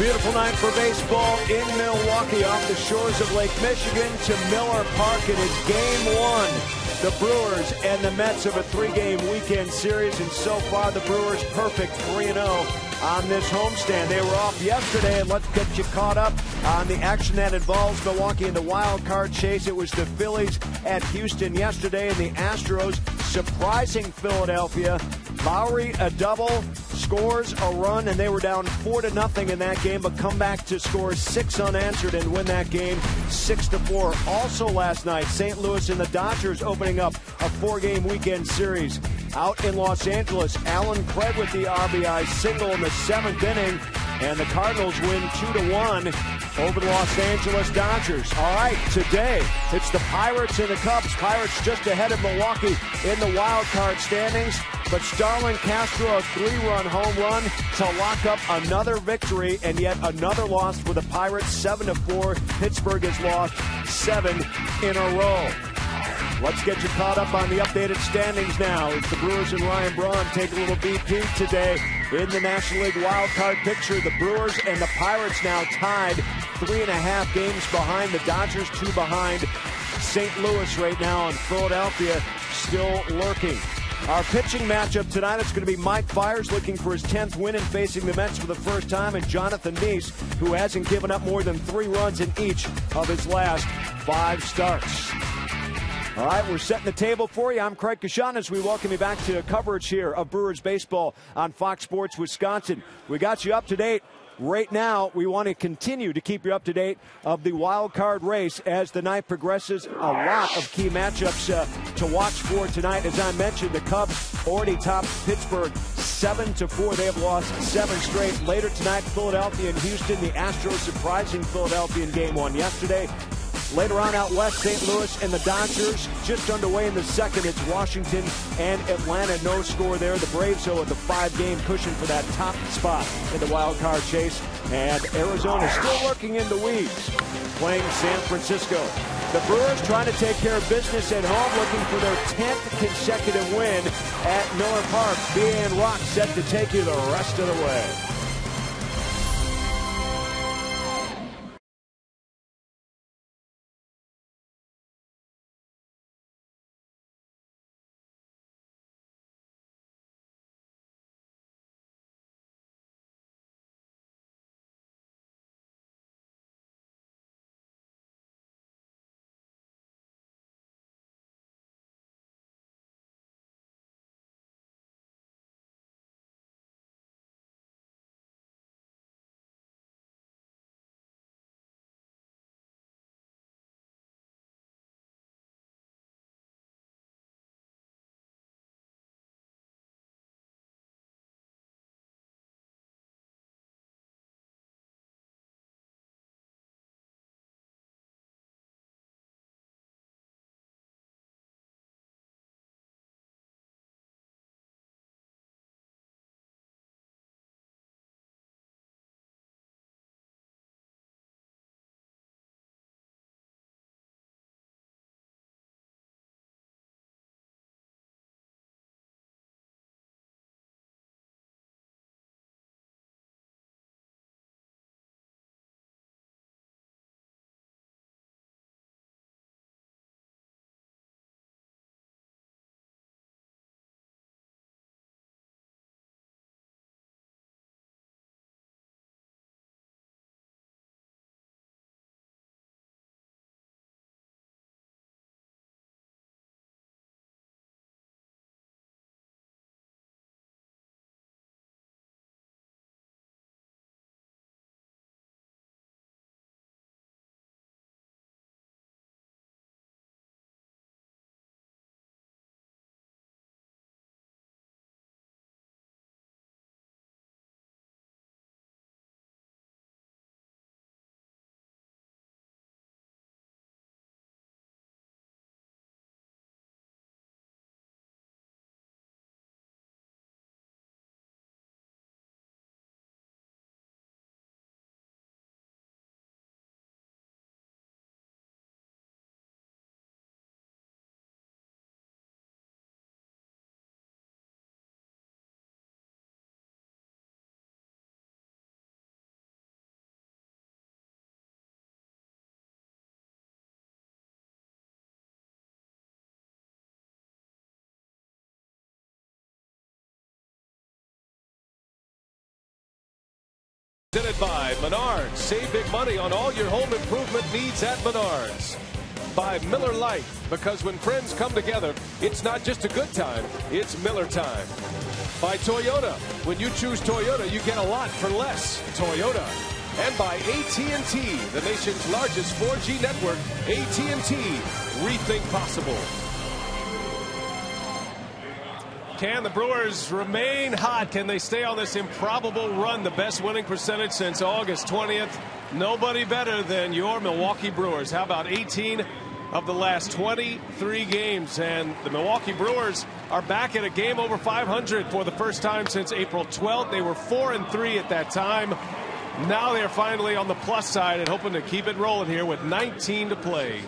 Beautiful night for baseball in Milwaukee off the shores of Lake Michigan to Miller Park. It is game one. The Brewers and the Mets of a three-game weekend series, and so far the Brewers perfect 3-0 on this homestand. They were off yesterday, and let's get you caught up on the action that involves Milwaukee in the wild card chase. It was the Phillies at Houston yesterday, and the Astros surprising Philadelphia. Lowry a double, scores a run, and they were down 4-0 in that game, but come back to score 6 unanswered and win that game 6-4. Also last night, St. Louis and the Dodgers opening up a 4-game weekend series. Out in Los Angeles, Alan Craig with the RBI single in the 7th inning, and the Cardinals win 2-1 over the Los Angeles Dodgers. All right, today it's the Pirates and the Cubs. Pirates just ahead of Milwaukee in the wild card standings, but Starlin Castro a 3-run home run to lock up another victory and yet another loss for the Pirates. 7-4. Pittsburgh has lost 7 in a row. Let's get you caught up on the updated standings now as the Brewers and Ryan Braun take a little BP today in the National League wild card picture. The Brewers and the Pirates now tied 3.5 games behind. The Dodgers 2 behind. St. Louis right now, and Philadelphia still lurking. Our pitching matchup tonight, it's going to be Mike Fiers looking for his 10th win and facing the Mets for the first time, and Jonathan Neese, who hasn't given up more than 3 runs in each of his last 5 starts. All right, we're setting the table for you. I'm Craig Kashan as we welcome you back to coverage here of Brewers baseball on Fox Sports Wisconsin. We got you up to date. Right now, we want to continue to keep you up to date of the wild card race as the night progresses. A lot of key matchups to watch for tonight. As I mentioned, the Cubs already topped Pittsburgh 7-4. They have lost 7 straight. Later tonight, Philadelphia and Houston. The Astros surprising Philadelphia in Game 1 yesterday. Later on out west, St. Louis and the Dodgers just underway in the second. It's Washington and Atlanta. No score there. The Braves, though, with the 5-game cushion for that top spot in the wild card chase. And Arizona still lurking in the weeds, playing San Francisco. The Brewers trying to take care of business at home, looking for their 10th consecutive win at Miller Park. B.A. and Rock set to take you the rest of the way. Presented by Menards. Save big money on all your home improvement needs at Menards. By Miller Lite, because when friends come together, it's not just a good time, it's Miller time. By Toyota. When you choose Toyota, you get a lot for less. Toyota. And by AT&T, the nation's largest 4G network. AT&T. Rethink possible. Can the Brewers remain hot? Can they stay on this improbable run? The best winning percentage since August 20th. Nobody better than your Milwaukee Brewers. How about 18 of the last 23 games? And the Milwaukee Brewers are back at a game over 500 for the first time since April 12th. They were 4-3 at that time. Now they're finally on the plus side and hoping to keep it rolling here with 19 to play.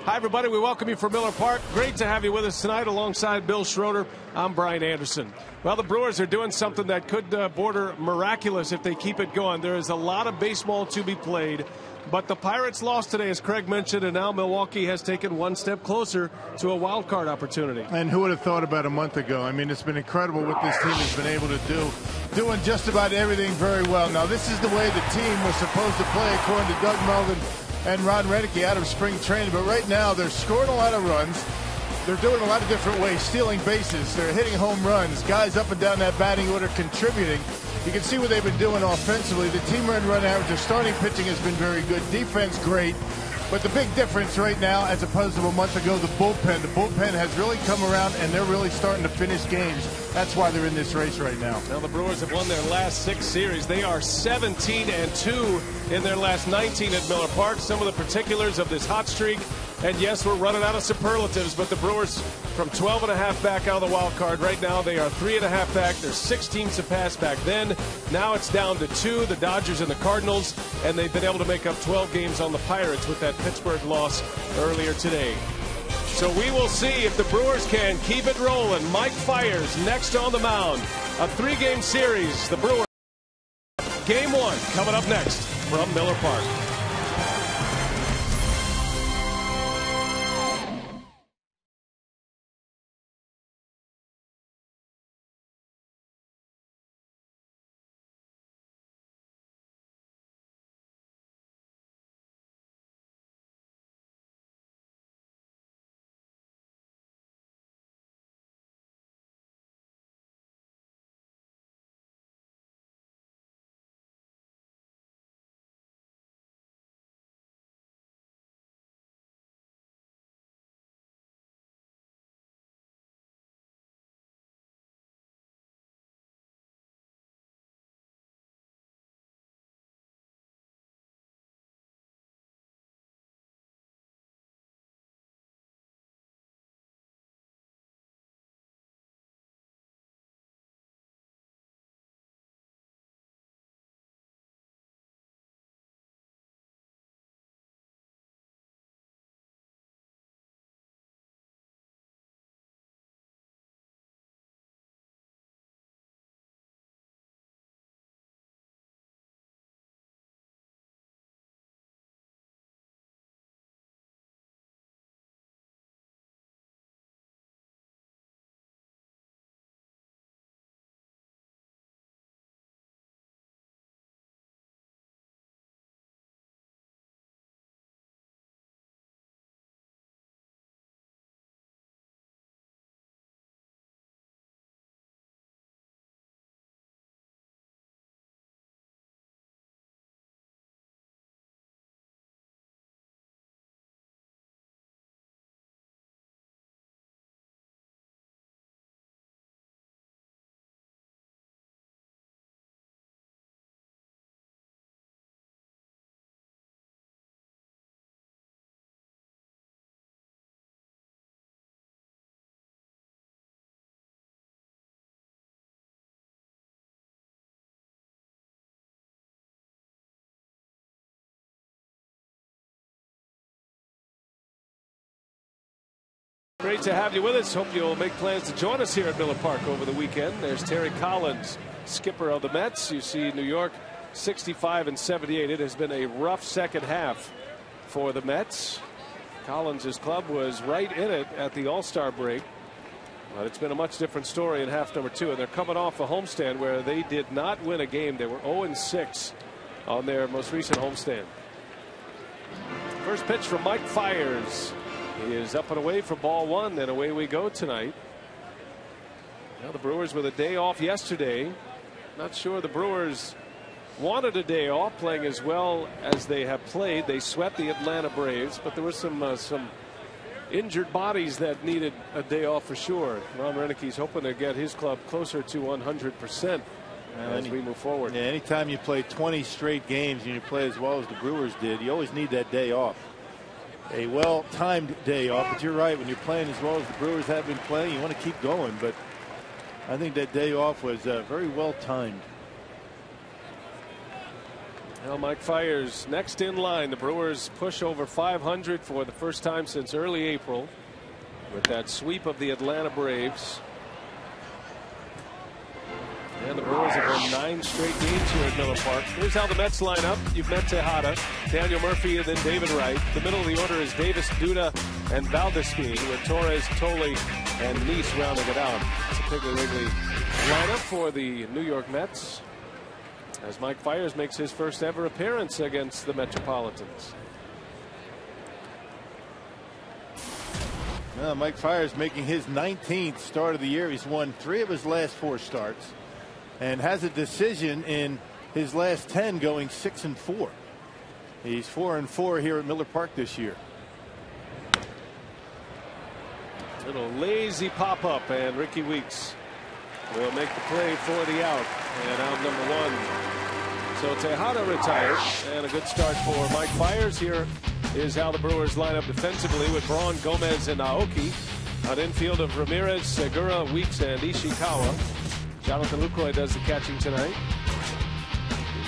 Hi, everybody. We welcome you from Miller Park. Great to have you with us tonight alongside Bill Schroeder. I'm Brian Anderson. Well, the Brewers are doing something that could border miraculous if they keep it going. There is a lot of baseball to be played, but the Pirates lost today, as Craig mentioned, and now Milwaukee has taken one step closer to a wild card opportunity. And who would have thought about a month ago? I mean, it's been incredible what this team has been able to do, doing just about everything very well. Now, this is the way the team was supposed to play, according to Doug Melvin and Ron Redicky out of spring training. But right now, they're scoring a lot of runs. They're doing a lot of different ways, stealing bases. They're hitting home runs. Guys up and down that batting order contributing. You can see what they've been doing offensively. The team run average, their starting pitching has been very good. Defense, great. But the big difference right now, as opposed to a month ago, the bullpen. The bullpen has really come around, and they're really starting to finish games. That's why they're in this race right now. Now the Brewers have won their last 6 series. They are 17-2 in their last 19 at Miller Park. Some of the particulars of this hot streak. And yes, we're running out of superlatives, but the Brewers from 12.5 back out of the wild card. Right now they are 3.5 back. There's 16 to pass back then. Now it's down to 2, the Dodgers and the Cardinals, and they've been able to make up 12 games on the Pirates with that Pittsburgh loss earlier today. So we will see if the Brewers can keep it rolling. Mike Fiers next on the mound. A 3-game series. The Brewers game 1 coming up next from Miller Park. Great to have you with us. Hope you'll make plans to join us here at Miller Park over the weekend. There's Terry Collins, skipper of the Mets. You see New York 65-78. It has been a rough second half for the Mets. Collins' club was right in it at the All-Star break. But it's been a much different story in half number 2. And they're coming off a homestand where they did not win a game. They were 0-6 on their most recent homestand. First pitch from Mike Fiers. He is up and away for ball one, and away we go tonight. Now the Brewers with a day off yesterday. Not sure the Brewers wanted a day off, playing as well as they have played. They swept the Atlanta Braves, but there were some injured bodies that needed a day off for sure. Ron Renicke's hoping to get his club closer to 100% as we move forward. Yeah, anytime you play 20 straight games and you play as well as the Brewers did, you always need that day off. A well-timed day off, but you're right, when you're playing as well as the Brewers have been playing, you want to keep going, but I think that day off was very well-timed. Now Mike Fiers next in line. The Brewers push over 500 for the first time since early April with that sweep of the Atlanta Braves. And the Brewers have won 9 straight games here at Miller Park. Here's how the Mets line up. You've met Tejada, Daniel Murphy, and then David Wright. The middle of the order is Davis, Duda, and Valdespin, with Torres, Thole, and Nice rounding it out. It's a Piggly Wiggly lineup for the New York Mets, as Mike Fiers makes his first ever appearance against the Metropolitans. Well, Mike Fiers making his 19th start of the year. He's won 3 of his last 4 starts and has a decision in his last 10, going 6-4. He's 4-4 here at Miller Park this year. Little lazy pop up, and Ricky Weeks will make the play for the out, and out number 1. So Tejada retired, and a good start for Mike Fiers. Here is how the Brewers line up defensively with Braun, Gomez, and Aoki. On infield of Ramirez, Segura, Weeks, and Ishikawa. Jonathan Lucroy does the catching tonight.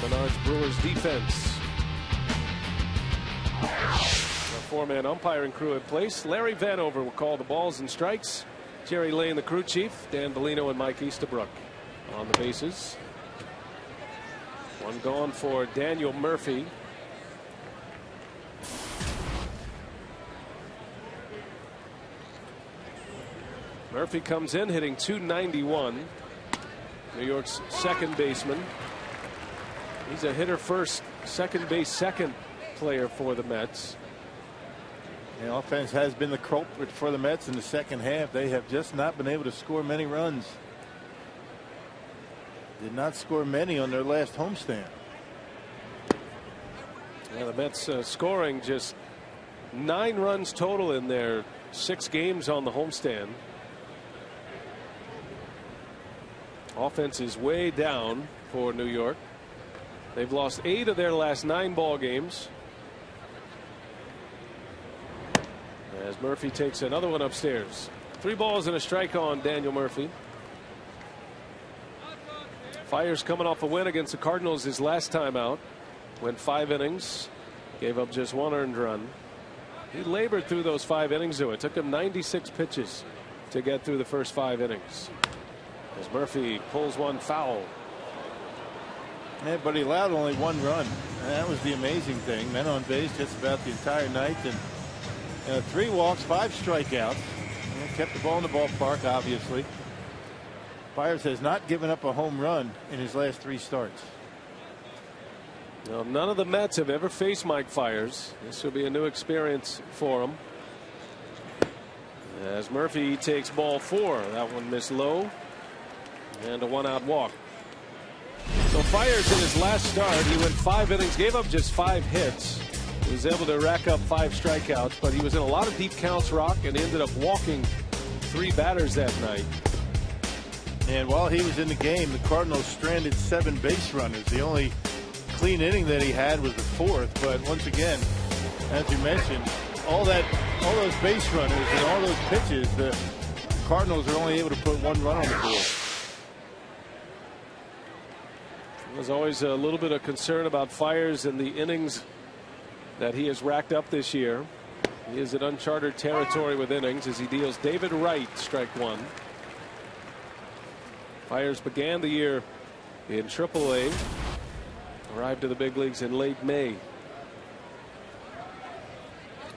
Menard's Brewers defense. A 4-man umpiring crew in place. Larry Vanover will call the balls and strikes. Jerry Lane, the crew chief. Dan Bellino and Mike Easterbrook on the bases. One gone for Daniel Murphy. Murphy comes in hitting .291. New York's second baseman. He's a hitter first, second base second player for the Mets. The offense has been the culprit for the Mets in the second half. They have just not been able to score many runs. Did not score many on their last homestand. Yeah, the Mets scoring just 9 runs total in their 6 games on the homestand. Offense is way down for New York. They've lost 8 of their last 9 ball games. As Murphy takes another one upstairs. 3 balls and a strike on Daniel Murphy. Fiers coming off a win against the Cardinals his last time out. Went 5 innings. Gave up just 1 earned run. He labored through those 5 innings though. It took him 96 pitches to get through the first 5 innings. As Murphy pulls one foul. Yeah, but he allowed only 1 run. And that was the amazing thing. Men on base just about the entire night, and 3 walks, 5 strikeouts. And kept the ball in the ballpark, obviously. Fiers has not given up a home run in his last 3 starts. Well, none of the Mets have ever faced Mike Fiers. This will be a new experience for him. As Murphy takes ball 4. That one missed low. And a 1-out walk. So Fiers in his last start, he went 5 innings, gave up just 5 hits. He was able to rack up 5 strikeouts, but he was in a lot of deep counts, Rock, and he ended up walking 3 batters that night. And while he was in the game, the Cardinals stranded 7 base runners. The only clean inning that he had was the 4th. But once again, as you mentioned, all those base runners and all those pitches, the Cardinals are only able to put 1 run on the board. There's always a little bit of concern about Fiers and the innings that he has racked up this year. He is in uncharted territory with innings as he deals David Wright strike 1. Fiers began the year in AAA. Arrived to the big leagues in late May.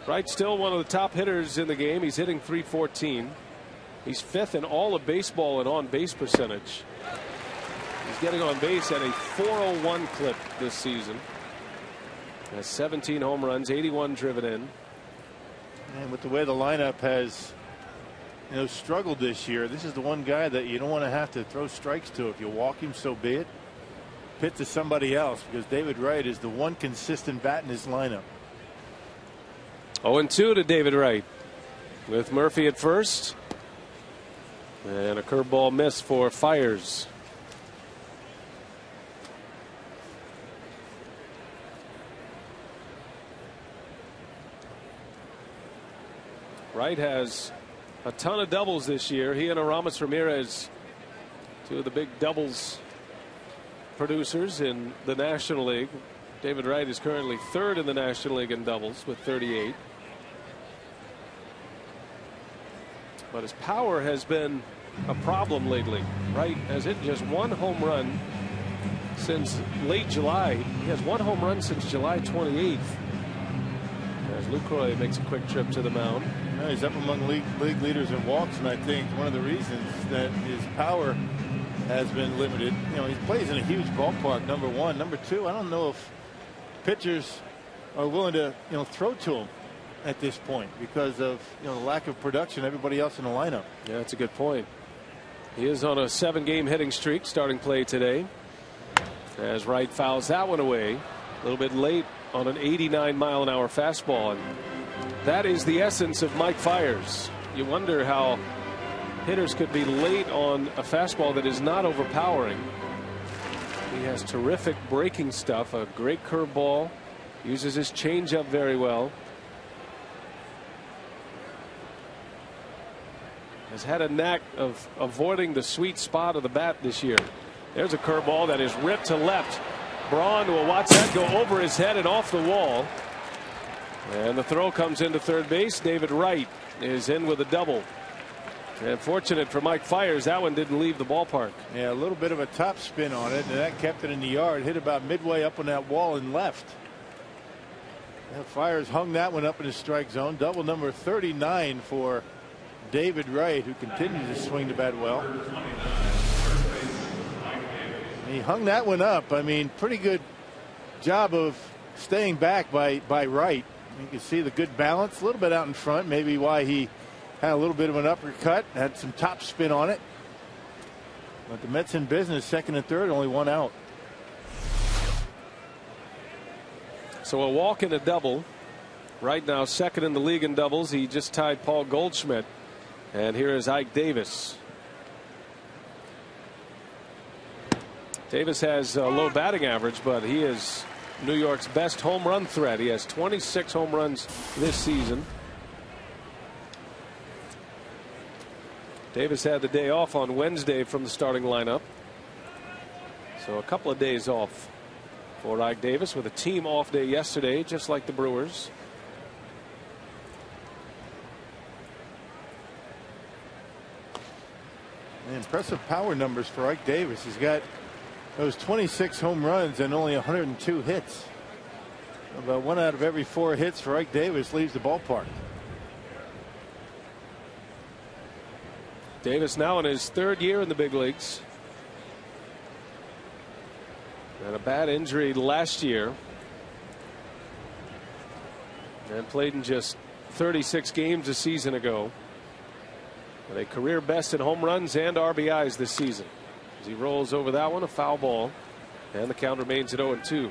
Wright still one of the top hitters in the game. He's hitting .314. He's 5th in all of baseball in on base percentage. He's getting on base at a 401 clip this season. Has 17 home runs, 81 driven in. And with the way the lineup has struggled this year, this is the one guy that you don't want to have to throw strikes to. If you walk him, so be it. Pit to somebody else, because David Wright is the one consistent bat in his lineup. 0-2 to David Wright, with Murphy at first, and a curveball miss for Fiers. Wright has a ton of doubles this year. He and Aramis Ramirez, two of the big doubles producers in the National League. David Wright is currently third in the National League in doubles with 38. But his power has been a problem lately. Wright has hit just one home run since late July. He has one home run since July 28th. As Lucroy makes a quick trip to the mound. He's up among league leaders in walks, and I think one of the reasons that his power has been limited. He plays in a huge ballpark, number one. Number two, I don't know if pitchers are willing to throw to him at this point because of the lack of production. Everybody else in the lineup. Yeah, that's a good point. He is on a 7-game hitting streak, starting play today. As Wright fouls that one away, a little bit late on an 89-mile-an-hour fastball. And that is the essence of Mike Fiers. You wonder how hitters could be late on a fastball that is not overpowering. He has terrific breaking stuff, a great curveball, uses his changeup very well. Has had a knack of avoiding the sweet spot of the bat this year. There's a curveball that is ripped to left. Braun will watch that go over his head and off the wall. And the throw comes into third base. David Wright is in with a double. And fortunate for Mike Fiers, that one didn't leave the ballpark. Yeah, a little bit of a top spin on it, and that kept it in the yard. Hit about midway up on that wall and left. And Fiers hung that one up in the strike zone. Double number 39 for David Wright, who continues to swing the bat well. He hung that one up. I mean, pretty good job of staying back by Wright. You can see the good balance, a little bit out in front, maybe why he had a little bit of an uppercut, had some top spin on it. But the Mets in business, second and third, only one out. So a walk and a double. Right now second in the league in doubles. He just tied Paul Goldschmidt. And here is Ike Davis. Davis has a low batting average, but he is New York's best home run threat. He has 26 home runs this season. Davis had the day off on Wednesday from the starting lineup. So a couple of days off for Ike Davis, with a team off day yesterday, just like the Brewers. Impressive power numbers for Ike Davis. He's got those 26 home runs and only 102 hits. About 1 out of every 4 hits for Ike Davis leaves the ballpark. Davis now in his third year in the big leagues. And a bad injury last year. And played in just 36 games a season ago. And a career best in home runs and RBIs this season. As he rolls over that one, a foul ball. And the count remains at 0-2.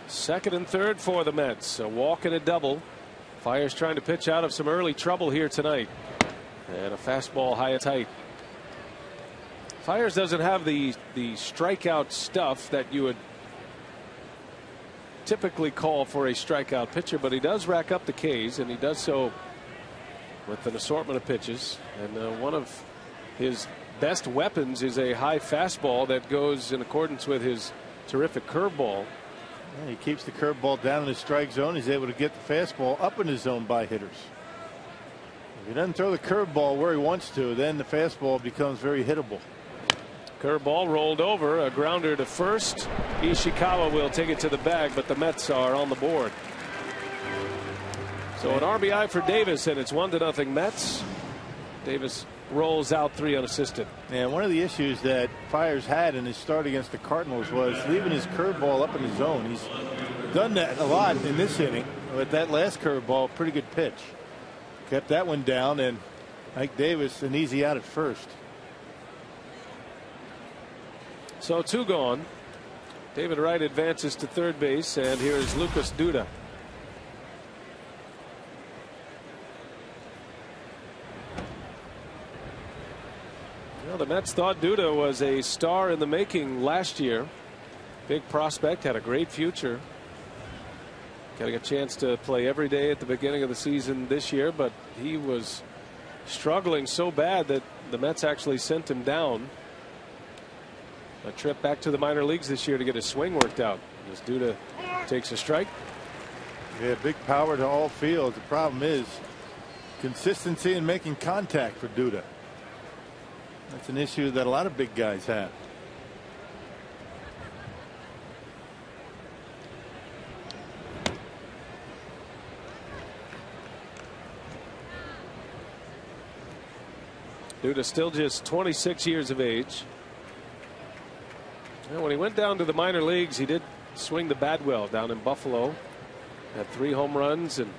Second and third for the Mets. A walk and a double. Fiers trying to pitch out of some early trouble here tonight. And a fastball high and tight. Fiers doesn't have the strikeout stuff that you would typically call for a strikeout pitcher, but he does rack up the Ks, and he does so with an assortment of pitches. And one of his best weapons is a high fastball that goes in accordance with his terrific curveball. And he keeps the curveball down in the strike zone. He's able to get the fastball up in the zone by hitters. If he doesn't throw the curveball where he wants to, then the fastball becomes very hittable. Curveball rolled over, a grounder to first. Ishikawa will take it to the bag, but the Mets are on the board. So an RBI for Davis, and it's 1-0 Mets. Davis rolls out 3 unassisted. And one of the issues that Fiers had in his start against the Cardinals was leaving his curveball up in the zone. He's done that a lot in this inning. With that last curveball, pretty good pitch. Kept that one down, and Mike Davis an easy out at first. So 2 gone. David Wright advances to third base, and here's Lucas Duda. Well, the Mets thought Duda was a star in the making last year. Big prospect, had a great future. Getting a chance to play every day at the beginning of the season this year, but he was struggling so bad that the Mets actually sent him down. A trip back to the minor leagues this year to get his swing worked out. As Duda takes a strike. Yeah, big power to all fields. The problem is consistency in making contact for Duda. That's an issue that a lot of big guys have. Duda still just 26 years of age. And when he went down to the minor leagues, he did swing the bat well down in Buffalo. Had 3 home runs and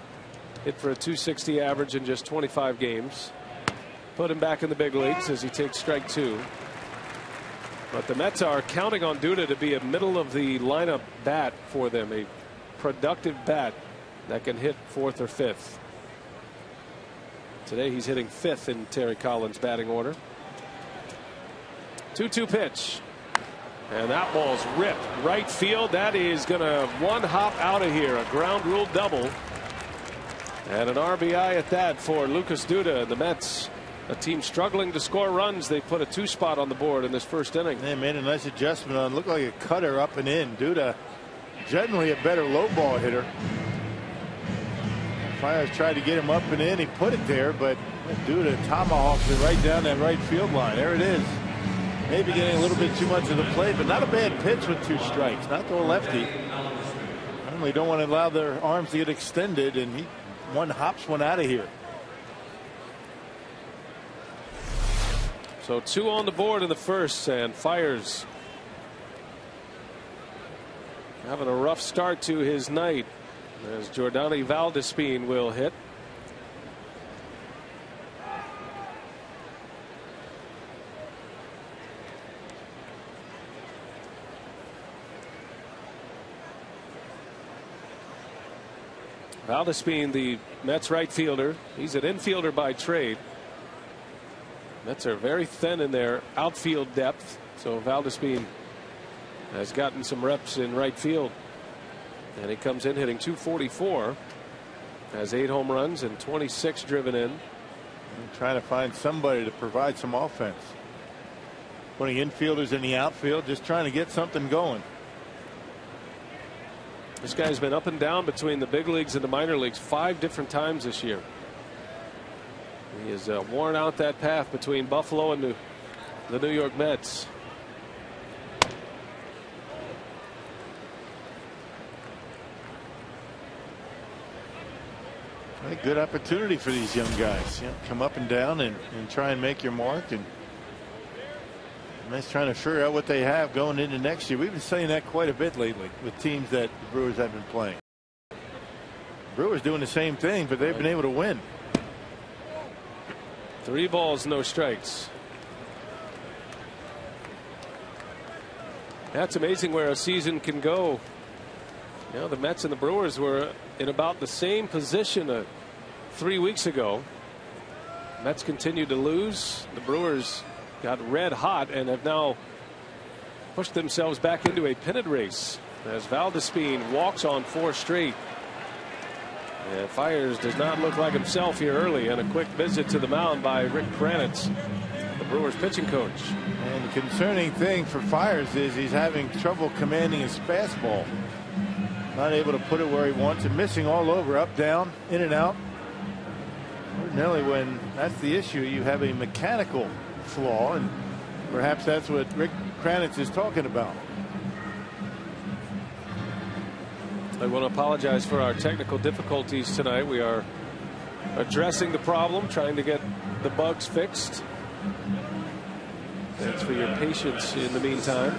hit for a .260 average in just 25 games. Put him back in the big leagues as he takes strike 2. But the Mets are counting on Duda to be a middle of the lineup bat for them, a productive bat that can hit 4th or 5th. Today he's hitting 5th in Terry Collins' batting order. 2-2 pitch. And that ball's ripped right field. That is going to one hop out of here. A ground rule double. And an RBI at that for Lucas Duda. And the Mets, a team struggling to score runs. They put a 2 spot on the board in this first inning. They made a nice adjustment on. Looked like a cutter up and in. Duda, generally a better low ball hitter. Fiers tried to get him up and in. He put it there, but Duda tomahawks it right down that right field line. There it is. Maybe getting a little bit too much of the play, but not a bad pitch with 2 strikes. Not to a lefty. Normally don't want to allow their arms to get extended, and he hops one out of here. So 2 on the board in the first, and Fiers having a rough start to his night as JORDANY VALDESPIN will hit. VALDESPIN, the Mets right fielder. He's an infielder by trade. Mets are very thin in their outfield depth, so VALDESPIN has gotten some reps in right field. And he comes in hitting .244. Has 8 home runs and 26 driven in. And trying to find somebody to provide some offense. Putting infielders in the outfield, just trying to get something going. This guy's been up and down between the big leagues and the minor leagues 5 different times this year. He has worn out that path between Buffalo and the New York Mets. A good opportunity for these young guys. You know, come up and down and try and make your mark. And Mets trying to figure out what they have going into next year. We've been saying that quite a bit lately with teams that the Brewers have been playing. Brewers doing the same thing, but they've been able to win. 3 balls, no strikes. That's amazing where a season can go. You know, the Mets and the Brewers were in about the same position 3 weeks ago. Mets continued to lose. The Brewers got red hot and have now pushed themselves back into a pennant race as VALDESPIN walks on 4 straight. And Fiers does not look like himself here early, and a quick visit to the mound by Rick Kranitz, the Brewers pitching coach. And the concerning thing for Fiers is he's having trouble commanding his fastball. Not able to put it where he wants and missing all over, up, down, in and out. Ordinarily, when that's the issue, you have a mechanical flaw, and perhaps that's what Rick Kranitz is talking about. I want to apologize for our technical difficulties tonight. We are addressing the problem, trying to get the bugs fixed. Thanks for your patience in the meantime.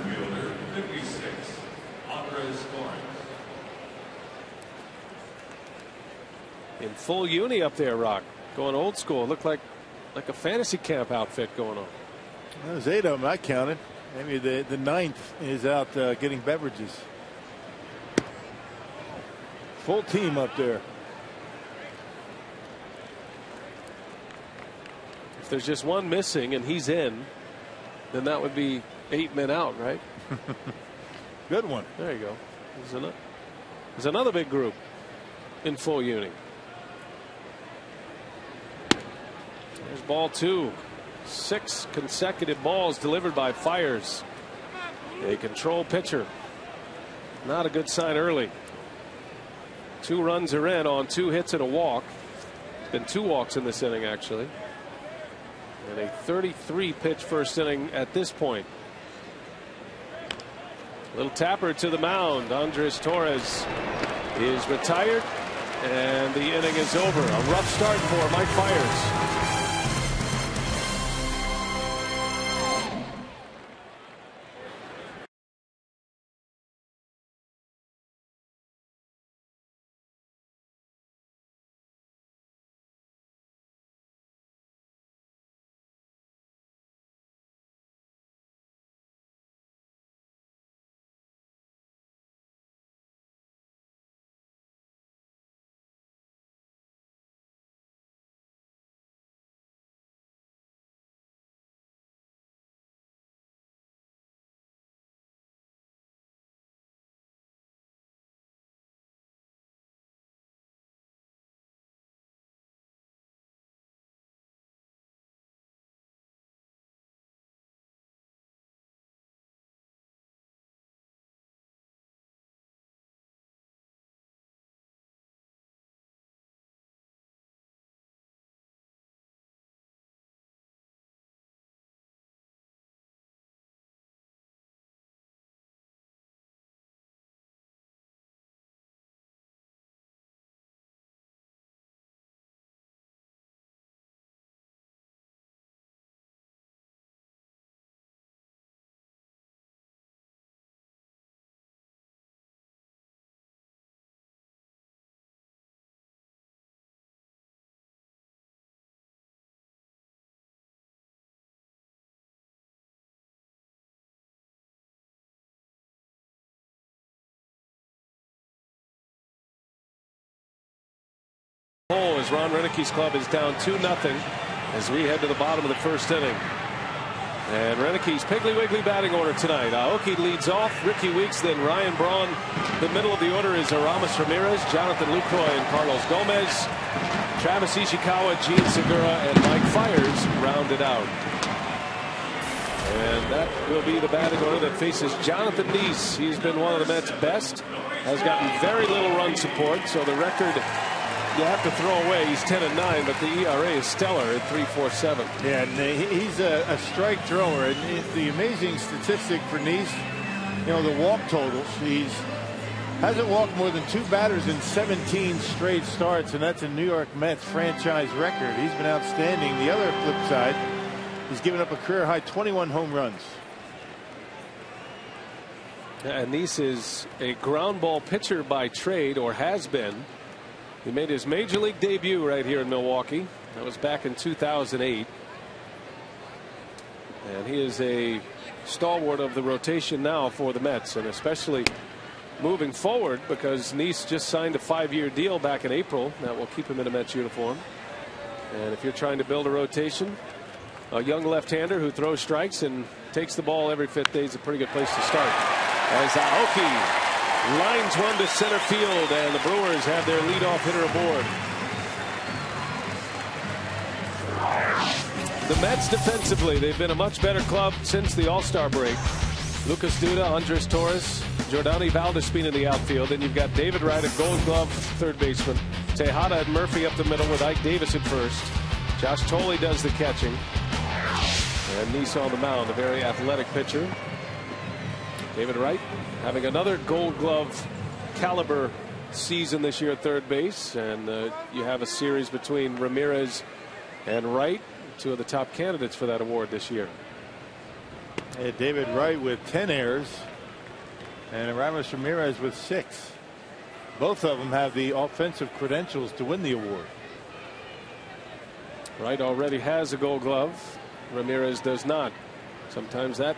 In full uni up there, Rock. Going old school. It looked like a fantasy camp outfit going on. There's 8 of them I counted. Maybe the 9th is out getting beverages. Full team up there. If there's just one missing and he's in, then that would be 8 men out, right? Good one. There you go. There's another big group in full uni. There's ball 2. 6 consecutive balls delivered by Fiers. A control pitcher. Not a good sign early. 2 runs are in on 2 hits and a walk. It's been 2 walks in this inning, actually. And a 33 pitch first inning at this point. Little tapper to the mound. Andres Torres is retired, and the inning is over. A rough start for Mike Fiers. As Ron Renick's club is down 2-0 as we head to the bottom of the first inning. And Renick's Piggly Wiggly batting order tonight. Aoki leads off. Ricky Weeks, then Ryan Braun. The middle of the order is Aramis Ramirez, Jonathan Lucroy, and Carlos Gomez. Travis Ishikawa, Gene Segura, and Mike Fiers rounded out. And that will be the batting order that faces Jonathan Nice. He's been one of the Mets' best. Has gotten very little run support, so the record you have to throw away. He's 10-9, but the ERA is stellar at 3.47. Yeah, and he's a strike thrower. And the amazing statistic for Nice, you know, the walk totals. Hasn't walked more than 2 batters in 17 straight starts, and that's a New York Mets franchise record. He's been outstanding. The other flip side, he's given up a career high 21 home runs. And Nice is a ground ball pitcher by trade, or has been. He made his major league debut right here in Milwaukee. That was back in 2008. And he is a stalwart of the rotation now for the Mets, and especially moving forward because Nice just signed a 5-year deal back in April that will keep him in a Mets uniform. And if you're trying to build a rotation, a young left-hander who throws strikes and takes the ball every 5th day is a pretty good place to start. As Aoki lines one to center field, and the Brewers have their leadoff hitter aboard. The Mets defensively, they've been a much better club since the All-Star break. Lucas Duda, Andres Torres, Jordany Valdespin in the outfield. Then you've got David Wright, a Gold Glove third baseman. Tejada and Murphy up the middle with Ike Davis at first. Josh Thole does the catching. And Nisa on the mound, a very athletic pitcher. David Wright having another Gold Glove caliber season this year at third base. And you have a series between Ramirez and Wright, two of the top candidates for that award this year. David Wright with 10 errors and Aramis Ramirez with 6. Both of them have the offensive credentials to win the award. Wright already has a Gold Glove. Ramirez does not. Sometimes that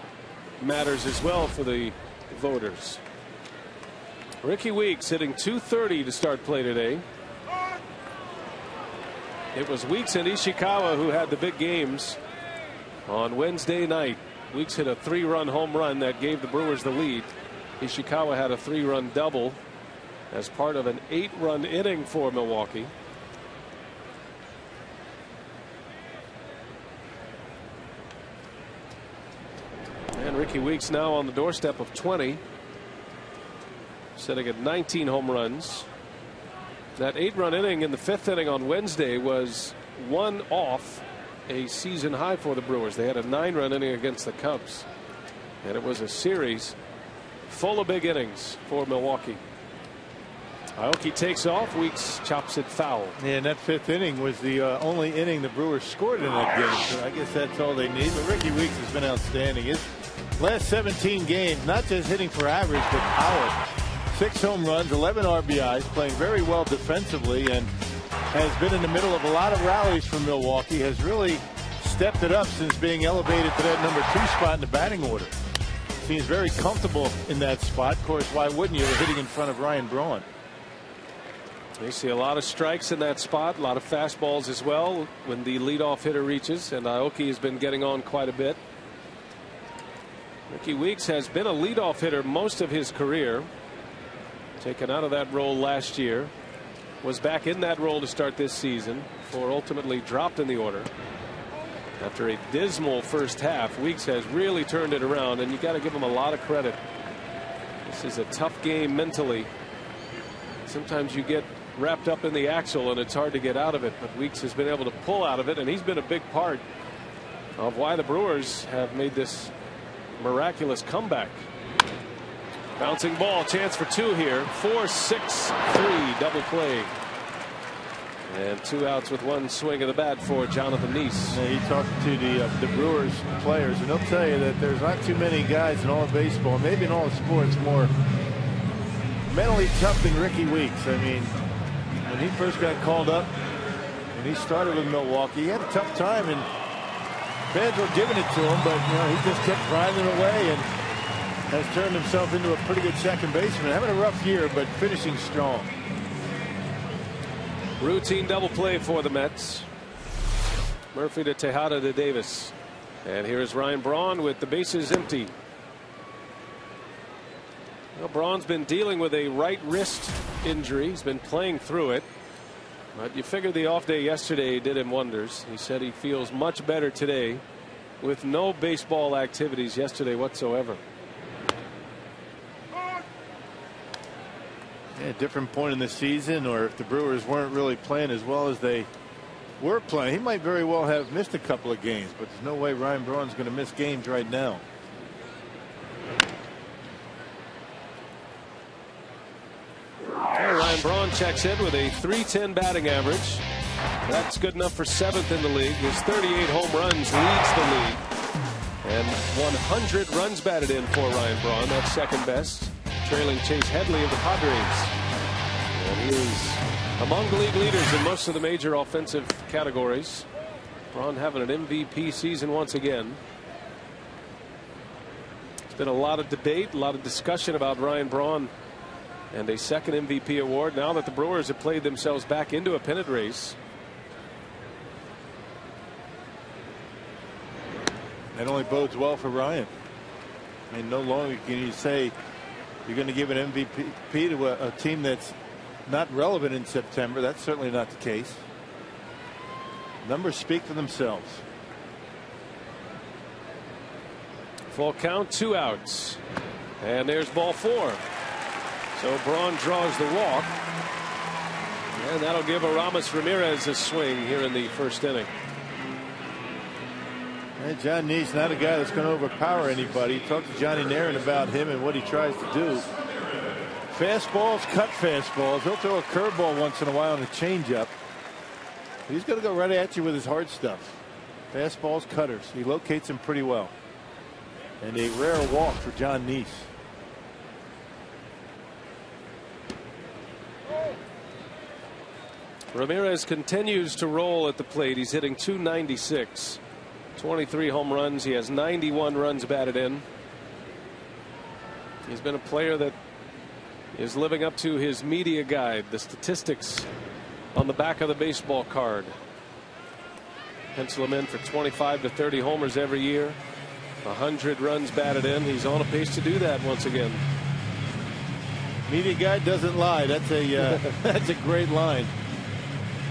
matters as well for the voters. Ricky Weeks hitting .230 to start play today. It was Weeks and Ishikawa who had the big games on Wednesday night. Weeks hit a 3-run home run that gave the Brewers the lead. Ishikawa had a 3-run double as part of an 8-run inning for Milwaukee. And Ricky Weeks now on the doorstep of 20, sitting at 19 home runs. That 8-run inning in the 5th inning on Wednesday was one off a season high for the Brewers. They had a 9-run inning against the Cubs, and it was a series full of big innings for Milwaukee. Aoki takes off. Weeks chops it foul. Yeah, and that 5th inning was the only inning the Brewers scored in that game. So I guess that's all they need. But Ricky Weeks has been outstanding. His last 17 games, not just hitting for average, but power. 6 home runs, 11 RBIs, playing very well defensively, and has been in the middle of a lot of rallies for Milwaukee. Has really stepped it up since being elevated to that number 2 spot in the batting order. Seems very comfortable in that spot. Of course, why wouldn't you? They're hitting in front of Ryan Braun. They see a lot of strikes in that spot, a lot of fastballs as well when the leadoff hitter reaches, and Aoki has been getting on quite a bit. Ricky Weeks has been a leadoff hitter most of his career. Taken out of that role last year, was back in that role to start this season, before ultimately dropped in the order. After a dismal first half, Weeks has really turned it around, and you got to give him a lot of credit. This is a tough game mentally. Sometimes you get wrapped up in the axle and it's hard to get out of it, but Weeks has been able to pull out of it, and he's been a big part of why the Brewers have made this miraculous comeback. Bouncing ball, chance for 2 here. 4-6-3 double play. And 2 outs with 1 swing of the bat for Jonathan Neese. Yeah, he talked to the Brewers players, and they'll tell you that there's not too many guys in all of baseball, maybe in all of sports, more mentally tough than Ricky Weeks. I mean, when he first got called up, when he started with Milwaukee, he had a tough time, and fans were giving it to him, but he just kept grinding away and has turned himself into a pretty good second baseman. Having a rough year, but finishing strong. Routine double play for the Mets. Murphy to Tejada to Davis. And here's Ryan Braun with the bases empty. Well, Braun's been dealing with a right wrist injury. He's been playing through it. But you figure the off day yesterday did him wonders. He said he feels much better today with no baseball activities yesterday whatsoever. Yeah, different point in the season, or if the Brewers weren't really playing as well as they were playing, he might very well have missed a couple of games, but there's no way Ryan Braun's going to miss games right now. Ryan Braun checks in with a .310 batting average. That's good enough for 7th in the league. His 38 home runs leads the league. And 100 runs batted in for Ryan Braun. That's second best, trailing Chase Headley of the Padres. And he is among the league leaders in most of the major offensive categories. Braun having an MVP season once again. There's been a lot of debate, a lot of discussion about Ryan Braun and a second MVP award now that the Brewers have played themselves back into a pennant race. That only bodes well for Ryan. I mean, no longer can you say you're going to give an MVP to a team that's not relevant in September. That's certainly not the case. Numbers speak for themselves. Full count, 2 outs. And there's ball 4. So Braun draws the walk. And that'll give Aramis Ramirez a swing here in the first inning. Hey, John Neese, not a guy that's going to overpower anybody. Talk to Johnny Nairn about him and what he tries to do. Fastballs, cut fastballs. He'll throw a curveball once in a while and a changeup. He's going to go right at you with his hard stuff. Fastballs, cutters. He locates them pretty well. And a rare walk for John Neese. Ramirez continues to roll at the plate. He's hitting .296. 23 home runs. He has 91 runs batted in. He's been a player that is living up to his media guide, the statistics on the back of the baseball card. Pencil him in for 25 to 30 homers every year. 100 runs batted in. He's on a pace to do that once again. Media guide doesn't lie. That's a that's a great line.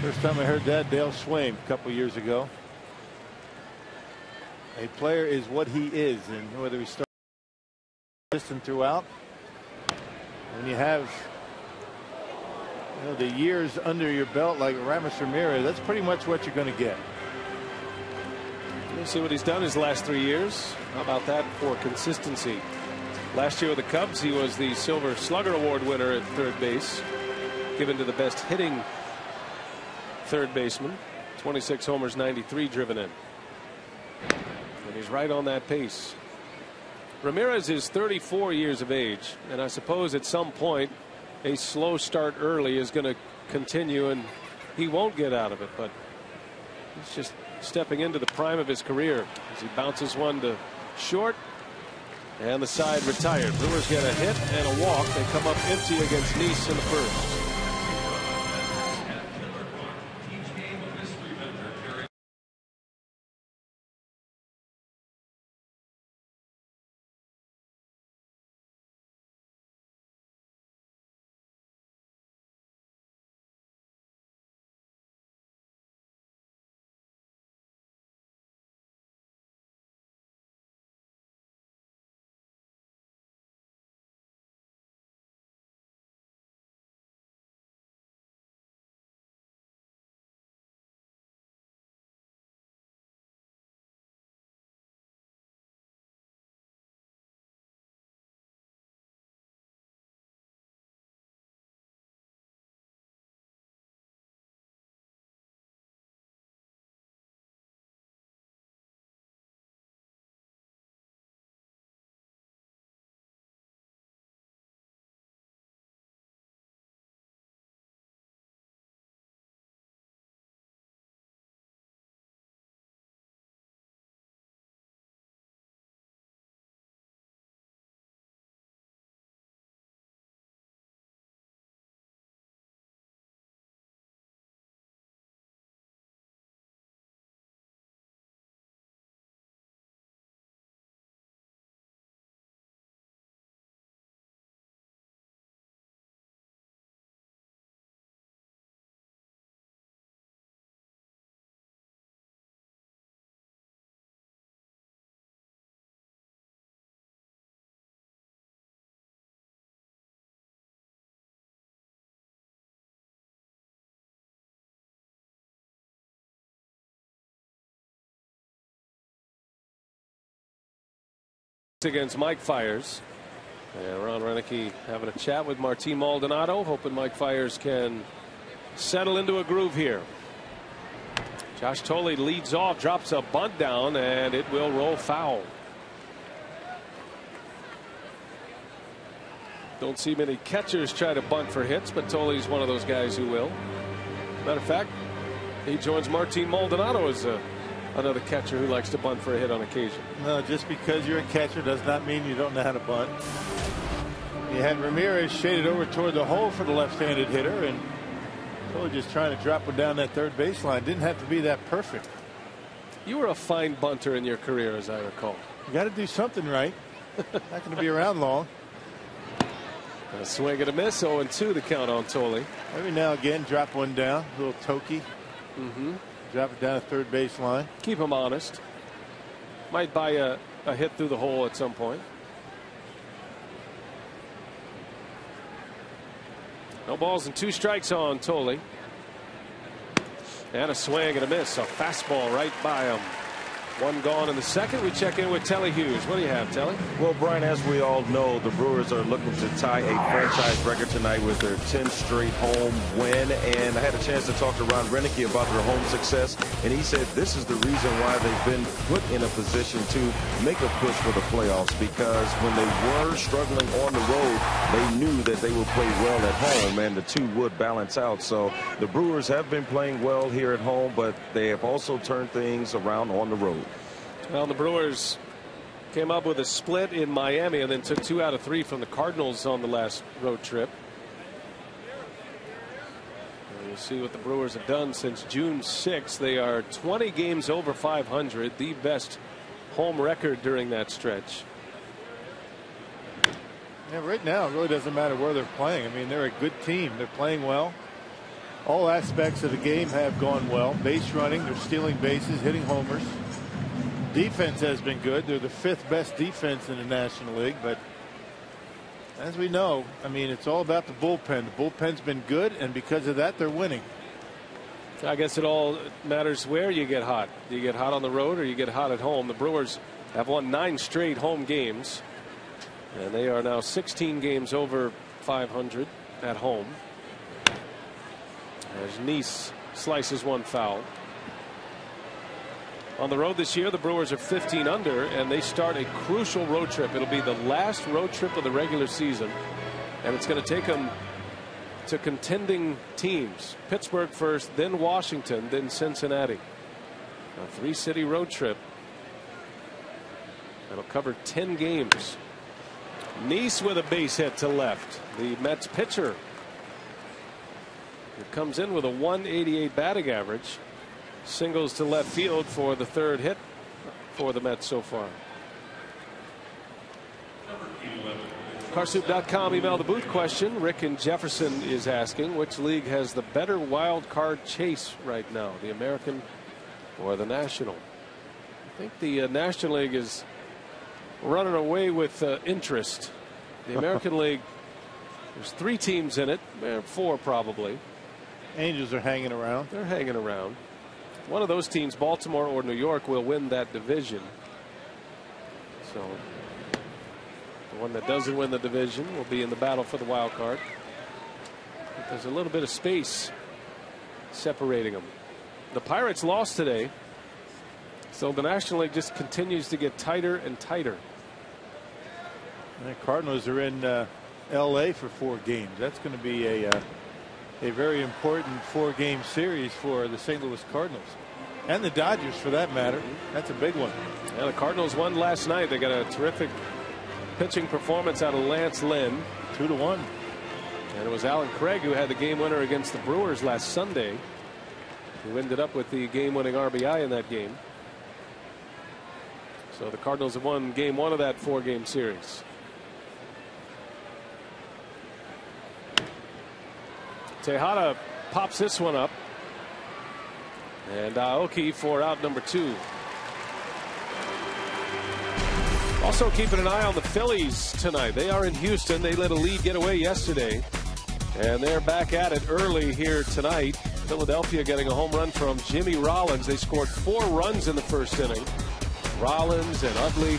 First time I heard that, Dale Swaim a couple years ago. A player is what he is, and whether he starts consistent throughout. When you have the years under your belt like Aramis Ramirez, that's pretty much what you're going to get. We'll see what he's done his last 3 years. How about that for consistency? Last year with the Cubs, he was the Silver Slugger Award winner at third base, given to the best hitting third baseman. 26 homers, 93 driven in. And he's right on that pace. Ramirez is 34 years of age, and I suppose at some point a slow start early is going to continue, and he won't get out of it, but he's just stepping into the prime of his career as he bounces one to short, and the side retired. Brewers get a hit and a walk. They come up empty against Neese in the first. Against Mike Fiers. And Ron Renicky having a chat with Martin Maldonado, hoping Mike Fiers can settle into a groove here. Josh Thole leads off, drops a bunt down, and it will roll foul. Don't see many catchers try to bunt for hits, but Thole's one of those guys who will. Matter of fact, he joins Martin Maldonado as another catcher who likes to bunt for a hit on occasion. No, just because you're a catcher does not mean you don't know how to bunt. You had Ramirez shaded over toward the hole for the left-handed hitter, and Thole just trying to drop one down that third baseline. Didn't have to be that perfect. You were a fine bunter in your career, as I recall. You got to do something right. Not going to be around long. A swing and a miss. 0-2 the count on Thole. Every now and again, drop one down, a little tokey. Drop it down the third baseline. Keep him honest. Might buy a a hit through the hole at some point. No balls and 2 strikes on Thole. And a swing and a miss. A fastball right by him. 1 gone in the second. We check in with Telly Hughes. What do you have, Telly? Well, Brian, as we all know, the Brewers are looking to tie a franchise record tonight with their 10th straight home win. And I had a chance to talk to Ron Renicky about their home success, and he said this is the reason why they've been put in a position to make a push for the playoffs, because when they were struggling on the road, they knew that they would play well at home, and the two would balance out. So the Brewers have been playing well here at home, but they have also turned things around on the road. Well, the Brewers came up with a split in Miami and then took 2 out of 3 from the Cardinals on the last road trip. And you see what the Brewers have done since June 6th. They are 20 games over 500, the best home record during that stretch. Yeah, right now it really doesn't matter where they're playing. I mean, they're a good team. They're playing well. All aspects of the game have gone well. Base running, they're stealing bases, hitting homers. Defense has been good. They're the 5th best defense in the National League. But as we know, I mean, it's all about the bullpen. The bullpen's been good, and because of that, they're winning. I guess it all matters where you get hot. Do you get hot on the road or you get hot at home? The Brewers have won 9 straight home games, and they are now 16 games over 500 at home. As Nice slices 1 foul. On the road this year, the Brewers are 15 under, and they start a crucial road trip. It'll be the last road trip of the regular season, and it's going to take them to contending teams. Pittsburgh first, then Washington, then Cincinnati. A 3-city road trip that'll cover 10 games. Nice with a base hit to left. The Mets pitcher, who comes in with a 188 batting average, singles to left field for the 3rd hit for the Mets so far. Carsoup.com email the booth question. Rick in Jefferson is asking, which league has the better wild card chase right now, the American or the National? I think the National League is running away with interest. The American League, there's 3 teams in it, 4 probably. Angels are hanging around. They're hanging around. One of those teams, Baltimore or New York, will win that division. So the one that doesn't win the division will be in the battle for the wild card. But there's a little bit of space separating them. The Pirates lost today, so the National League just continues to get tighter and tighter. The Cardinals are in L.A. for 4 games. That's going to be a very important 4-game series for the St. Louis Cardinals and the Dodgers, for that matter. That's a big one. Yeah, the Cardinals won last night. They got a terrific pitching performance out of Lance Lynn. 2-1. And it was Alan Craig who had the game winner against the Brewers last Sunday, who ended up with the game-winning RBI in that game. So the Cardinals have won game 1 of that 4-game series. Tejada pops this one up, and Aoki for out number 2. Also keeping an eye on the Phillies tonight. They are in Houston. They let a lead get away yesterday, and they're back at it early here tonight. Philadelphia getting a home run from Jimmy Rollins. They scored 4 runs in the first inning. Rollins and Utley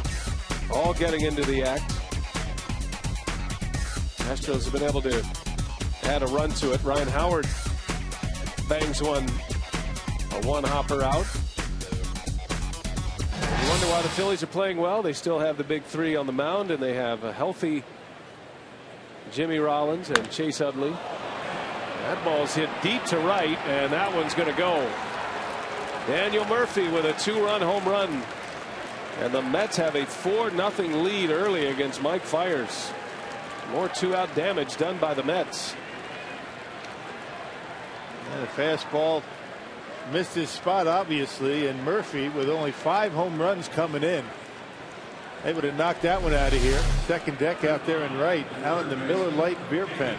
all getting into the act. Astros have been able to add a run to it. Ryan Howard bangs a 1-hopper out. You wonder why the Phillies are playing well. They still have the big 3 on the mound, and they have a healthy Jimmy Rollins and Chase Utley. That ball's hit deep to right, and that one's going to go. Daniel Murphy with a 2-run home run, and the Mets have a 4-0 lead early against Mike Fiers. More 2-out damage done by the Mets. And the fastball missed his spot, obviously, and Murphy, with only 5 home runs coming in, able to knock that one out of here. Second deck out there in right, out in the Miller Lite beer pen.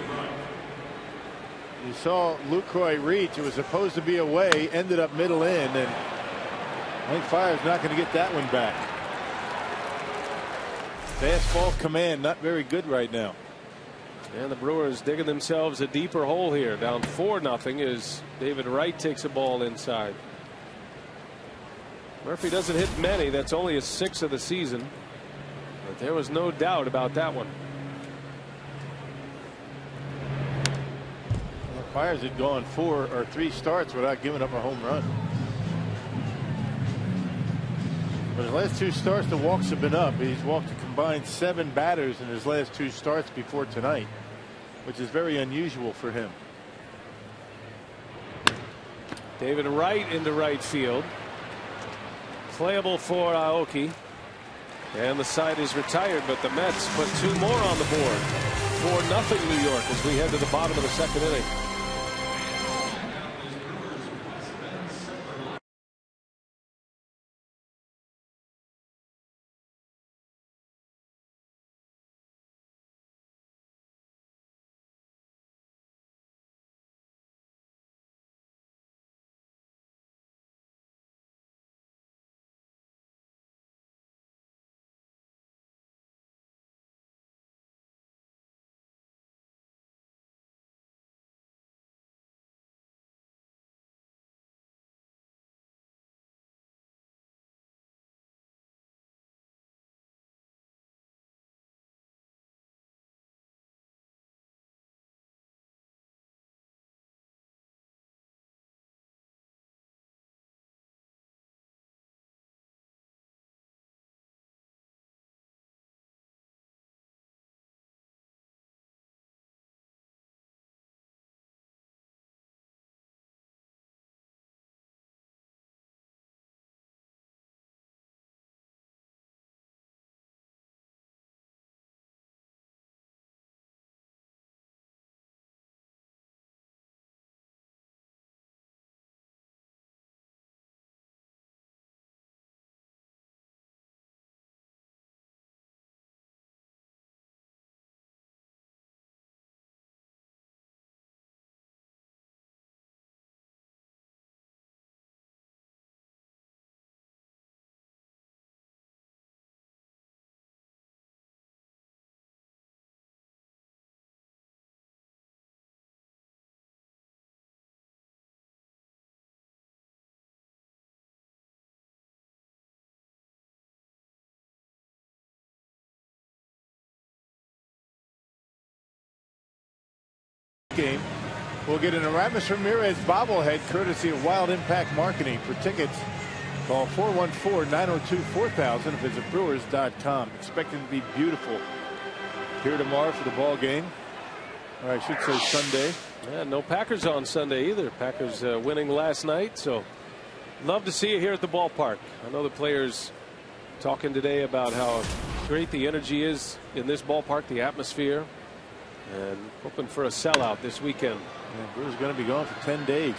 You saw Lucroy reach. It was supposed to be away, ended up middle in, and I think Fiers not going to get that one back. Fastball command not very good right now. And the Brewers digging themselves a deeper hole here, down 4-0 as David Wright takes a ball inside. Murphy doesn't hit many. That's only his 6th of the season, but there was no doubt about that one. The Pirates had gone 4 or 3 starts without giving up a home run. But his last 2 starts, the walks have been up. He's walked a combined 7 batters in his last 2 starts before tonight, which is very unusual for him. David Wright into right field. Playable for Aoki. And the side is retired, but the Mets put 2 more on the board. 4-0 New York as we head to the bottom of the 2nd inning. Game. We'll get an Aramis Ramirez bobblehead courtesy of Wild Impact Marketing. For tickets, call 414-902-4000 or visit Brewers.com. Expecting to be beautiful here tomorrow for the ball game. Or I should say Sunday. Yeah, no Packers on Sunday either. Packers winning last night, so love to see you here at the ballpark. I know the players talking today about how great the energy is in this ballpark, the atmosphere, and hoping for a sellout this weekend. Yeah, Brewers going to be gone for 10 days.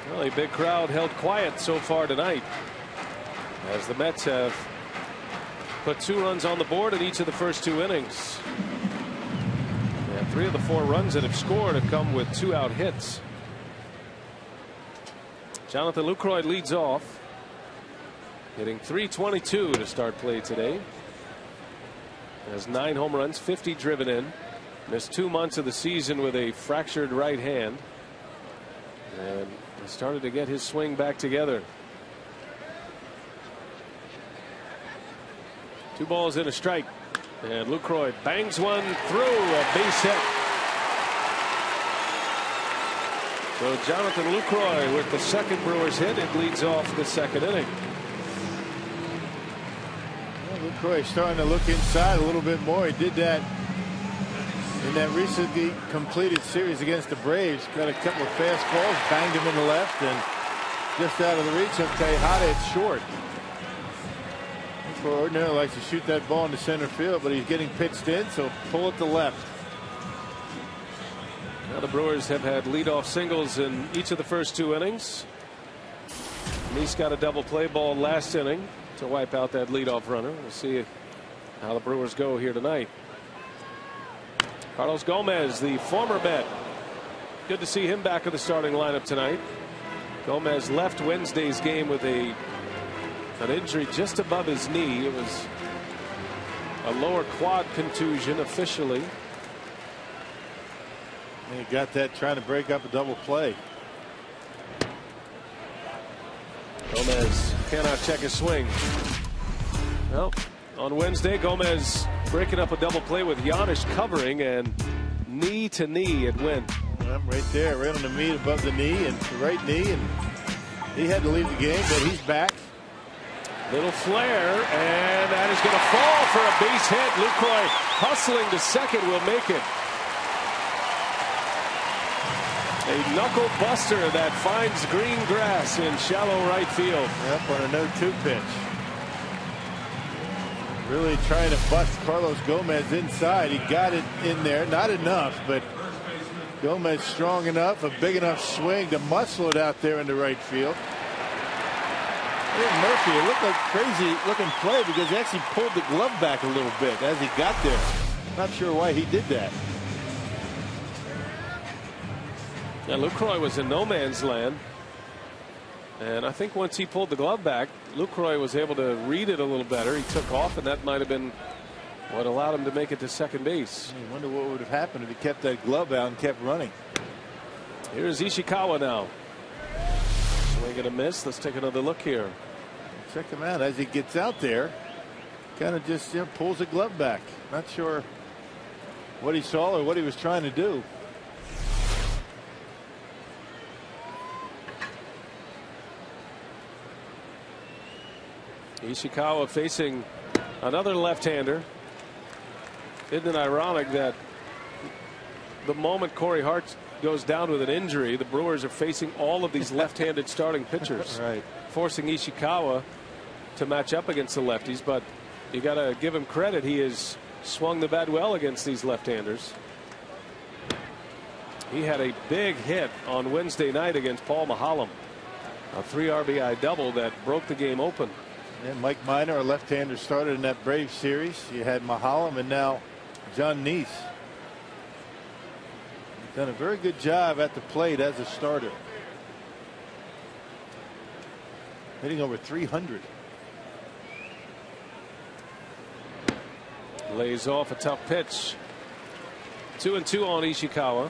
Well, a big crowd held quiet so far tonight as the Mets have put 2 runs on the board in each of the first 2 innings. And 3 of the 4 runs that have scored have come with 2-out hits. Jonathan Lucroy leads off, hitting .322 to start play today. Has 9 home runs, 50 driven in. Missed 2 months of the season with a fractured right hand, and he started to get his swing back together. 2 balls and a strike, and Lucroy bangs one through, a base hit. So Jonathan Lucroy with the 2nd Brewers hit. It leads off the 2nd inning. Lucroy starting to look inside a little bit more. He did that in that recently completed series against the Braves. Got a couple of fastballs, banged him in the left, and just out of the reach of Tejada, it's short. Lucroy ordinarily likes to shoot that ball into center field, but he's getting pitched in, so pull it to left. Now the Brewers have had leadoff singles in each of the first 2 innings. Nice got a double play ball last inning to wipe out that leadoff runner. We'll see how the Brewers go here tonight. Carlos Gomez, the former Met. Good to see him back in the starting lineup tonight. Gomez left Wednesday's game with a an injury just above his knee. It was a lower quad contusion officially. And he got that trying to break up a double play. Gomez cannot check his swing. Well, on Wednesday, Gomez breaking up a double play with Giannis covering, and knee to knee it went. Right there, right on the meat above the knee and the right knee, and he had to leave the game, but he's back. Little flare, and that is going to fall for a base hit. Lucroy hustling to second will make it. A knuckle buster that finds green grass in shallow right field. Yep, on a 0-2 pitch. Really trying to bust Carlos Gomez inside. He got it in there, not enough, but Gomez strong enough, a big enough swing to muscle it out there into right field. Murphy, it looked like crazy looking play because he actually pulled the glove back a little bit as he got there. Not sure why he did that. Yeah, Lucroy was in no man's land, and I think once he pulled the glove back, Lucroy was able to read it a little better. He took off, and that might have been what allowed him to make it to second base. I wonder what would have happened if he kept that glove out and kept running. Here's Ishikawa now. Swing and a miss. Let's take another look here. Check him out as he gets out there. Kind of just pulls the glove back. Not sure what he saw or what he was trying to do. Ishikawa facing another left-hander. Isn't it ironic that the moment Corey Hart goes down with an injury, the Brewers are facing all of these left-handed starting pitchers, right, forcing Ishikawa to match up against the lefties. But you got to give him credit. He has swung the bat well against these left-handers. He had a big hit on Wednesday night against Paul Maholm, a 3 RBI double that broke the game open. And Mike Minor, a left-hander, started in that Braves series. You had Maholm and now John Neese. He's done a very good job at the plate as a starter. Hitting over 300. Lays off a tough pitch. 2-2 on Ishikawa.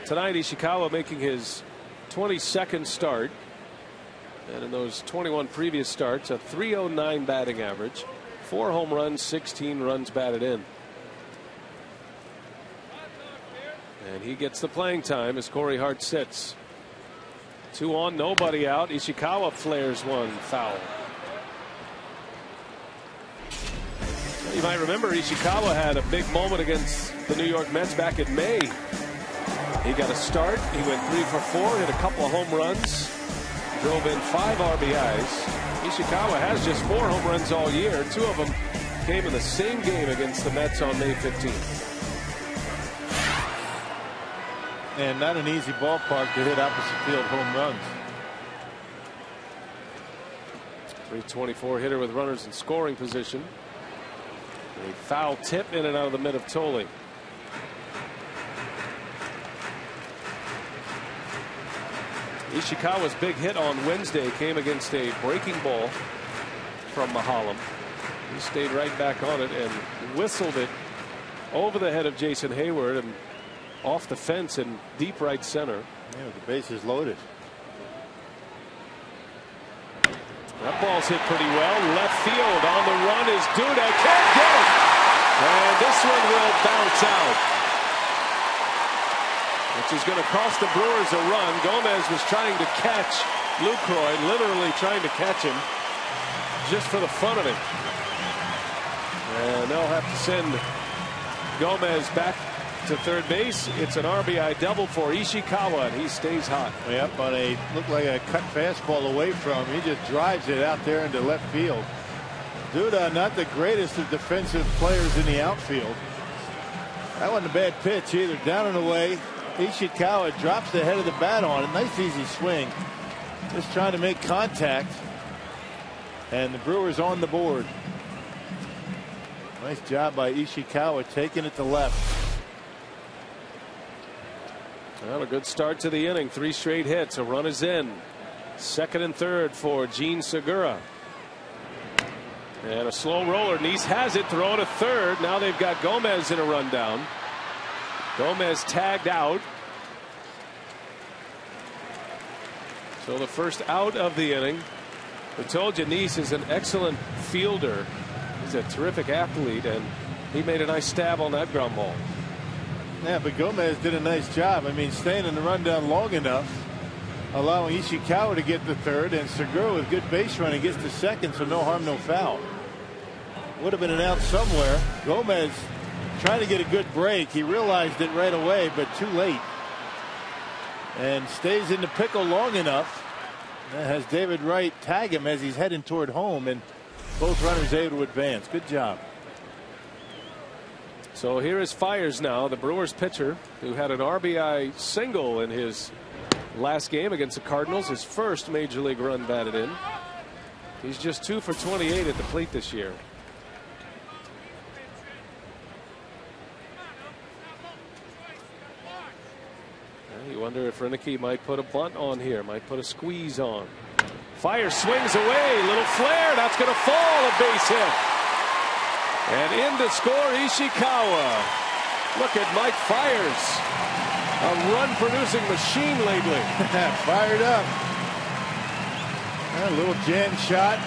Tonight, Ishikawa making his 22nd start. And in those 21 previous starts, a .309 batting average, 4 home runs, 16 runs batted in. And he gets the playing time as Corey Hart sits. 2 on, nobody out. Ishikawa flares one foul. You might remember Ishikawa had a big moment against the New York Mets back in May. He got a start. He went 3 for 4, hit a couple of home runs. Drove in 5 RBIs. Ishikawa has just 4 home runs all year. 2 of them came in the same game against the Mets on May 15th. And not an easy ballpark to hit opposite field home runs. .324 hitter with runners in scoring position. A foul tip in and out of the mid of THOLE. Ishikawa's big hit on Wednesday came against a breaking ball from Maholm. He stayed right back on it and whistled it over the head of Jason Hayward and off the fence in deep right center. Yeah, the base is loaded. That ball's hit pretty well. Left field on the run is DUDA. Can't get it. And this one will bounce out, which is going to cost the Brewers a run. Gomez was trying to catch Lucroy, literally trying to catch him just for the fun of it. And they'll have to send Gomez back to third base. It's an RBI double for Ishikawa, and he stays hot. Yep, on a looked like a cut fastball away from him. He just drives it out there into left field. DUDA, not the greatest of defensive players in the outfield. That wasn't a bad pitch either. Down and away. Ishikawa drops the head of the bat on it. Nice easy swing. Just trying to make contact. And the Brewers on the board. Nice job by Ishikawa taking it to left. Well, a good start to the inning. 3 straight hits. A run is in. Second and third for Gene Segura. And a slow roller. Nice has it, throw to third. Now they've got Gomez in a rundown. Gomez tagged out. So the first out of the inning. I told you Nice is an excellent fielder. He's a terrific athlete, and he made a nice stab on that ground ball. Yeah, but Gomez did a nice job. I mean, staying in the rundown long enough, allowing Ishikawa to get to third, and Segura with good base running gets to second, so no harm, no foul. Would have been an out somewhere. Gomez trying to get a good break. He realized it right away, but too late. And stays in the pickle long enough. That has David Wright tag him as he's heading toward home, and both runners able to advance. Good job. So here is Fiers now, the Brewers pitcher, who had an RBI single in his last game against the Cardinals, his first major league run batted in. He's just 2 for 28 at the plate this year. You wonder if Renicky might put a bunt on here, might put a squeeze on. Fiers swings away, little flare, that's going to fall, a base hit. And in to score Ishikawa. Look at Mike Fiers, a run-producing machine lately. Fired up. A little jam shot.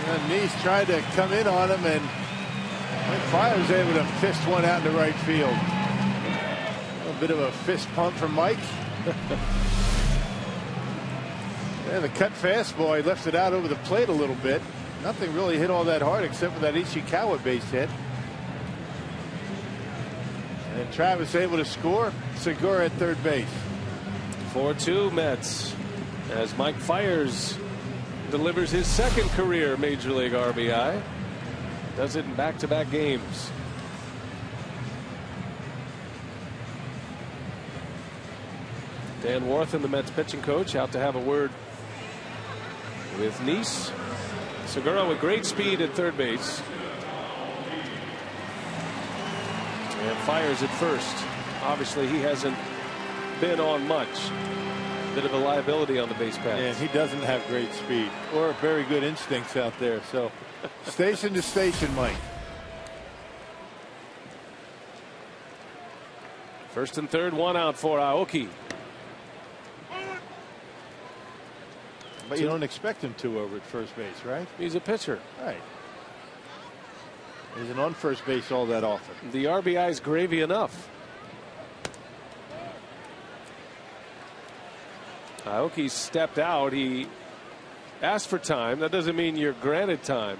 And Nice tried to come in on him, and Mike Fiers able to fist one out in the right field. A bit of a fist pump from Mike. And the cut fastball, he left it out over the plate a little bit. Nothing really hit all that hard except for that Ishikawa base hit. And Travis able to score. Segura at third base. 4-2 Mets as Mike Fiers delivers his second career major league RBI. Does it in back-to-back games. Dan Warthen, the Mets pitching coach, out to have a word with Nice. Segura with great speed at third base. And Fiers at first. Obviously he hasn't been on much. Bit of a liability on the base paths. And he doesn't have great speed or very good instincts out there. So station to station, Mike. First and third, one out for Aoki. But you don't expect him to over at first base, right? He's a pitcher. Right. He isn't on first base all that often. The RBI's gravy enough. Aoki stepped out. He asked for time. That doesn't mean you're granted time.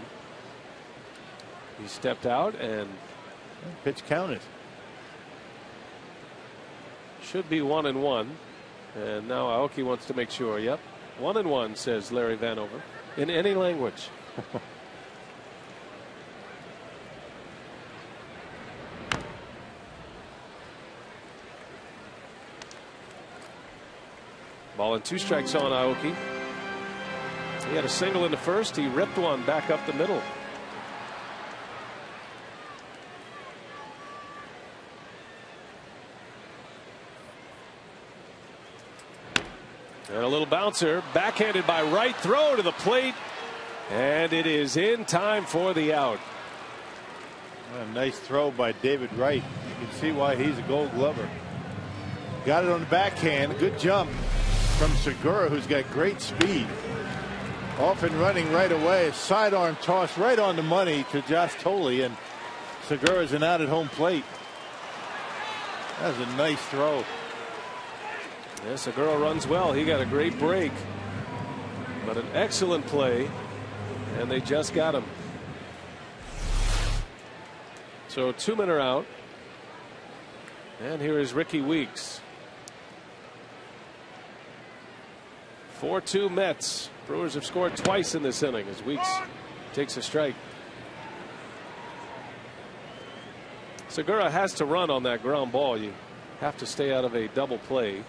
He stepped out and pitch counted. Should be 1-1. And now Aoki wants to make sure. Yep. 1-1, says Larry Vanover, in any language. Ball and 2 strikes on Aoki. He had a single in the first. He ripped one back up the middle. And a little bouncer, backhanded by Wright, throw to the plate, and it is in time for the out. A nice throw by David Wright. You can see why he's a Gold Glover. Got it on the backhand. Good jump from Segura, who's got great speed. Off and running right away. A sidearm toss right on the money to Josh THOLE, and Segura's an out at home plate. That was a nice throw. Yeah, Segura runs well. He got a great break, but an excellent play, and they just got him. So 2 men are out, and here is Ricky Weeks. 4-2 Mets. Brewers have scored twice in this inning as Weeks takes a strike. Segura has to run on that ground ball. You have to stay out of a double play.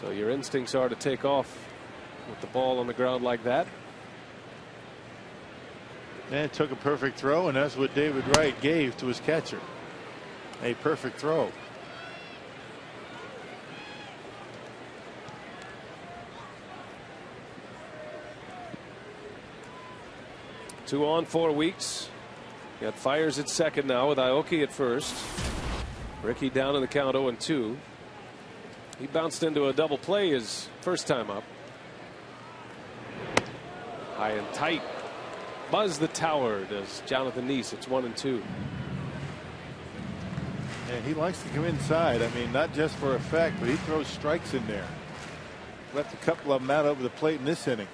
So your instincts are to take off with the ball on the ground like that. And took a perfect throw, and that's what David Wright gave to his catcher. A perfect throw. 2 on 4 weeks. Got Fires at second now with Aoki at first. Ricky down in the count 0-2. He bounced into a double play his first time up. High and tight. Buzz the tower does Jonathan Neese. It's 1-2. And he likes to come inside. I mean, not just for effect, but he throws strikes in there. Left a couple of them out over the plate in this inning.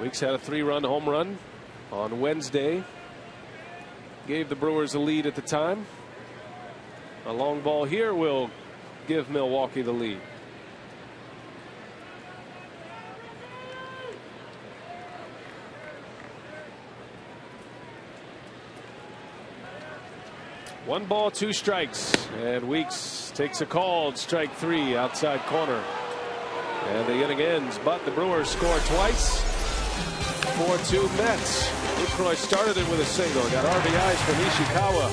Weeks had a 3-run home run on Wednesday. Gave the Brewers a lead at the time. A long ball here will give Milwaukee the lead. One ball, 2 strikes, and Weeks takes a called strike 3 outside corner. And the inning ends, but the Brewers score twice. 4-2 Mets. Lucroy started it with a single. Got RBIs from Ishikawa.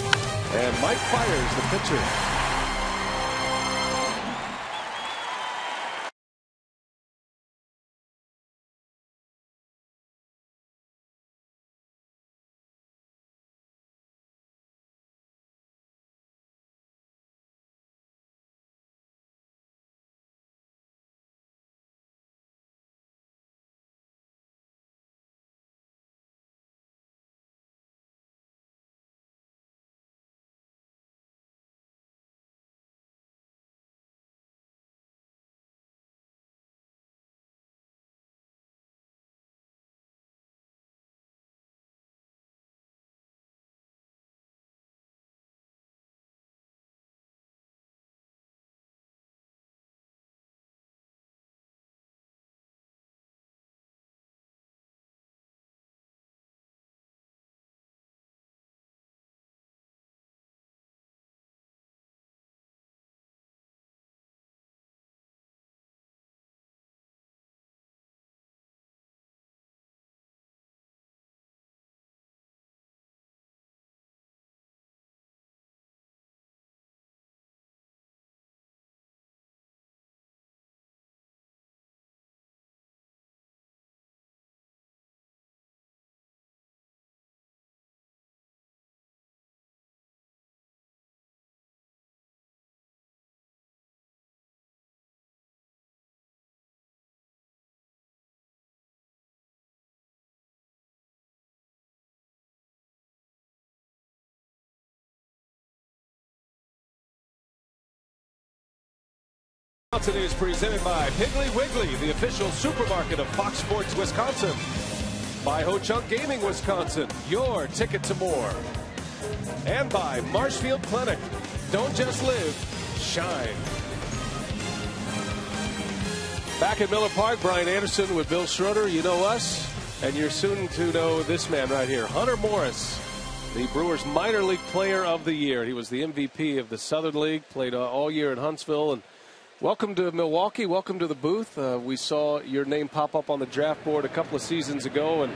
And Mike Fires, the pitcher. Today is presented by Piggly Wiggly, the official supermarket of Fox Sports Wisconsin. By Ho Chunk Gaming Wisconsin, your ticket to more. And by Marshfield Clinic. Don't just live, shine. Back at Miller Park, Brian Anderson with Bill Schroeder. You know us, and you're soon to know this man right here, Hunter Morris, the Brewers minor league player of the year. He was the MVP of the Southern League, played all year in Huntsville. And welcome to Milwaukee. Welcome to the booth. We saw your name pop up on the draft board a couple of seasons ago, and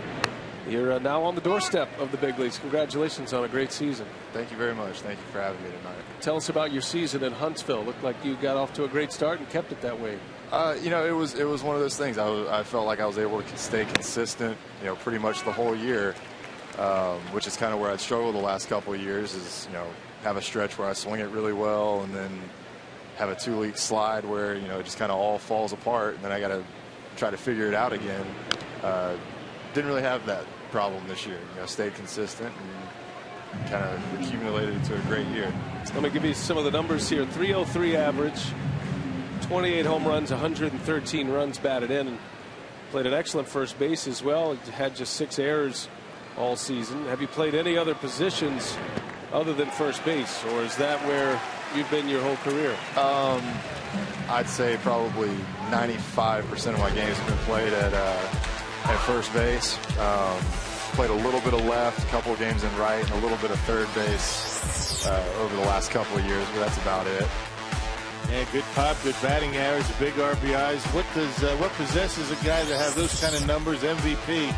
you're now on the doorstep of the big leagues. Congratulations on a great season. Thank you very much. Thank you for having me tonight. Tell us about your season in Huntsville. Looked like you got off to a great start and kept it that way. You know, it was one of those things. I felt like I was able to stay consistent, you know, pretty much the whole year, which is kind of where I'd struggled the last couple of years. Is, you know, have a stretch where I swing it really well, and then have a 2-week slide where, you know, it just kind of all falls apart, and then I got to try to figure it out again. Didn't really have that problem this year. You know, stayed consistent and kind of accumulated into a great year. Let me give you some of the numbers here. 303 average, 28 home runs, 113 runs batted in, and played an excellent first base as well. Had just 6 errors all season. Have you played any other positions other than first base, or is that where you've been your whole career? I'd say probably 95% of my games have been played at first base. Played a little bit of left, a couple of games in right, and a little bit of third base over the last couple of years, but that's about it. Yeah, good pop, good batting average, big RBIs. What possesses a guy to have those kind of numbers? MVP.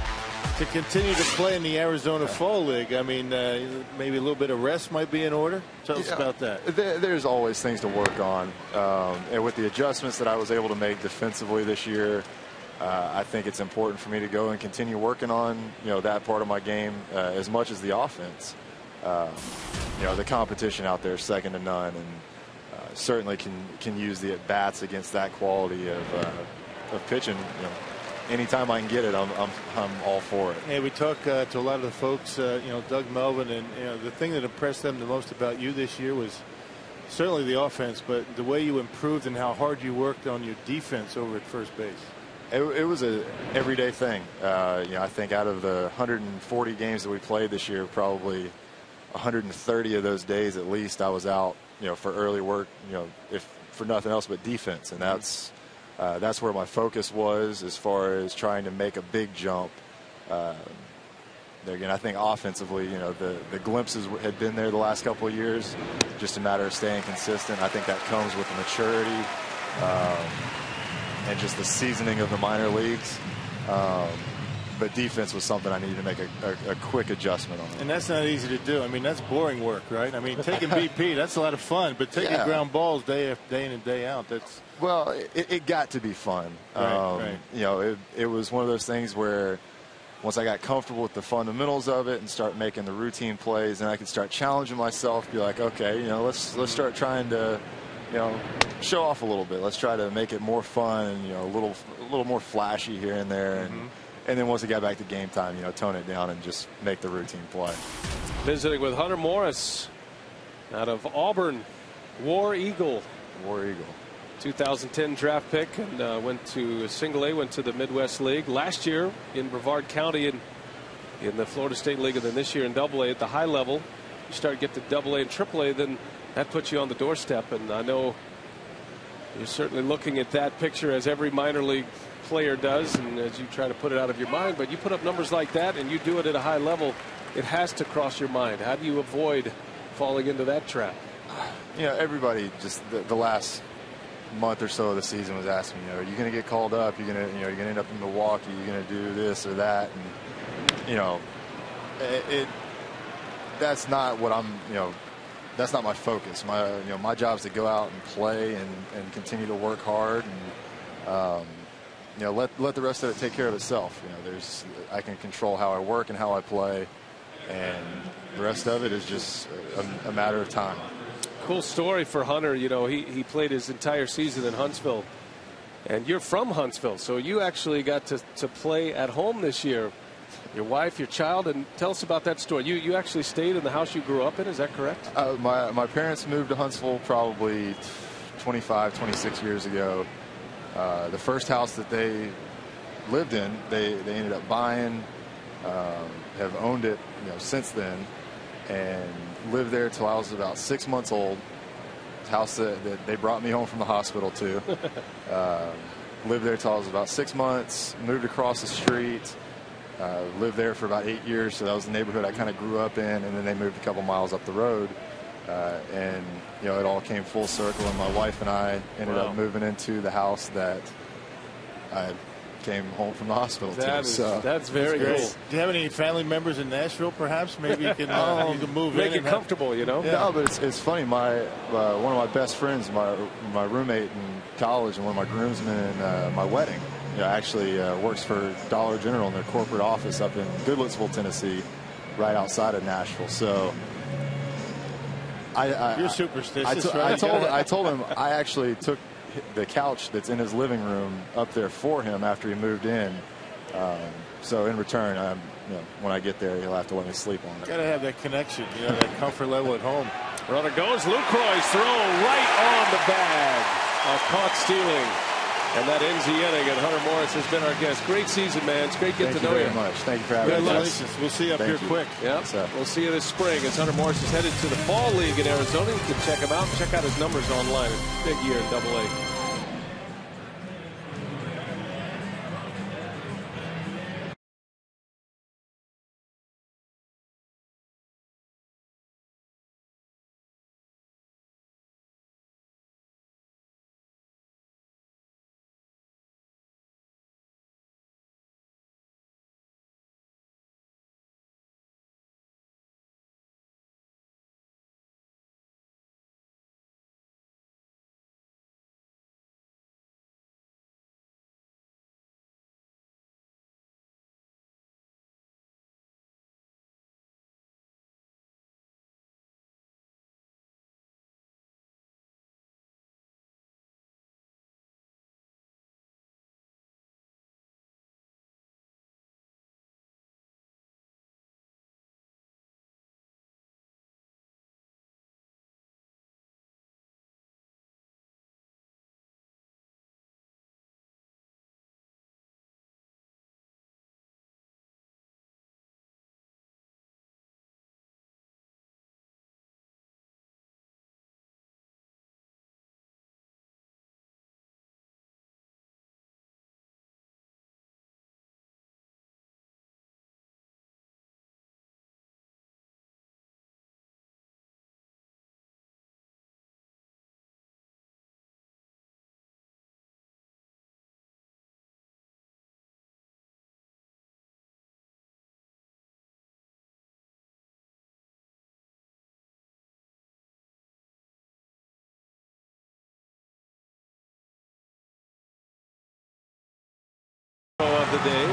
to continue to play in the Arizona Fall League? I mean, maybe a little bit of rest might be in order. Tell us about that. There's always things to work on. And with the adjustments that I was able to make defensively this year, I think it's important for me to go and continue working on, that part of my game as much as the offense. The competition out there is second to none, and certainly can use the at-bats against that quality of pitching. Anytime I can get it, I'm all for it. Hey, we talk to a lot of the folks, Doug Melvin, and the thing that impressed them the most about you this year was certainly the offense, but the way you improved and how hard you worked on your defense over at first base. It was a everyday thing. I think out of the 140 games that we played this year, probably 130 of those days at least, I was out, for early work, if for nothing else but defense, and that's where my focus was as far as trying to make a big jump. Again, I think offensively, the glimpses had been there the last couple of years. Just a matter of staying consistent. I think that comes with the maturity and just the seasoning of the minor leagues. But defense was something I needed to make a quick adjustment on. And that's not easy to do. I mean, that's boring work, right? I mean, taking BP, that's a lot of fun, but taking ground balls day in and day out, that's... Well, it got to be fun. Right. It was one of those things where once I got comfortable with the fundamentals of it and start making the routine plays, and I could start challenging myself, be like, okay, let's start trying to, show off a little bit. Let's try to make it more fun and, a little more flashy here and there. And then once it got back to game time, tone it down and just make the routine play. Visiting with Hunter Morris out of Auburn, War Eagle. 2010 draft pick, and went to single A, went to the Midwest League last year in Brevard County in the Florida State League, and then this year in Double A at the high level. You start to get to Double A and Triple A, then that puts you on the doorstep. And I know you're certainly looking at that picture as every minor league player does, and as you try to put it out of your mind. But you put up numbers like that and you do it at a high level, it has to cross your mind. How do you avoid falling into that trap? Everybody just the last month or so of the season was asking me, are you going to get called up? You're going to end up in Milwaukee. You're going to do this or that, and that's not what I'm. That's not my focus. My job is to go out and play and continue to work hard and let the rest of it take care of itself. I can control how I work and how I play, and the rest of it is just a matter of time. Cool story for Hunter. He played his entire season in Huntsville, and you're from Huntsville, so you actually got to play at home this year. Your wife, your child, and tell us about that story. You actually stayed in the house you grew up in, is that correct? My parents moved to Huntsville probably 25, 26 years ago. The first house that they lived in, they ended up buying, have owned it since then, and lived there till I was about 6 months old. House that they brought me home from the hospital to. Lived there till I was about 6 months. Moved across the street. Lived there for about 8 years, so that was the neighborhood I kind of grew up in. And then they moved a couple miles up the road, and it all came full circle. And my wife and I ended up moving into the house that I came home from the hospital to. That's very cool. Do you have any family members in Nashville, perhaps? Maybe you can move make in. Make it comfortable, No, but it's funny. One of my best friends, my roommate in college and one of my groomsmen in my wedding, actually works for Dollar General in their corporate office up in Goodlettsville, Tennessee, right outside of Nashville. So you're superstitious. I told him I actually took the couch that's in his living room up there for him after he moved in. So in return, when I get there, he'll have to let me sleep on it. Got to have that connection, that comfort level at home. Runner goes. Lucroy's throw right on the bag. Caught stealing. And that ends the inning, and Hunter Morris has been our guest. Great season, man. It's great getting to know you. Thank you very much. Thank you for having me. Congratulations. We'll see you up here quick. Yeah, we'll see you this spring as Hunter Morris is headed to the Fall League in Arizona. You can check him out. Check out his numbers online. Big year in Double A. of the day.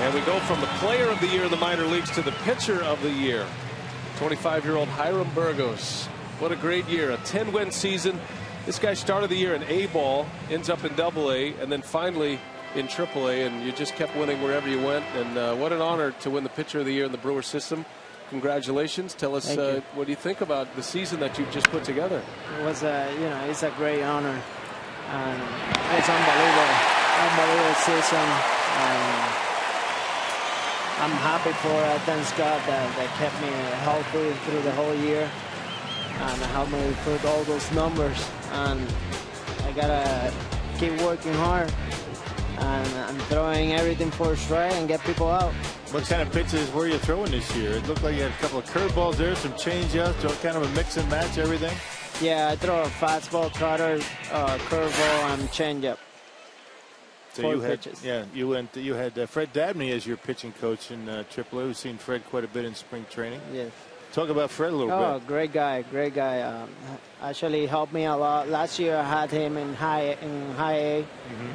And we go from the player of the year in the minor leagues to the pitcher of the year. 25-year-old Hiram Burgos. What a great year. A 10-win season. This guy started the year in A ball, ends up in AA, and then finally in AAA, and you just kept winning wherever you went. And what an honor to win the pitcher of the year in the Brewers system. Congratulations. Tell us what do you think about the season that you've just put together? It was it's a great honor. And it's unbelievable season. I'm happy for it. Thanks God that kept me healthy through the whole year and helped me put all those numbers. And I gotta keep working hard and throwing everything for a strike and get people out. What kind of pitches were you throwing this year? It looked like you had a couple of curveballs there, some changeups, so kind of a mix and match, everything. Yeah, I throw a fastball, cutter, curveball, and changeup. So you had Fred Dabney as your pitching coach in AAA. We've seen Fred quite a bit in spring training. Yes. Talk about Fred a little bit. Oh, great guy. Actually helped me a lot. Last year I had him in high A,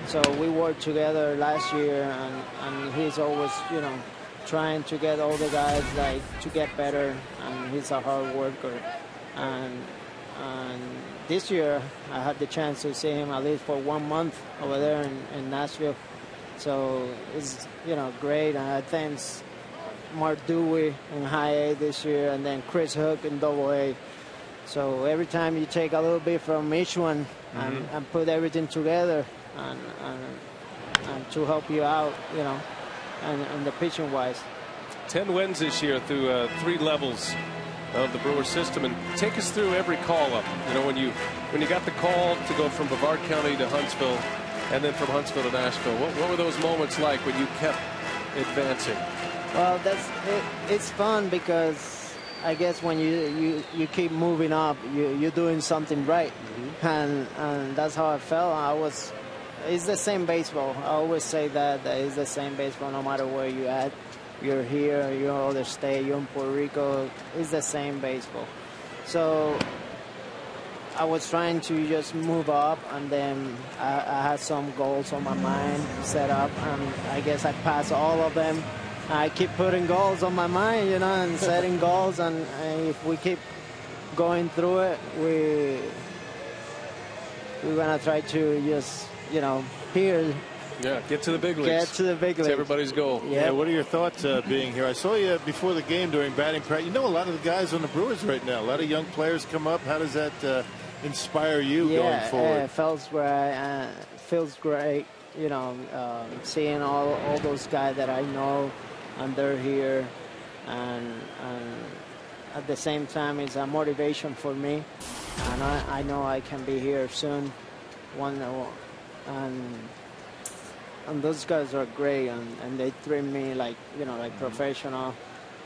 so we worked together last year, and he's always trying to get all the guys to get better, and he's a hard worker. And this year I had the chance to see him at least for 1 month over there in Nashville. So it's great. And I think Mark Dewey in high A this year, and then Chris Hook in AA. So every time you take a little bit from each one and put everything together and to help you out, and the pitching wise. 10 wins this year through 3 levels of the Brewers system. And take us through every call up. When you got the call to go from Brevard County to Huntsville, and then from Huntsville to Nashville, what were those moments like when you kept advancing? Well, it's fun because I guess when you keep moving up, you're doing something right, and that's how I felt. It's the same baseball. I always say that it's the same baseball no matter where you're at. You're here, you're in other state, you're in Puerto Rico. It's the same baseball. So I was trying to just move up, and then I had some goals on my mind set up, and I guess I passed all of them. I keep putting goals on my mind, and setting goals, and if we keep going through it, we're gonna try to just, here. Yeah, get to the big leagues. Get to the big leagues. It's everybody's goal. Yeah. What are your thoughts being here? I saw you before the game during batting practice. A lot of the guys on the Brewers right now. A lot of young players come up. How does that inspire you going forward? Yeah, it feels great. Seeing all those guys that I know, and they're here, and at the same time, it's a motivation for me, and I know I can be here soon. And those guys are great, and they treat me like professional,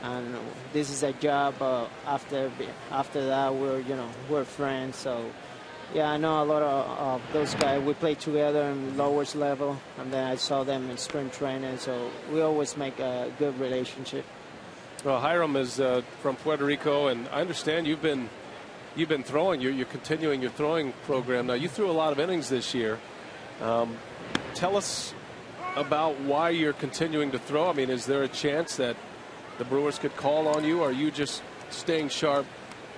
and this is a job. After that, we're friends. So yeah, I know a lot of those guys. We play together in lowest level, and then I saw them in spring training. So we always make a good relationship. Well, Hiram is from Puerto Rico, and I understand you've been throwing. You're continuing your throwing program. Now, you threw a lot of innings this year. Tell us about why you're continuing to throw. I mean, is there a chance that the Brewers could call on you, or are you just staying sharp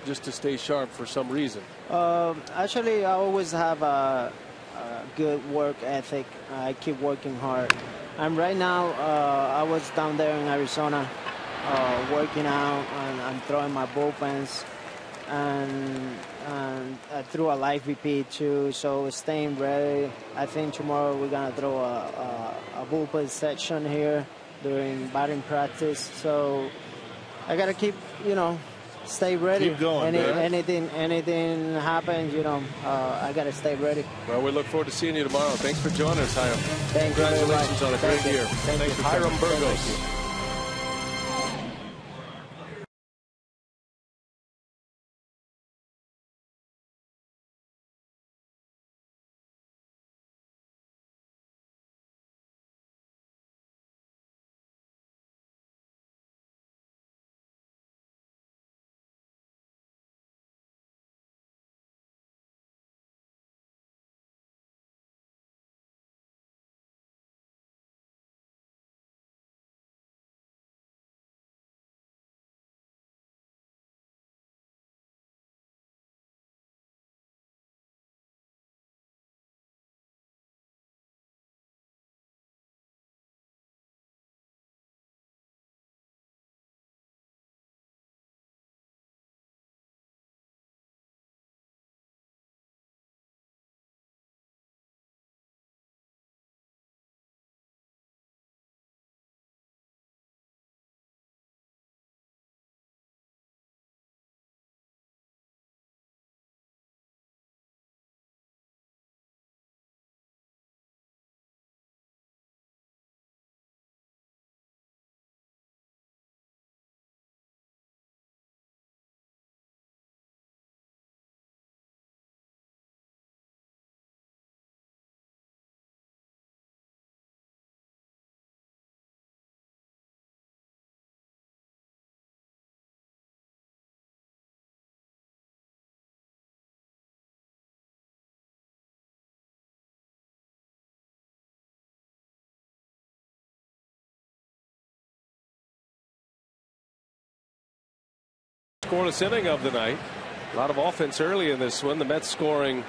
just to stay sharp for some reason? Actually, I always have a good work ethic. I keep working hard. And right now, I was down there in Arizona working out and throwing my bullpens. And I threw a live VP too, so staying ready. I think tomorrow we're gonna throw a bullpen section here during batting practice. So I gotta keep, stay ready. Keep going. Anything happens, I gotta stay ready. Well, we look forward to seeing you tomorrow. Thanks for joining us, Hiram. Congratulations on a great year. Thank you. Hiram Burgos. scoreless inning of the night. A lot of offense early in this one. The Mets scoring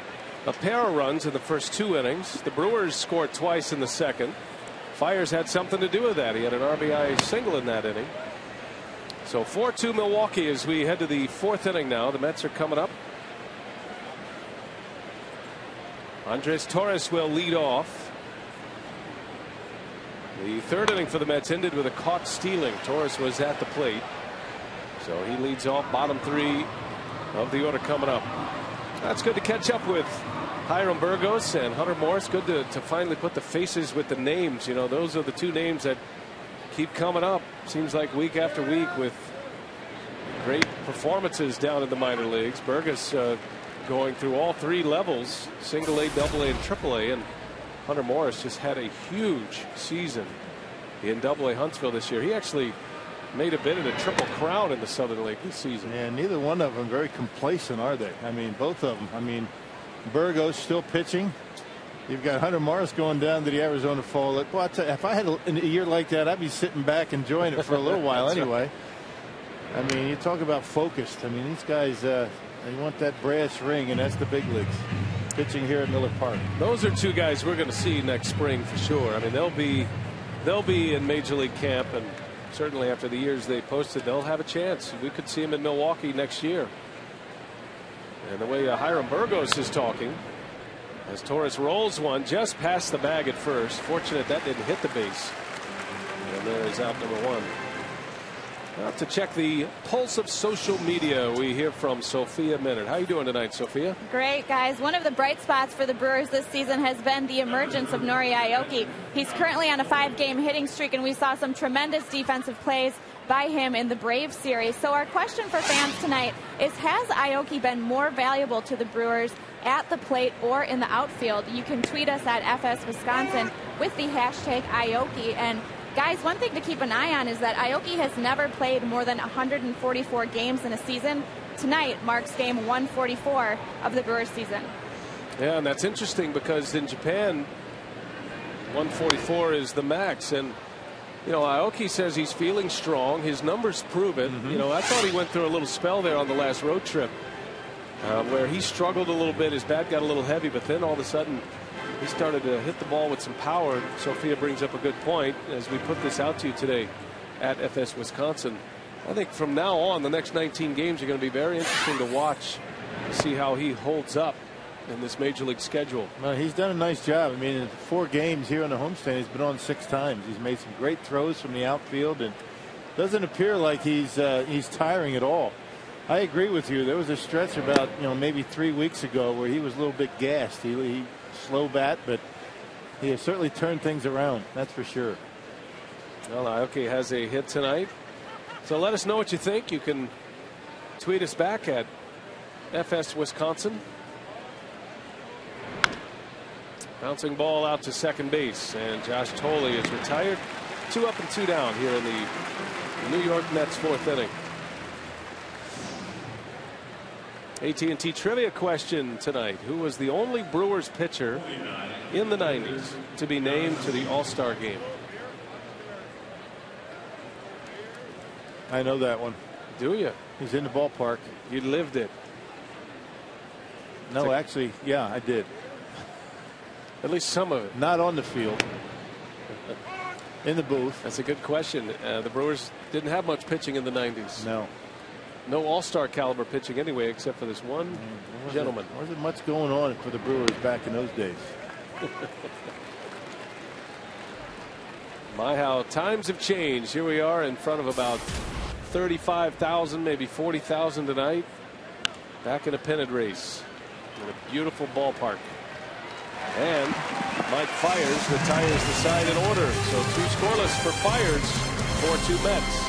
a pair of runs in the first 2 innings. The Brewers scored twice in the second. Fiers had something to do with that. He had an RBI single in that inning. So 4-2 Milwaukee as we head to the 4th inning now. The Mets are coming up. Andres Torres will lead off. The 3rd inning for the Mets ended with a caught stealing. Torres was at the plate. So he leads off. Bottom 3 of the order coming up. That's good to catch up with Hiram Burgos and Hunter Morris. Good to finally put the faces with the names. You know, those are the 2 names that keep coming up. Seems like week after week with great performances down in the minor leagues. Burgos going through all 3 levels, single A, double A, and triple A. And Hunter Morris just had a huge season in Double-A Huntsville this year. He actually made a bid at a Triple Crown in the Southern League this season. Yeah, neither one of them very complacent, are they? I mean, both of them. I mean, Burgos still pitching. You've got Hunter Morris going down to the Arizona Fall. Well, I tell you, if I had a year like that, I'd be sitting back enjoying it for a little while anyway. Right. I mean, you talk about focused. I mean, these guys, they want that brass ring, and that's the big leagues. Pitching here at Miller Park. Those are 2 guys we're going to see next spring for sure. I mean, they'll be in Major League camp, and certainly after the years they posted, they'll have a chance. We could see them in Milwaukee next year. And the way Hiram Burgos is talking, as Torres rolls one just past the bag at first. Fortunate that didn't hit the base. And there is out number 1. Now to check the pulse of social media, we hear from Sophia Minard. How are you doing tonight, Sophia? Great, guys. One of the bright spots for the Brewers this season has been the emergence of Nori Aoki. He's currently on a 5-game hitting streak, and we saw some tremendous defensive plays by him in the Braves series. So our question for fans tonight is, has Aoki been more valuable to the Brewers at the plate or in the outfield? You can tweet us at FS Wisconsin with the hashtag Aoki. And guys, one thing to keep an eye on is that Aoki has never played more than 144 games in a season. Tonight marks game 144 of the Brewers season. Yeah, and that's interesting because in Japan, 144 is the max. And, you know, Aoki says he's feeling strong. His numbers prove it. You know, I thought he went through a little spell there on the last road trip where he struggled a little bit. His bat got a little heavy, but then all of a sudden he started to hit the ball with some power. Sophia brings up a good point as we put this out to you today at FS Wisconsin. I think from now on, the next 19 games are going to be very interesting to watch, to see how he holds up in this major league schedule. Well, he's done a nice job. I mean, in 4 games here on the homestand, he's been on 6 times. He's made some great throws from the outfield, and doesn't appear like he's tiring at all. I agree with you. There was a stretch about, you know, maybe 3 weeks ago where he was a little bit gassed. He slow bat, but he has certainly turned things around. That's for sure. Well, Aoki has a hit tonight. So let us know what you think. You can tweet us back at FS Wisconsin. Bouncing ball out to second base, and Josh Thole is retired. 2 up and 2 down here in the New York Mets 4th inning. AT&T trivia question tonight. Who was the only Brewers pitcher in the 90s to be named to the All-Star game? I know that one. Do you? He's in the ballpark. You lived it. No, actually, yeah, I did. At least some of it. Not on the field. In the booth. That's a good question. The Brewers didn't have much pitching in the 90s. No. No all-star caliber pitching anyway, except for this one gentleman. There wasn't much going on for the Brewers back in those days. My, how times have changed. Here we are in front of about 35,000, maybe 40,000 tonight. Back in a pennant race in a beautiful ballpark. And Mike Fiers retires the side in order. So 2 scoreless for Fiers, 4-2 Mets.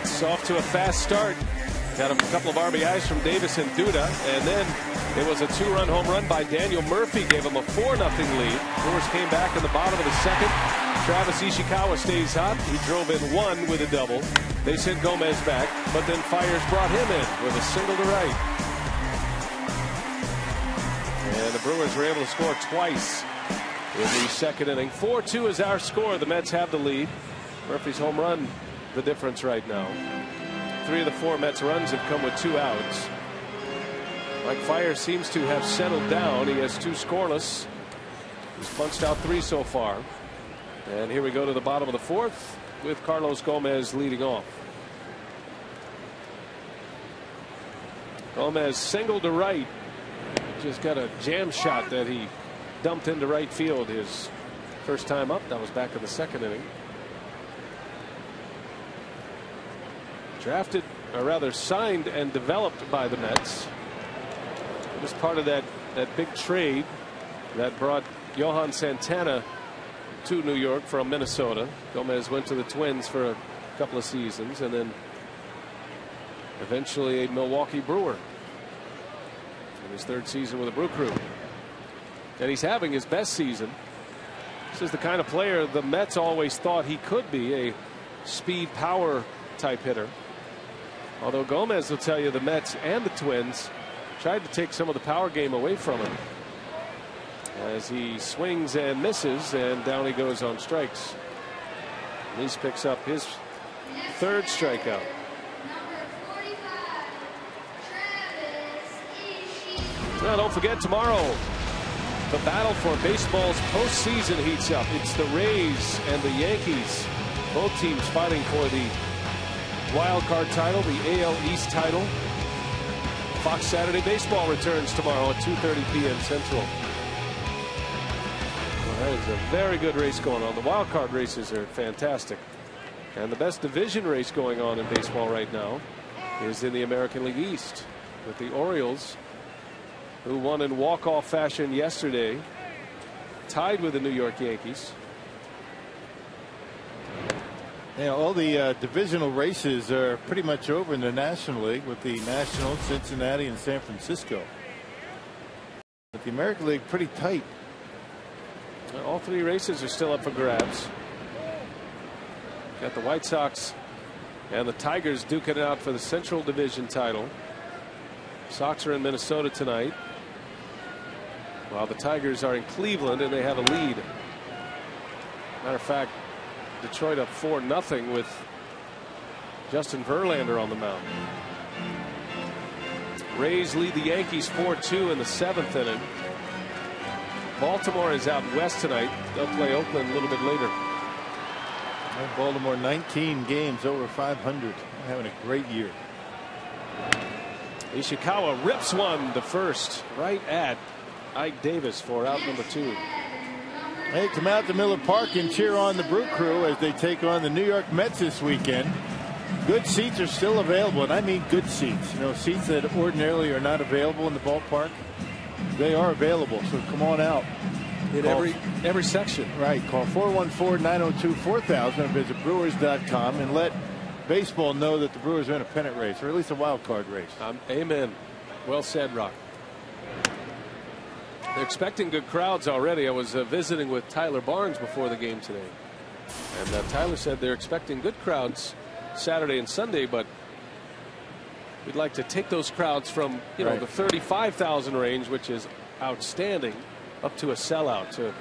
Mets off to a fast start. Got a couple of RBIs from Davis and DUDA, and then it was a 2-run home run by Daniel Murphy, gave him a 4-0 lead. Brewers came back in the bottom of the second. Travis Ishikawa stays hot. He drove in 1 with a double. They sent Gomez back, but then Fiers brought him in with a single to right. And the Brewers were able to score twice in the second inning. 4-2 is our score. The Mets have the lead. Murphy's home run the difference right now. 3 of the 4 Mets runs have come with 2 outs. Mike Fiers seems to have settled down. He has 2 scoreless. He's punched out 3 so far. And here we go to the bottom of the 4th with Carlos Gomez leading off. Gomez single to right. Just got a jam shot that he dumped into right field his first time up. That was back in the second inning. Drafted, or rather signed and developed by the Mets. It was part of that big trade that brought Johan Santana to New York from Minnesota. Gomez went to the Twins for a couple of seasons and then eventually a Milwaukee Brewer in his 3rd season with the Brew Crew. And he's having his best season. This is the kind of player the Mets always thought he could be, a speed power type hitter. Although Gomez will tell you the Mets and the Twins tried to take some of the power game away from him as he swings and misses, and down he goes on strikes. Lease picks up his 3rd strikeout. Now don't forget, tomorrow the battle for baseball's postseason heats up. It's the Rays and the Yankees, both teams fighting for the wild card title, the AL East title. Fox Saturday Baseball returns tomorrow at 2:30 p.m. Central. Well, that is a very good race going on. The wild card races are fantastic. And the best division race going on in baseball right now is in the American League East with the Orioles, who won in walk-off fashion yesterday, tied with the New York Yankees. Yeah, all the divisional races are pretty much over in the National League with the Nationals, Cincinnati, and San Francisco. But the American League pretty tight. All 3 races are still up for grabs. Got the White Sox and the Tigers duking it out for the Central Division title. Sox are in Minnesota tonight, while the Tigers are in Cleveland and they have a lead. Matter of fact, Detroit up 4-0 with Justin Verlander on the mound. Rays lead the Yankees 4-2 in the 7th inning. Baltimore is out west tonight. They'll play Oakland a little bit later. Baltimore 19 games over 500. Having a great year. Ishikawa rips one to first right at Ike Davis for out number 2. Hey, come out to Miller Park and cheer on the Brew Crew as they take on the New York Mets this weekend. Good seats are still available, and I mean good seats. You know, seats that ordinarily are not available in the ballpark. They are available, so come on out. In every section. Right. Call 414-902-4000 or visit Brewers.com and let baseball know that the Brewers are in a pennant race, or at least a wild card race. Amen. Well said, Rock. They're expecting good crowds already. I was visiting with Tyler Barnes before the game today, and Tyler said they're expecting good crowds Saturday and Sunday, but we'd like to take those crowds from the 35,000 range, which is outstanding, up to a sellout to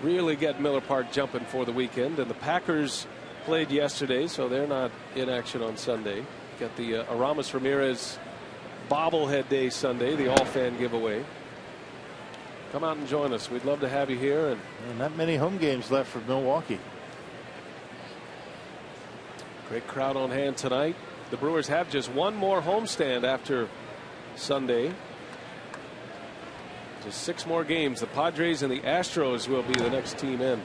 really get Miller Park jumping for the weekend. And the Packers played yesterday, so they're not in action on Sunday. Got the Aramis Ramirez bobblehead day Sunday, the all-fan giveaway. Come out and join us. We'd love to have you here. And not many home games left for Milwaukee. Great crowd on hand tonight. The Brewers have just one more homestand after Sunday. Just 6 more games. The Padres and the Astros will be the next team in.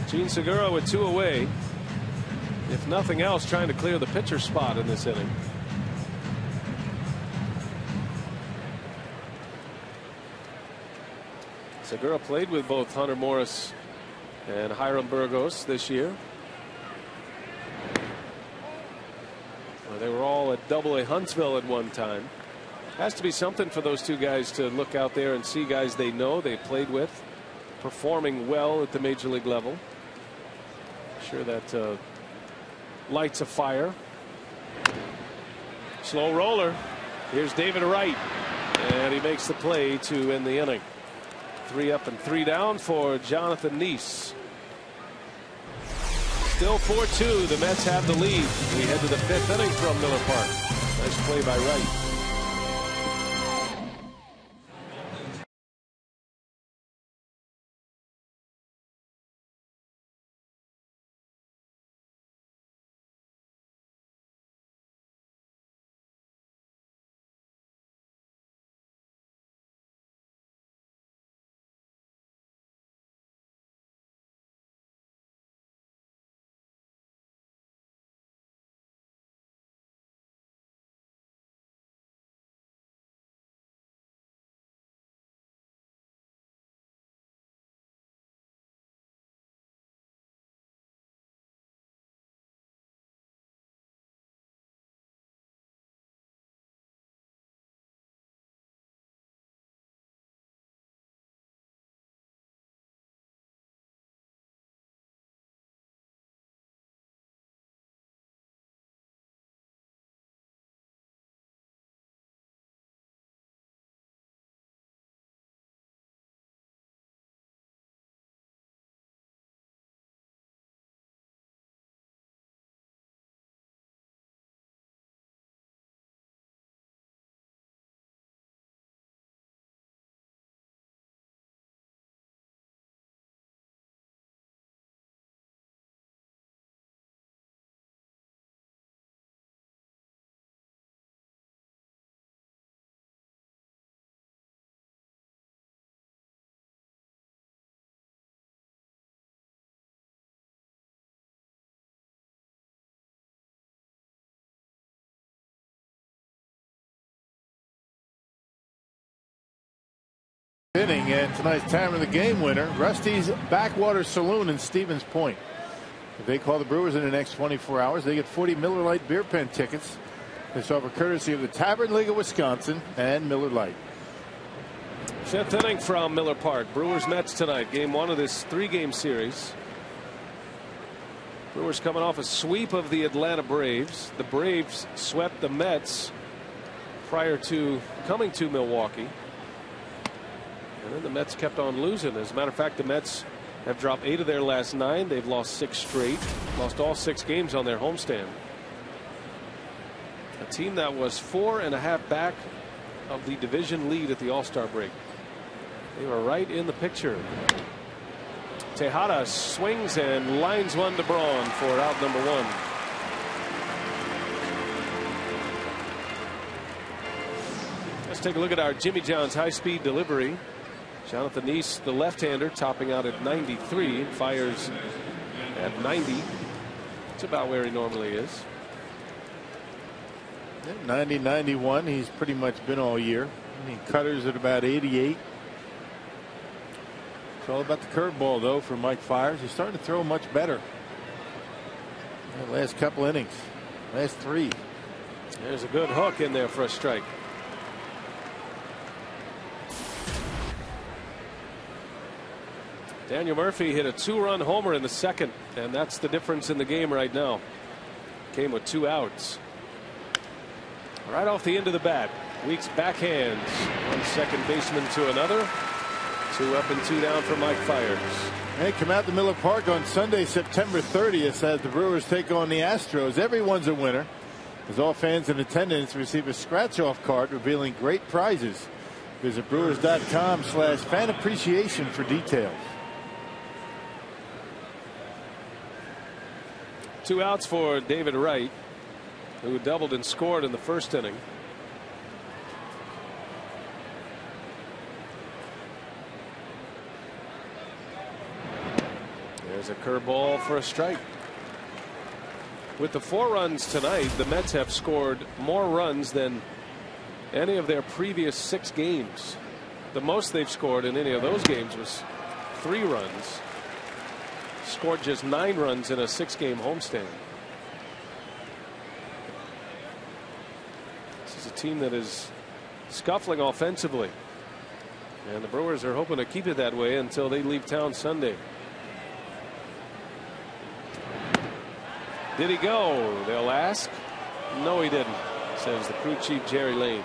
Gene Segura with 2 away. If nothing else, trying to clear the pitcher spot in this inning. Segura played with both Hunter Morris and Hiram Burgos this year. Well, they were all at AA Huntsville at one time. Has to be something for those two guys to look out there and see guys they know, they played with, performing well at the major league level. Sure that lights a fire. Slow roller. Here's David Wright, and he makes the play to end the inning. 3 up and 3 down for Jonathan Neese. Still 4-2. The Mets have the lead. We head to the 5th inning from Miller Park. Nice play by Wright. Inning, and tonight's time of the game winner, Rusty's Backwater Saloon in Stevens Point. If they call the Brewers in the next 24 hours, they get 40 Miller Lite beer pen tickets. This offer courtesy of the Tavern League of Wisconsin and Miller Lite. 5th inning from Miller Park. Brewers Mets tonight. Game 1 of this 3-game series. Brewers coming off a sweep of the Atlanta Braves. The Braves swept the Mets prior to coming to Milwaukee. And then the Mets kept on losing. As a matter of fact, the Mets have dropped 8 of their last 9. They've lost 6 straight. Lost all 6 games on their homestand. A team that was 4.5 back of the division lead at the All-Star break. They were right in the picture. Tejada swings and lines one to Braun for out number 1. Let's take a look at our Jimmy John's high-speed delivery. Jonathan Neese, the left-hander, topping out at 93. Fires at 90. It's about where he normally is. 90, 91. He's pretty much been all year. I mean, cutters at about 88. It's all about the curveball, though, for Mike Fiers. He's starting to throw much better. The last couple innings, last 3. There's a good hook in there for a strike. Daniel Murphy hit a 2-run homer in the 2nd, and that's the difference in the game right now. Came with 2 outs. Right off the end of the bat. Weeks backhands. One second baseman to another. 2 up and 2 down for Mike Fiers. Hey, come out to Miller Park on Sunday, September 30th as the Brewers take on the Astros. Everyone's a winner, as all fans in attendance receive a scratch-off card revealing great prizes. Visit Brewers.com/fan appreciation for details. 2 outs for David Wright, who doubled and scored in the 1st inning. There's a curveball for a strike. With the 4 runs tonight, the Mets have scored more runs than any of their previous 6 games. The most they've scored in any of those games was 3 runs. Scored just 9 runs in a 6-game homestand. This is a team that is scuffling offensively, and the Brewers are hoping to keep it that way until they leave town Sunday. Did he go? They'll ask. No, he didn't, says the crew chief Jerry Lane.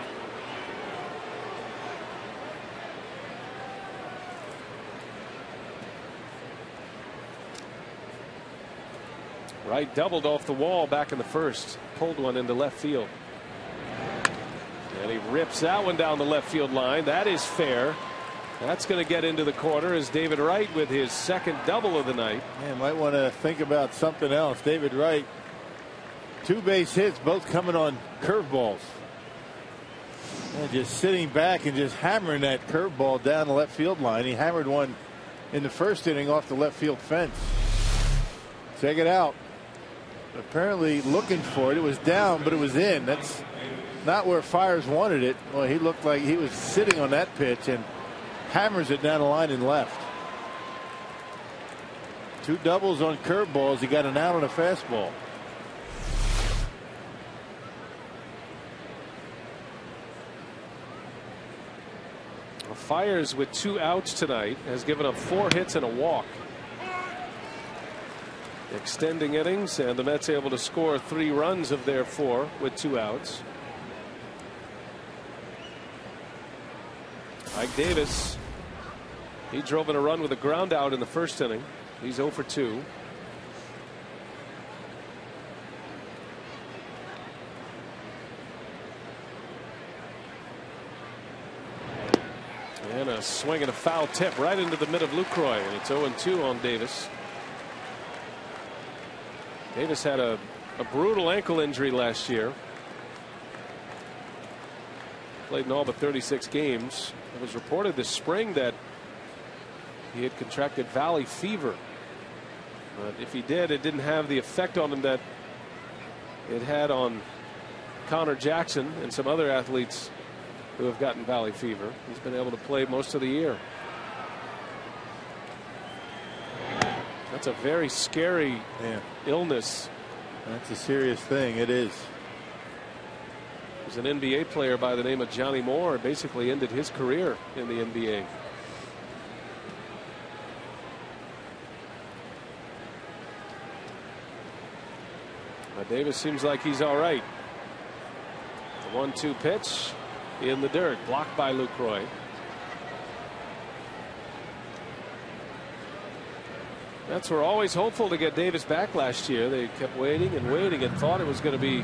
Wright doubled off the wall back in the first, pulled one into left field. And he rips that one down the left field line. That is fair. That's going to get into the corner as David Wright with his second double of the night. Man, might want to think about something else. David Wright, 2 base hits, both coming on curveballs. And just sitting back and just hammering that curveball down the left field line. He hammered one in the first inning off the left field fence. Check it out. Apparently looking for it. It was down, but it was in. That's not where Fiers wanted it. Well, he looked like he was sitting on that pitch and hammers it down the line and left. 2 doubles on curveballs. He got an out on a fastball. Well, Fiers with 2 outs tonight has given up 4 hits and a walk. Extending innings, and the Mets able to score 3 runs of their 4 with 2 outs. Mike Davis, he drove in a run with a ground out in the first inning. He's 0 for 2. And a swing and a foul tip right into the mid of Lucroy, and it's 0-2 on Davis. Davis had a brutal ankle injury last year. Played in all but 36 games. It was reported this spring that he had contracted valley fever. But if he did, it didn't have the effect on him that it had on Connor Jackson and some other athletes who have gotten valley fever. He's been able to play most of the year. That's a very scary illness. That's a serious thing. It is. There's an NBA player by the name of Johnny Moore, basically ended his career in the NBA. Davis seems like he's all right. The 1-2 pitch in the dirt, blocked by Lucroy. Mets were always hopeful to get Davis back last year. They kept waiting and waiting and thought it was going to be,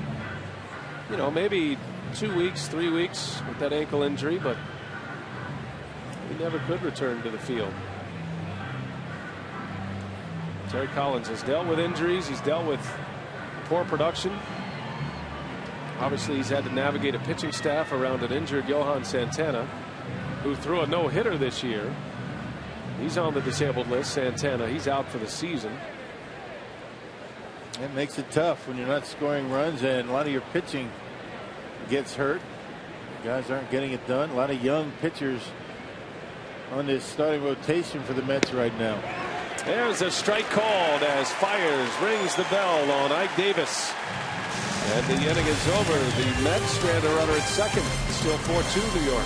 you know, maybe 2 weeks, 3 weeks with that ankle injury, but he never could return to the field. Terry Collins has dealt with injuries. He's dealt with poor production. Obviously, he's had to navigate a pitching staff around an injured Johan Santana, who threw a no-hitter this year. He's on the disabled list. Santana, he's out for the season. It makes it tough when you're not scoring runs and a lot of your pitching gets hurt. Guys aren't getting it done. A lot of young pitchers on this starting rotation for the Mets right now. There's a strike called as Fiers rings the bell on Ike Davis. And the inning is over. The Mets strand a runner at second. Still 4-2 New York.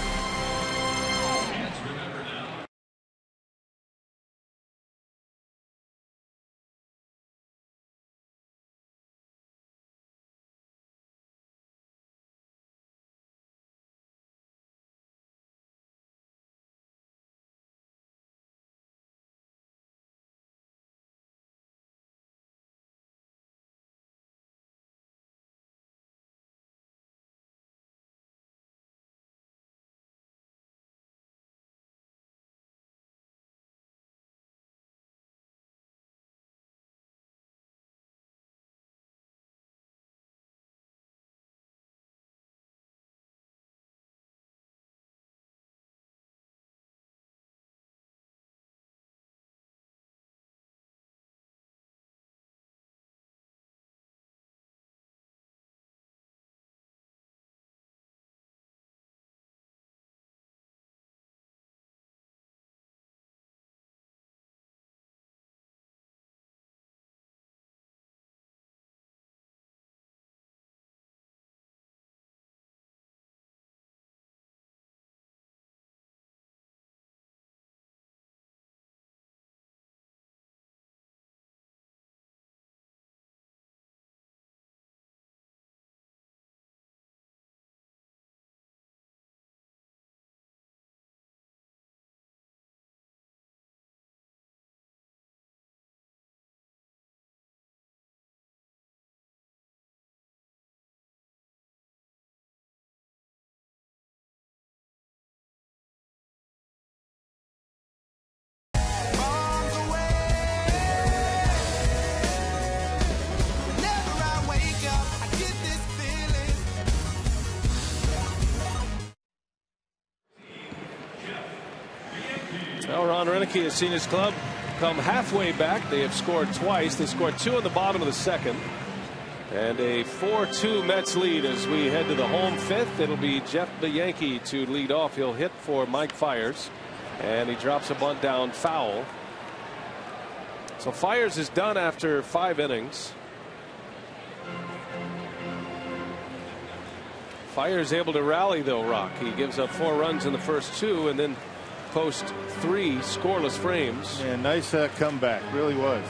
Ron Renicky has seen his club come halfway back. They have scored twice. They scored 2 in the bottom of the second. And a 4-2 Mets lead as we head to the home fifth. It'll be Jeff the Yankee to lead off. He'll hit for Mike Fiers. And he drops a bunt down foul. So Fiers is done after 5 innings. Fiers able to rally though, Rock. He gives up 4 runs in the first 2 and then post 3 scoreless frames. Yeah, nice comeback. Really was.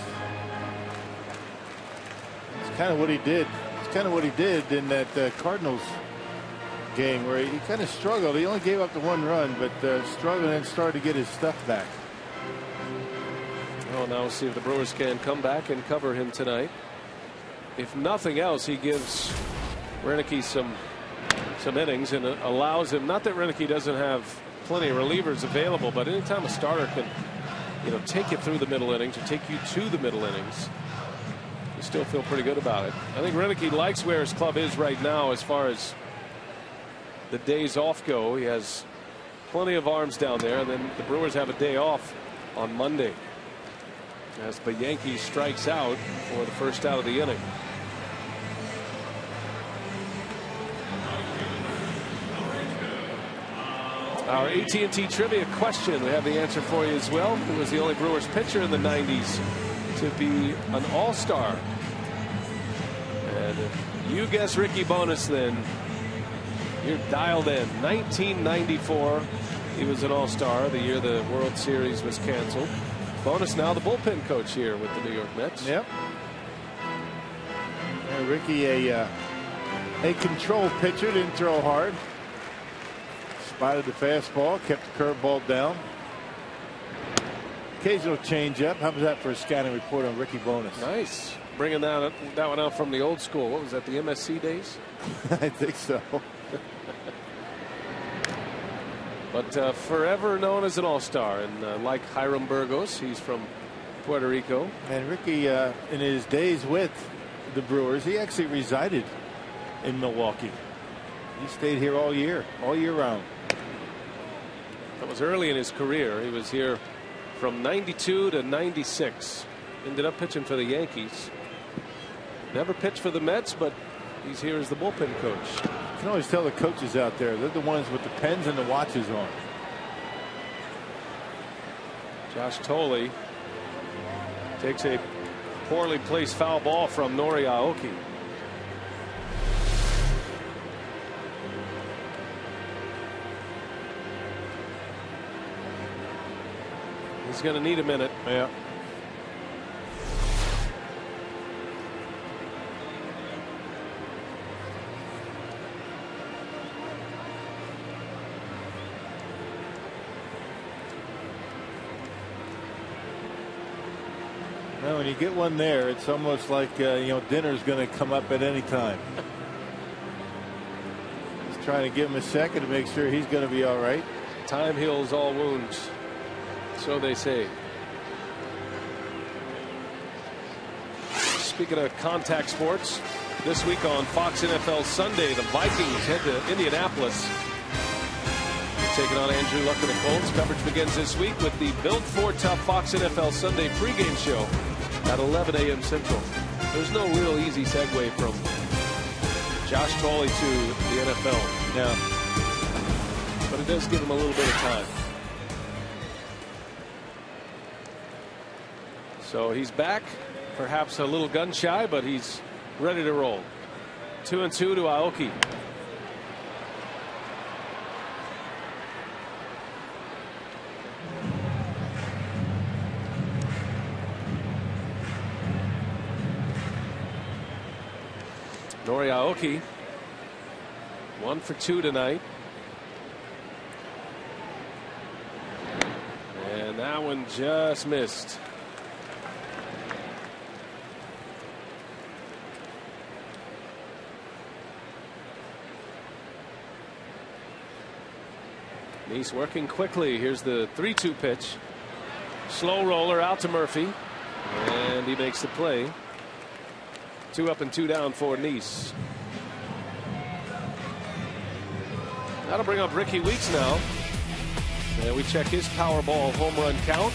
It's kind of what he did. It's kind of what he did in that Cardinals game where he kind of struggled. He only gave up the 1 run, but struggled and started to get his stuff back. Well, now we'll see if the Brewers can come back and cover him tonight. If nothing else, he gives Renicky some innings and allows him. Not that Renicky doesn't have plenty of relievers available, but anytime a starter can, take you through the middle innings or take you to the middle innings, you still feel pretty good about it. I think Renicky likes where his club is right now as far as the days off go. He has plenty of arms down there, and then the Brewers have a day off on Monday as the Yankee strikes out for the first out of the inning. Our AT&T trivia question, we have the answer for you as well. Who was the only Brewers pitcher in the 90s to be an all-star? And if you guess Ricky Bones, then you're dialed in. 1994, he was an all-star, the year the World Series was canceled. Bones now the bullpen coach here with the New York Mets. Yep. Yeah, Ricky, a control pitcher, didn't throw hard. Spotted the fastball, kept the curveball down. Occasional changeup. How was that for a scouting report on Ricky Bones? Nice. Bringing that one out from the old school. What was that, the MSC days? I think so. But forever known as an all-star. And like Hiram Burgos, he's from Puerto Rico. And Ricky, in his days with the Brewers, he actually resided in Milwaukee. He stayed here all year round. That was early in his career. He was here from 92 to 96. Ended up pitching for the Yankees. Never pitched for the Mets, but he's here as the bullpen coach. You can always tell the coaches out there, they're the ones with the pens and the watches on. Josh Thole takes a poorly placed foul ball from Nori Aoki. He's going to need a minute. Yeah. Well, when you get one there, it's almost like dinner's going to come up at any time. Just trying to give him a second to make sure he's going to be all right. Time heals all wounds. So they say. Speaking of contact sports, this week on Fox NFL Sunday, the Vikings head to Indianapolis. Taking on Andrew Luck and the Colts. Coverage begins this week with the Built for Tough Fox NFL Sunday pregame show at 11 a.m. Central. There's no real easy segue from Josh Thole to the NFL. Yeah. But it does give him a little bit of time. So he's back, perhaps a little gun shy, but he's ready to roll. 2-2 to Aoki. Nori Aoki 1 for 2 tonight. And that one just missed. He's working quickly. Here's the 3-2 pitch. Slow roller out to Murphy. And he makes the play. 2 up and 2 down for Nice. That'll bring up Ricky Weeks now. And we check his Powerball home run count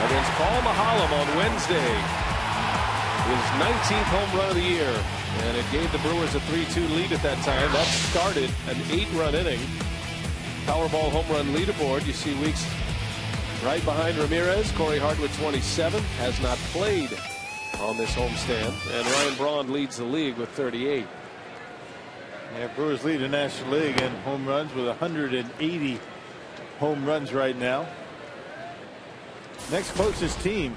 against Paul Mahalem on Wednesday. His 19th home run of the year. And it gave the Brewers a 3-2 lead at that time. That started an 8-run inning. Powerball home run leaderboard. You see Weeks right behind Ramirez. Corey Hart with 27. Has not played on this homestand. And Ryan Braun leads the league with 38. Yeah, Brewers lead the National League in home runs with 180 home runs right now. Next closest team,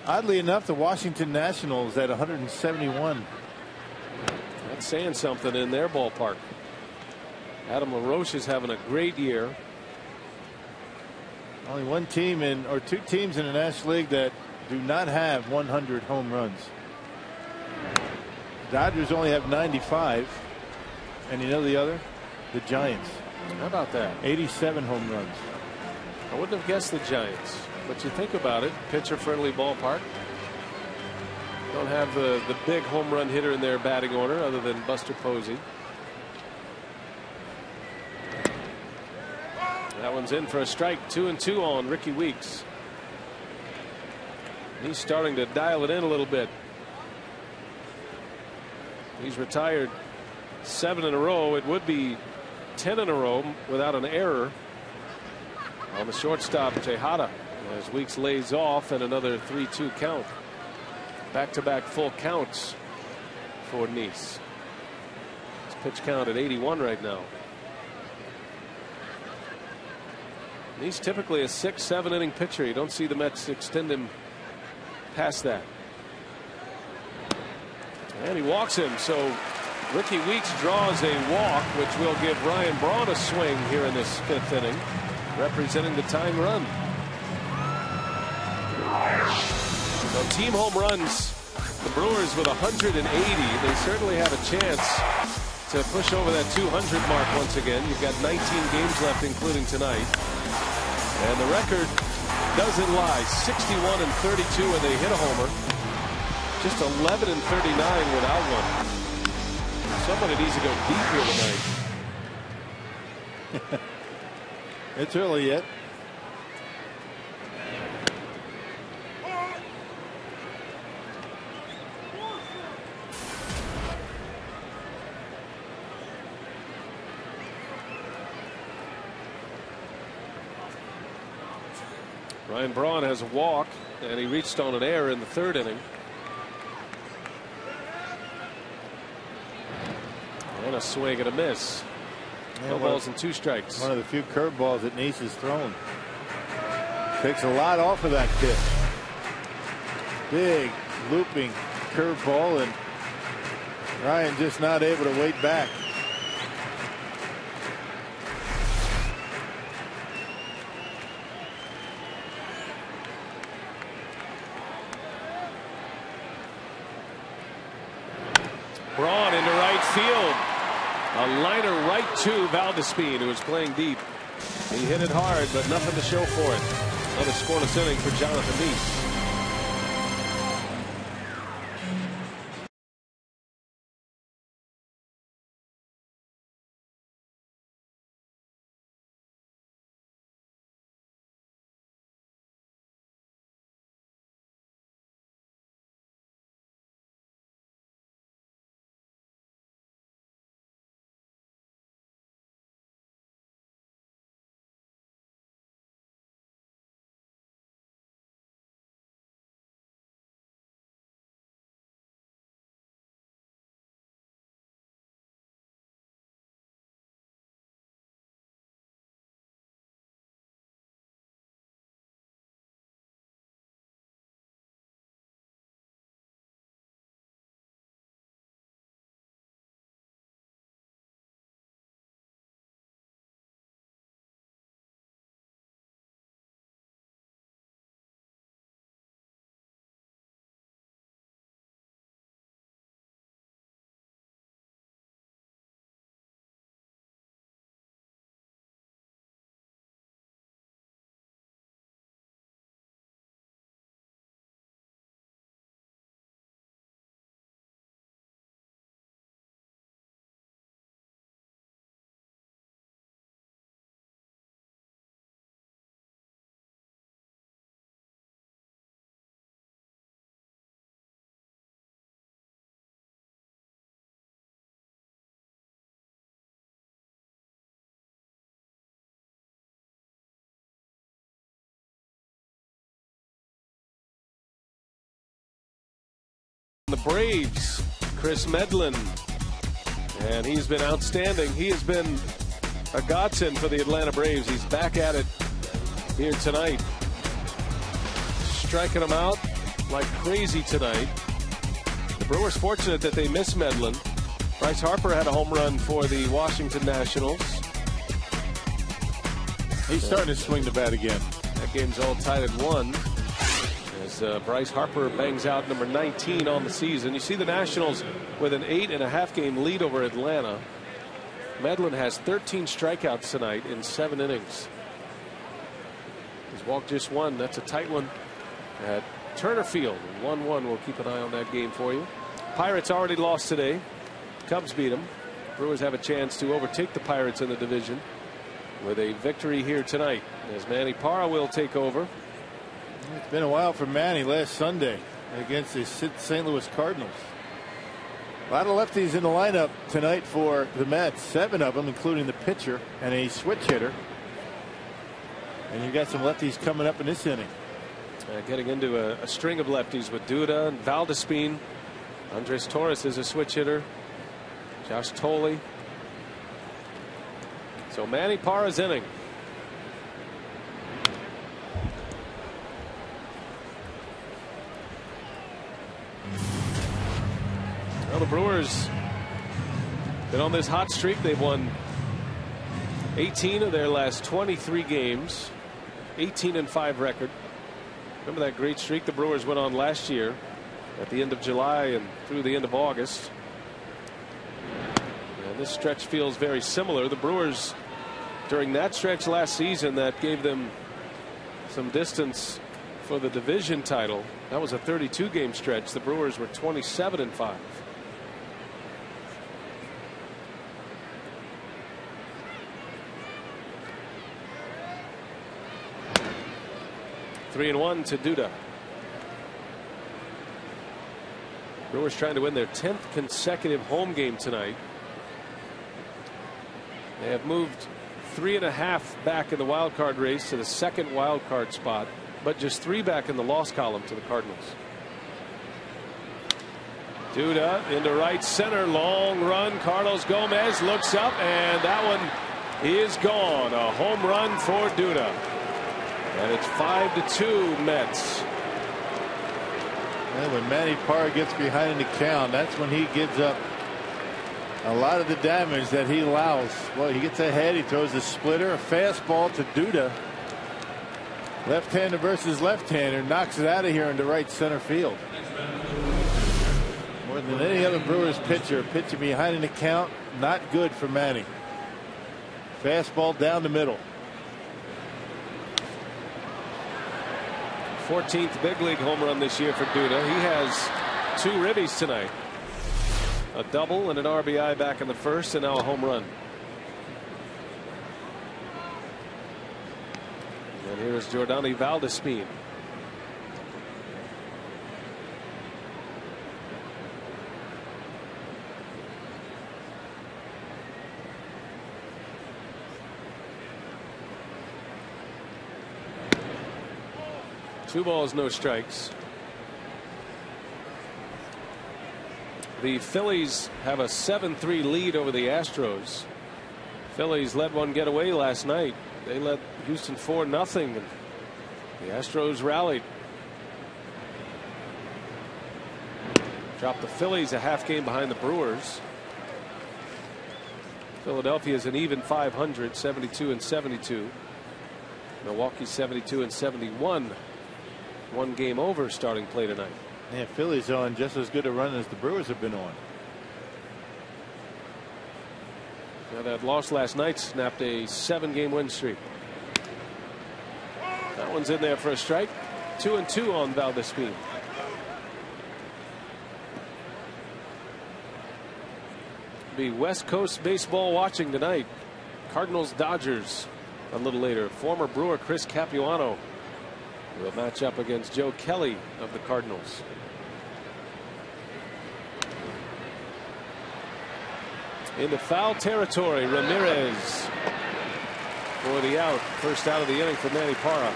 oddly enough, the Washington Nationals at 171. That's saying something in their ballpark. Adam LaRoche is having a great year. Only one team or two teams in the National League that do not have 100 home runs. Dodgers only have 95. And you know the other? The Giants. How about that? 87 home runs. I wouldn't have guessed the Giants. But you think about it, pitcher-friendly ballpark. Don't have the big home run hitter in their batting order other than Buster Posey. That one's in for a strike. 2-2 on Ricky Weeks. He's starting to dial it in a little bit. He's retired 7 in a row. It would be 10 in a row without an error on the shortstop Tejada as Weeks lays off, and another 3-2 count. Back-to-back full counts for Nice. His pitch count at 81 right now. He's typically a 6-7 inning pitcher. You don't see the Mets extend him past that. And he walks him, so Ricky Weeks draws a walk, which will give Ryan Braun a swing here in this 5th inning, representing the tying run. So team home runs, the Brewers with 180. They certainly have a chance to push over that 200 mark once again. You've got 19 games left, including tonight. And the record doesn't lie. 61-32 when they hit a homer. Just 11-39 without one. Somebody needs to go deep here tonight. It's early yet. Ryan Braun has a walk, and he reached on an error in the 3rd inning. And a swing and a miss. No balls and 2 strikes. One of the few curveballs that Nice has thrown. Takes a lot off of that pitch. Big looping curveball, and Ryan just not able to wait back. Braun into right field. A liner right to Valdespin, who was playing deep. He hit it hard, but nothing to show for it. Another scoreless inning for Jonathan Nice. Braves, Chris Medlin. And he's been outstanding. He has been a godsend for the Atlanta Braves. He's back at it here tonight. Striking them out like crazy tonight. The Brewers fortunate that they missed Medlin. Bryce Harper had a home run for the Washington Nationals. He's starting to swing the bat again. That game's all tied at 1. As Bryce Harper bangs out number 19 on the season. You see the Nationals with an 8.5 game lead over Atlanta. Medlin has 13 strikeouts tonight in 7 innings. He's walked just 1. That's a tight one at Turner Field. 1-1. We'll keep an eye on that game for you. Pirates already lost today. Cubs beat them. Brewers have a chance to overtake the Pirates in the division with a victory here tonight, as Manny Parra will take over. It's been a while for Manny. Last Sunday against the St. Louis Cardinals. A lot of lefties in the lineup tonight for the Mets. 7 of them, including the pitcher and a switch hitter. And you've got some lefties coming up in this inning. Getting into a string of lefties with DUDA and VALDESPIN. Andres Torres is a switch hitter. Josh Thole. So Manny Parra's inning. Well, the Brewers been on this hot streak. They've won 18 of their last 23 games. 18-5 record. Remember that great streak the Brewers went on last year at the end of July and through the end of August. And this stretch feels very similar. The Brewers, during that stretch last season that gave them some distance for the division title, that was a 32 game stretch. The Brewers were 27-5. Three and 1 to DUDA. Brewers trying to win their 10th consecutive home game tonight. They have moved 3.5 back in the wild card race to the second wild card spot, but just 3 back in the loss column to the Cardinals. DUDA into right center, long run. Carlos Gomez looks up, and that one is gone. A home run for DUDA. And it's 5-2 Mets. And when Manny Parra gets behind in the count, that's when he gives up a lot of the damage that he allows. Well, he gets ahead, he throws a splitter, a fastball to DUDA. Left-hander versus left-hander, knocks it out of here into right center field. More than any other Brewers pitcher, pitching behind in the count, not good for Manny. Fastball down the middle. 14th big league home run this year for DUDA. He has 2 ribbies tonight. A double and an RBI back in the first, and now a home run. And here's Jordany VALDESPIN. Two balls, no strikes. The Phillies have a 7-3 lead over the Astros. Phillies let one get away last night. They led Houston 4-0. The Astros rallied. Dropped the Phillies a half game behind the Brewers. Philadelphia is an even 500, 72-72. Milwaukee 72-71. 1 game over starting play tonight. Yeah, Philly's on just as good a run as the Brewers have been on. Now that loss last night snapped a 7-game win streak. That one's in there for a strike. 2-2 on VALDESPIN. Be West Coast baseball watching tonight. Cardinals Dodgers a little later. Former Brewer Chris Capuano will match up against Joe Kelly of the Cardinals. Into foul territory, Ramirez for the out. First out of the inning for Manny Parra.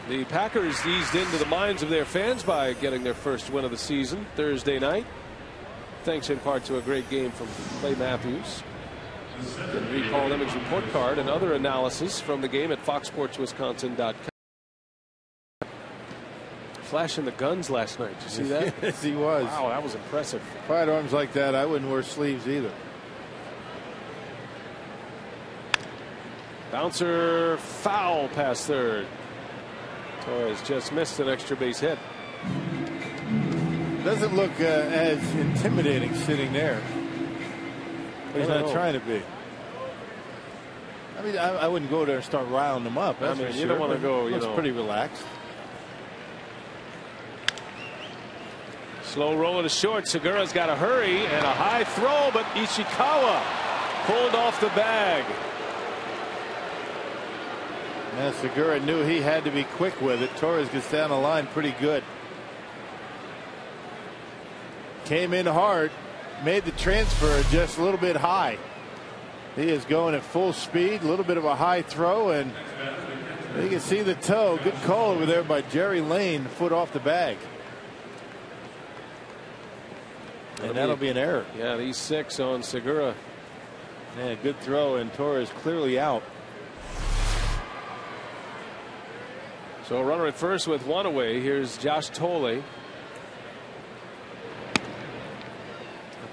The Packers eased into the minds of their fans by getting their first win of the season Thursday night, thanks in part to a great game from Clay Matthews. And read Paul Emmons' report card and other analysis from the game at foxsportswisconsin.com. Flashing the guns last night. Did you see that? Yes, he was. Wow, that was impressive. Fired arms like that, I wouldn't wear sleeves either. Bouncer foul past third. Torres just missed an extra base hit. Doesn't look as intimidating sitting there. He's not trying to be. I mean, I wouldn't go there and start riling him up. I mean, you don't want to go, you know. Pretty relaxed. Slow roll to short. Segura's got to hurry and a high throw, but Ishikawa pulled off the bag. Yeah, Segura knew he had to be quick with it. Torres gets down the line pretty good. Came in hard, made the transfer just a little bit high. He is going at full speed, a little bit of a high throw, and you can see the toe. Good call over there by Jerry Lane, foot off the bag. And that'll be an error. Yeah, he's 6 on Segura. Yeah, good throw, and Torres clearly out. So a runner at first with 1 away. Here's Josh Thole. At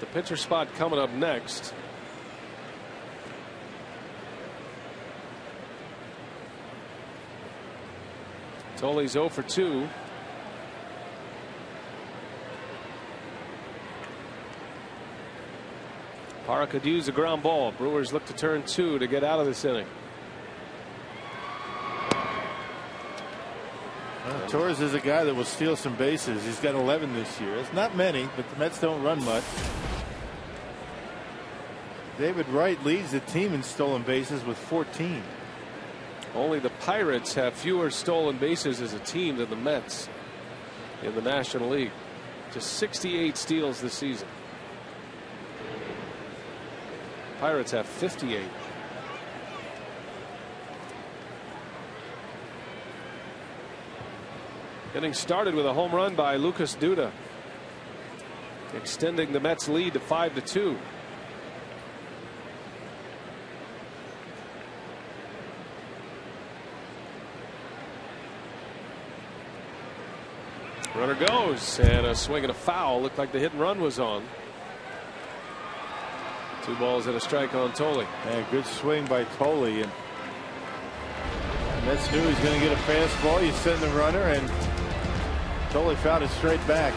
the pitcher spot coming up next. Tole's 0 for 2. Parakadu's a ground ball. Brewers look to turn 2 to get out of this inning. Torres is a guy that will steal some bases. He's got 11 this year. It's not many, but the Mets don't run much. David Wright leads the team in stolen bases with 14. Only the Pirates have fewer stolen bases as a team than the Mets in the National League. Just 68 steals this season. Pirates have 58. Getting started with a home run by Lucas DUDA, extending the Mets lead to 5-2. Runner goes, and a swing and a foul. Looked like the hit and run was on. 2 balls and a strike on Thole. Yeah, good swing by Thole, and Mets knew he was going to get a fastball. You send the runner, and Thole fouled it straight back.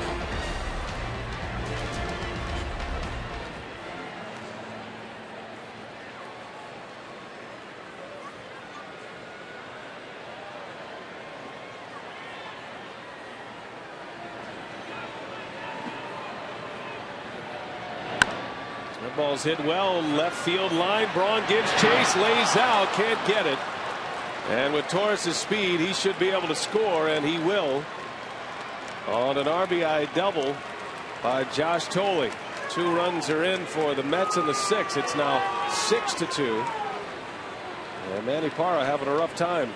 That ball's hit well, left field line. Braun gives chase, lays out, can't get it. And with Torres' speed, he should be able to score, and he will. On an RBI double by Josh Thole. 2 runs are in for the Mets in the 6th. It's now 6-2. And Manny Parra having a rough time.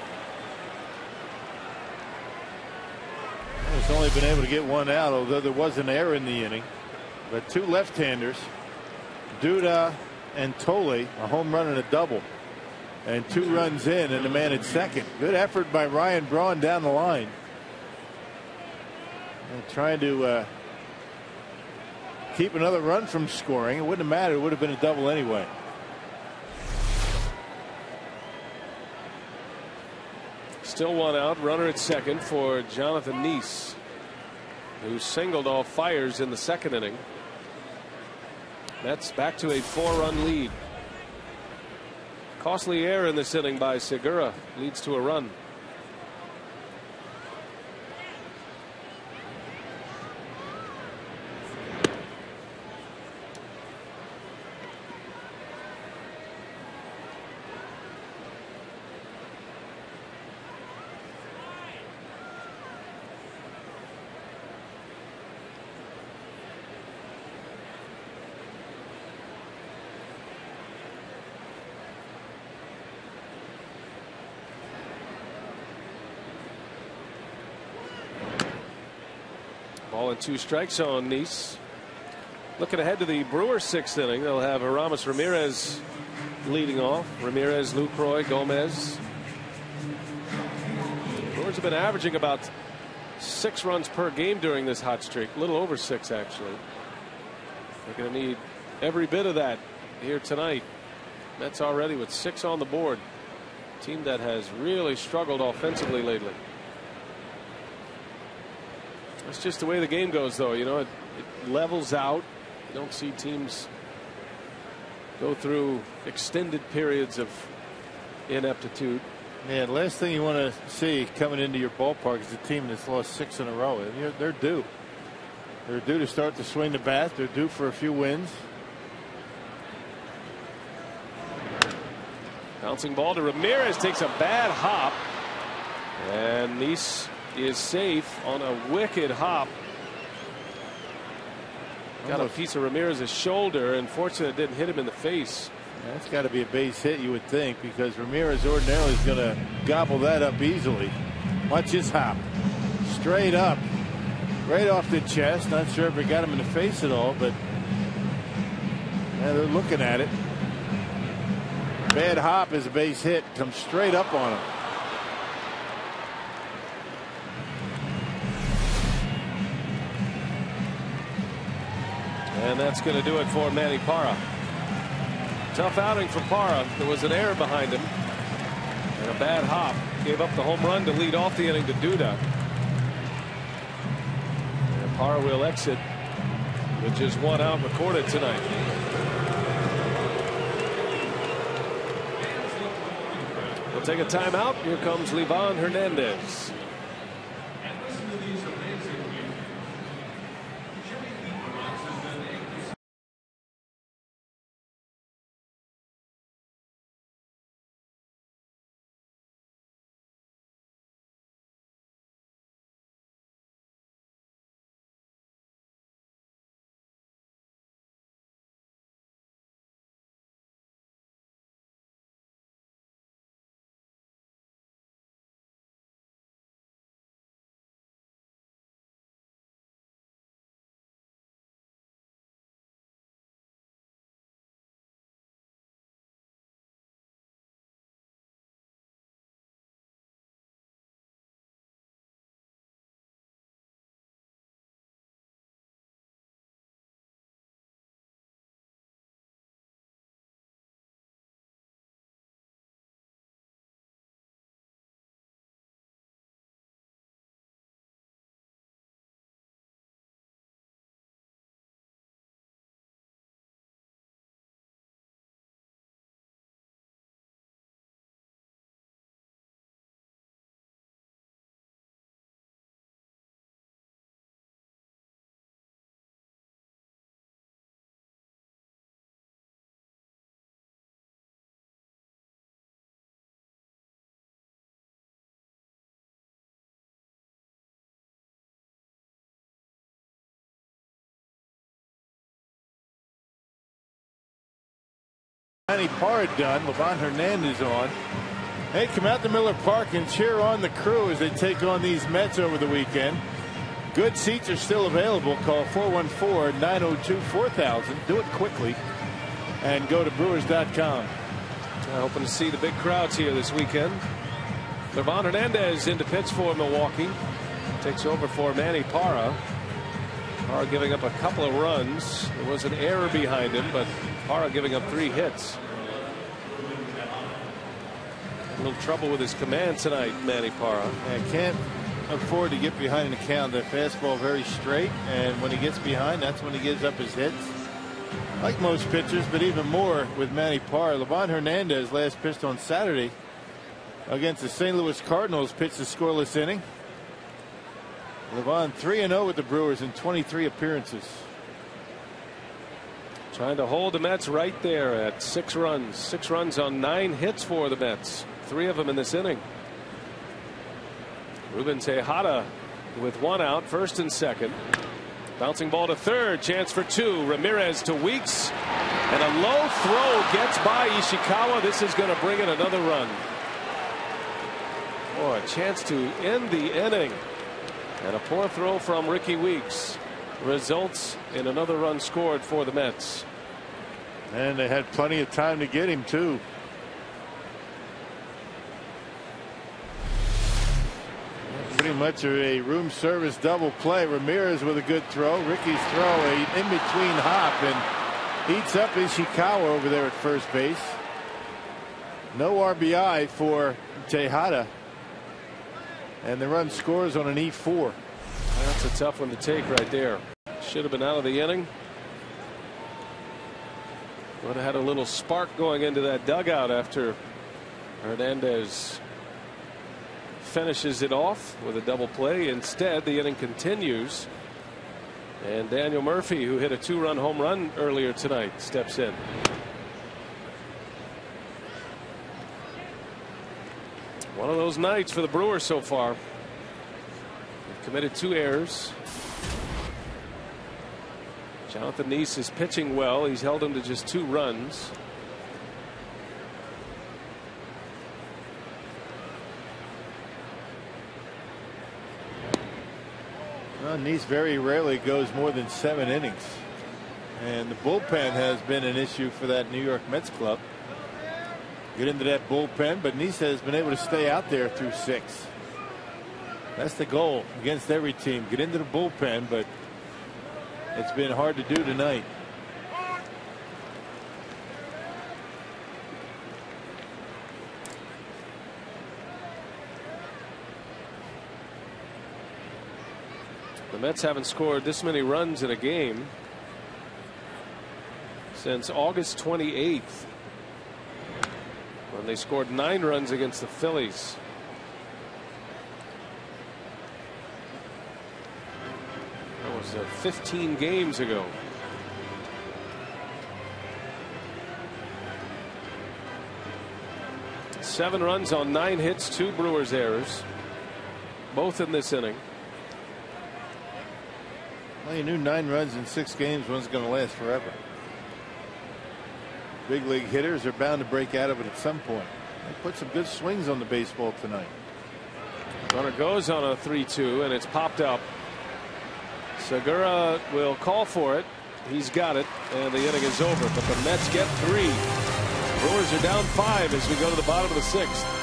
He's only been able to get 1 out, although there was an error in the inning. But 2 left-handers, DUDA and Thole, a home run and a double. And 2 runs in, and the man at second. Good effort by Ryan Braun down the line. And trying to keep another run from scoring. It wouldn't have mattered. It would have been a double anyway. Still 1 out. Runner at second for Jonathan Neese, who singled off Fires in the 2nd inning. That's back to a 4-run lead. Costly error in this inning by Segura leads to a run. Ball and 2 strikes on Nice. Looking ahead to the Brewers' 6th inning, they'll have Aramis Ramirez leading off. Ramirez, Lucroy, Gomez. The Brewers have been averaging about 6 runs per game during this hot streak. A little over 6, actually. They're going to need every bit of that here tonight. Mets already with 6 on the board. Team that has really struggled offensively lately. That's just the way the game goes, though. You know, it levels out. You don't see teams go through extended periods of ineptitude. Yeah, the last thing you want to see coming into your ballpark is a team that's lost 6 in a row. They're due. They're due to start to swing the bat. They're due for a few wins. Bouncing ball to Ramirez, takes a bad hop, and Nice is safe on a wicked hop. Got a piece of Ramirez's shoulder, and fortunately it didn't hit him in the face. Yeah, that's got to be a base hit, you would think, because Ramirez ordinarily is going to gobble that up easily. Watch his hop. Straight up. Right off the chest. Not sure if it got him in the face at all, but yeah, they're looking at it. Bad hop is a base hit. Comes straight up on him. And that's going to do it for Manny Parra. Tough outing for Parra. There was an error behind him and a bad hop. Gave up the home run to lead off the inning to DUDA. And Parra will exit with just 1 out recorded tonight. We'll take a timeout. Here comes Livan Hernandez. Manny Parra done. Livan Hernandez on. Hey, come out to Miller Park and cheer on the crew as they take on these Mets over the weekend. Good seats are still available. Call 414-902-4000. Do it quickly and go to Brewers.com. Hoping to see the big crowds here this weekend. Livan Hernandez in to pitch for Milwaukee. Takes over for Manny Parra. Parra giving up a couple of runs. There was an error behind him, but Parra giving up 3 hits. A little trouble with his command tonight, Manny Parra. And can't afford to get behind in the count. That fastball very straight, and when he gets behind, that's when he gives up his hits. Like most pitchers, but even more with Manny Parra. Livan Hernandez last pitched on Saturday against the St. Louis Cardinals, pitched a scoreless inning. Livan 3-0 with the Brewers in 23 appearances. Trying to hold the Mets right there at 6 runs. 6 runs on 9 hits for the Mets. 3 of them in this inning. Ruben Tejada with 1 out, first and second. Bouncing ball to third, chance for 2. Ramirez to Weeks, and a low throw gets by Ishikawa. This is going to bring in another run. Boy, a chance to end the inning. And a poor throw from Ricky Weeks results in another run scored for the Mets. And they had plenty of time to get him too. Pretty much a room service double play. Ramirez with a good throw. Ricky's throw a in between hop and eats up Ishikawa over there at first base. No RBI for Tejada. And the run scores on an E4. That's a tough one to take right there. Should have been out of the inning. Would have had a little spark going into that dugout after Hernandez finishes it off with a double play. Instead, the inning continues. And Daniel Murphy, who hit a 2-run home run earlier tonight, steps in. One of those nights for the Brewers so far. They've committed 2 errors. Jonathan Neese is pitching well. He's held him to just 2 runs. Well, Neese very rarely goes more than 7 innings. And the bullpen has been an issue for that New York Mets club. Get into that bullpen, but Neese has been able to stay out there through 6. That's the goal against every team. Get into the bullpen, but it's been hard to do tonight. The Mets haven't scored this many runs in a game since August 28th, when they scored 9 runs against the Phillies. That was 15 games ago. Seven runs on 9 hits, 2 Brewers errors, both in this inning. Well, you knew 9 runs in 6 games wasn't going to last forever. Big league hitters are bound to break out of it at some point. They put some good swings on the baseball tonight. Runner goes on a 3-2 and it's popped up. Segura will call for it. He's got it, and the inning is over. But the Mets get 3. Brewers are down 5 as we go to the bottom of the 6th.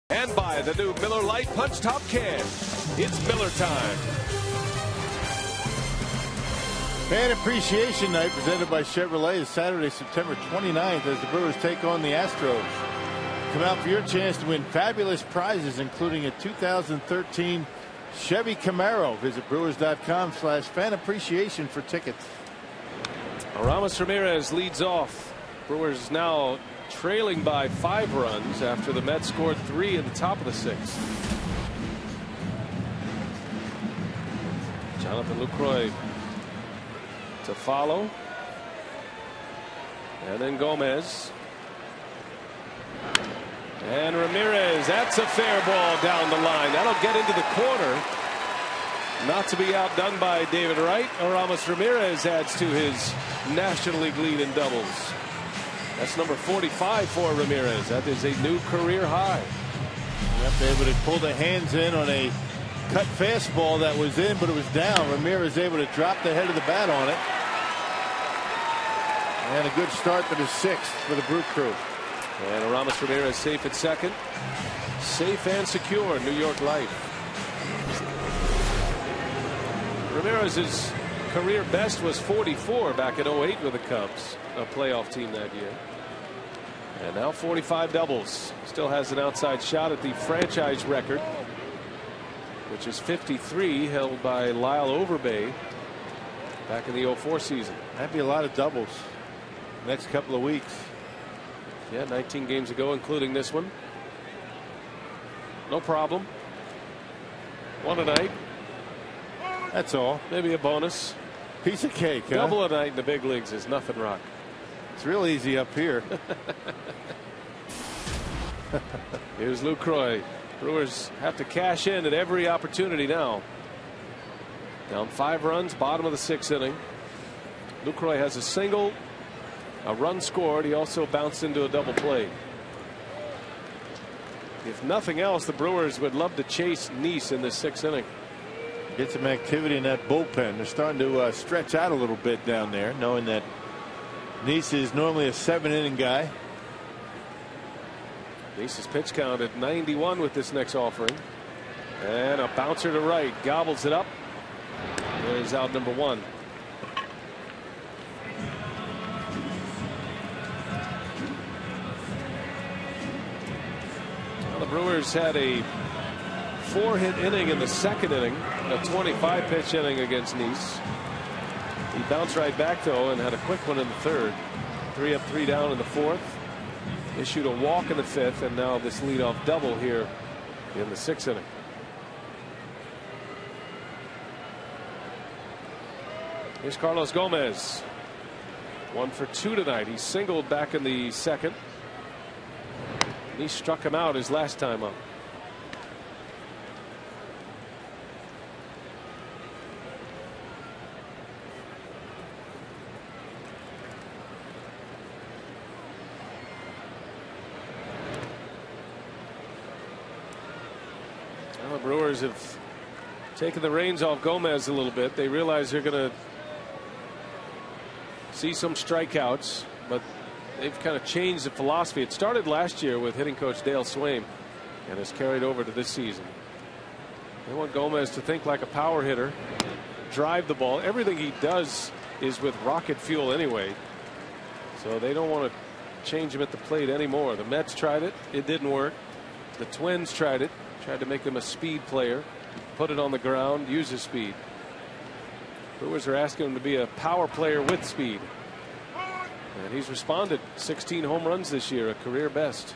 And by the new Miller Lite Punch Top can. It's Miller time. Fan Appreciation Night presented by Chevrolet is Saturday, September 29th as the Brewers take on the Astros. Come out for your chance to win fabulous prizes, including a 2013 Chevy Camaro. Visit Brewers.com/fan appreciation for tickets. Aramis Ramirez leads off. Brewers now trailing by 5 runs after the Mets scored 3 in the top of the 6th. Jonathan Lucroy to follow. And then Gomez. And Ramirez, that's a fair ball down the line. That'll get into the corner. Not to be outdone by David Wright. Aramis Ramirez adds to his National League lead in doubles. That's number 45 for Ramirez. That is a new career high. They were able to pull the hands in on a cut fastball that was in, but it was down. Ramirez able to drop the head of the bat on it. And a good start to the 6th for the Brew Crew. And Aramis Ramirez safe at second. Safe and secure, New York Life. Ramirez's career best was 44 back in 08 with the Cubs, a playoff team that year. And now 45 doubles. Still has an outside shot at the franchise record, which is 53, held by Lyle Overbay back in the 04 season. That'd be a lot of doubles next couple of weeks. Yeah, 19 games ago, including this one. No problem. One a night. That's all. Maybe a bonus. Piece of cake, huh? Double a night in the big leagues is nothing, Rock. It's real easy up here. Here's Lucroy. Brewers have to cash in at every opportunity now. Down 5 runs, bottom of the 6th inning. Lucroy has a single, a run scored. He also bounced into a double play. If nothing else, the Brewers would love to chase Nice in this 6th inning. Get some activity in that bullpen. They're starting to stretch out a little bit down there, knowing that Nice is normally a 7-inning guy. Nice's pitch count at 91 with this next offering. And a bouncer to right. Gobbles it up. There's out number 1. Well, the Brewers had a 4-hit inning in the 2nd inning. A 25-pitch inning against Nice. He bounced right back, though, and had a quick one in the 3rd. 3 up, 3 down in the 4th. Issued a walk in the 5th, and now this leadoff double here in the 6th inning. Here's Carlos Gomez. 1 for 2 tonight. He singled back in the 2nd. He struck him out his last time up. The Brewers have taken the reins off Gomez a little bit. They realize they're going to see some strikeouts, but they've kind of changed the philosophy. It started last year with hitting coach Dale Swaim and has carried over to this season. They want Gomez to think like a power hitter, drive the ball. Everything he does is with rocket fuel anyway, so they don't want to change him at the plate anymore. The Mets tried it. It didn't work. The Twins tried it. Tried to make him a speed player, put it on the ground, use his speed. Brewers are asking him to be a power player with speed. And he's responded. 16 home runs this year, a career best.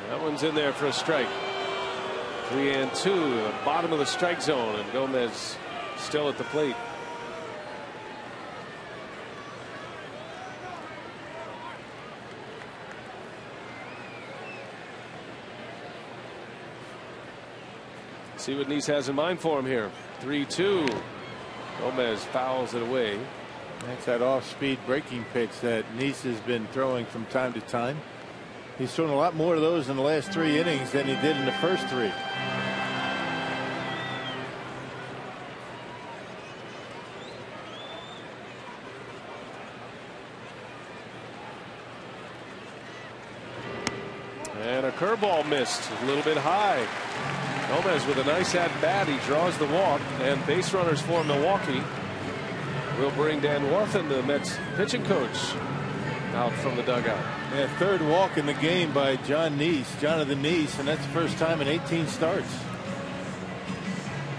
That one's in there for a strike. 3-2, the bottom of the strike zone, and Gomez still at the plate. See what Nice has in mind for him here. 3-2. Gomez fouls it away. That's that off-speed breaking pitch that Nice has been throwing from time to time. He's thrown a lot more of those in the last 3 innings than he did in the first 3. And a curveball missed a little bit high. Gomez with a nice at bat. He draws the walk, and base runners for Milwaukee. We'll bring Dan Warthen, the Mets pitching coach, out from the dugout. Yeah, third walk in the game by Jonathan Neese, and that's the first time in 18 starts.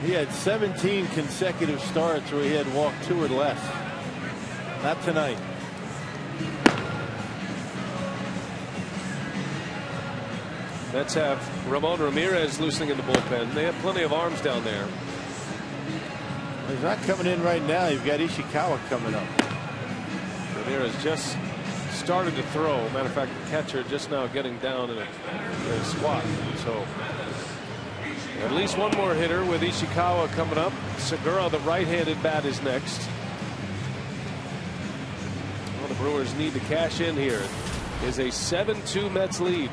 He had 17 consecutive starts where he had walked 2 or less. Not tonight. Mets have Ramon Ramirez loosening in the bullpen. They have plenty of arms down there. He's not coming in right now. You've got Ishikawa coming up. Ramirez just started to throw. Matter of fact, the catcher just now getting down in a squat. So at least one more hitter with Ishikawa coming up. Segura, the right-handed bat, is next. Well, the Brewers need to cash in here. It is a 7-2 Mets lead.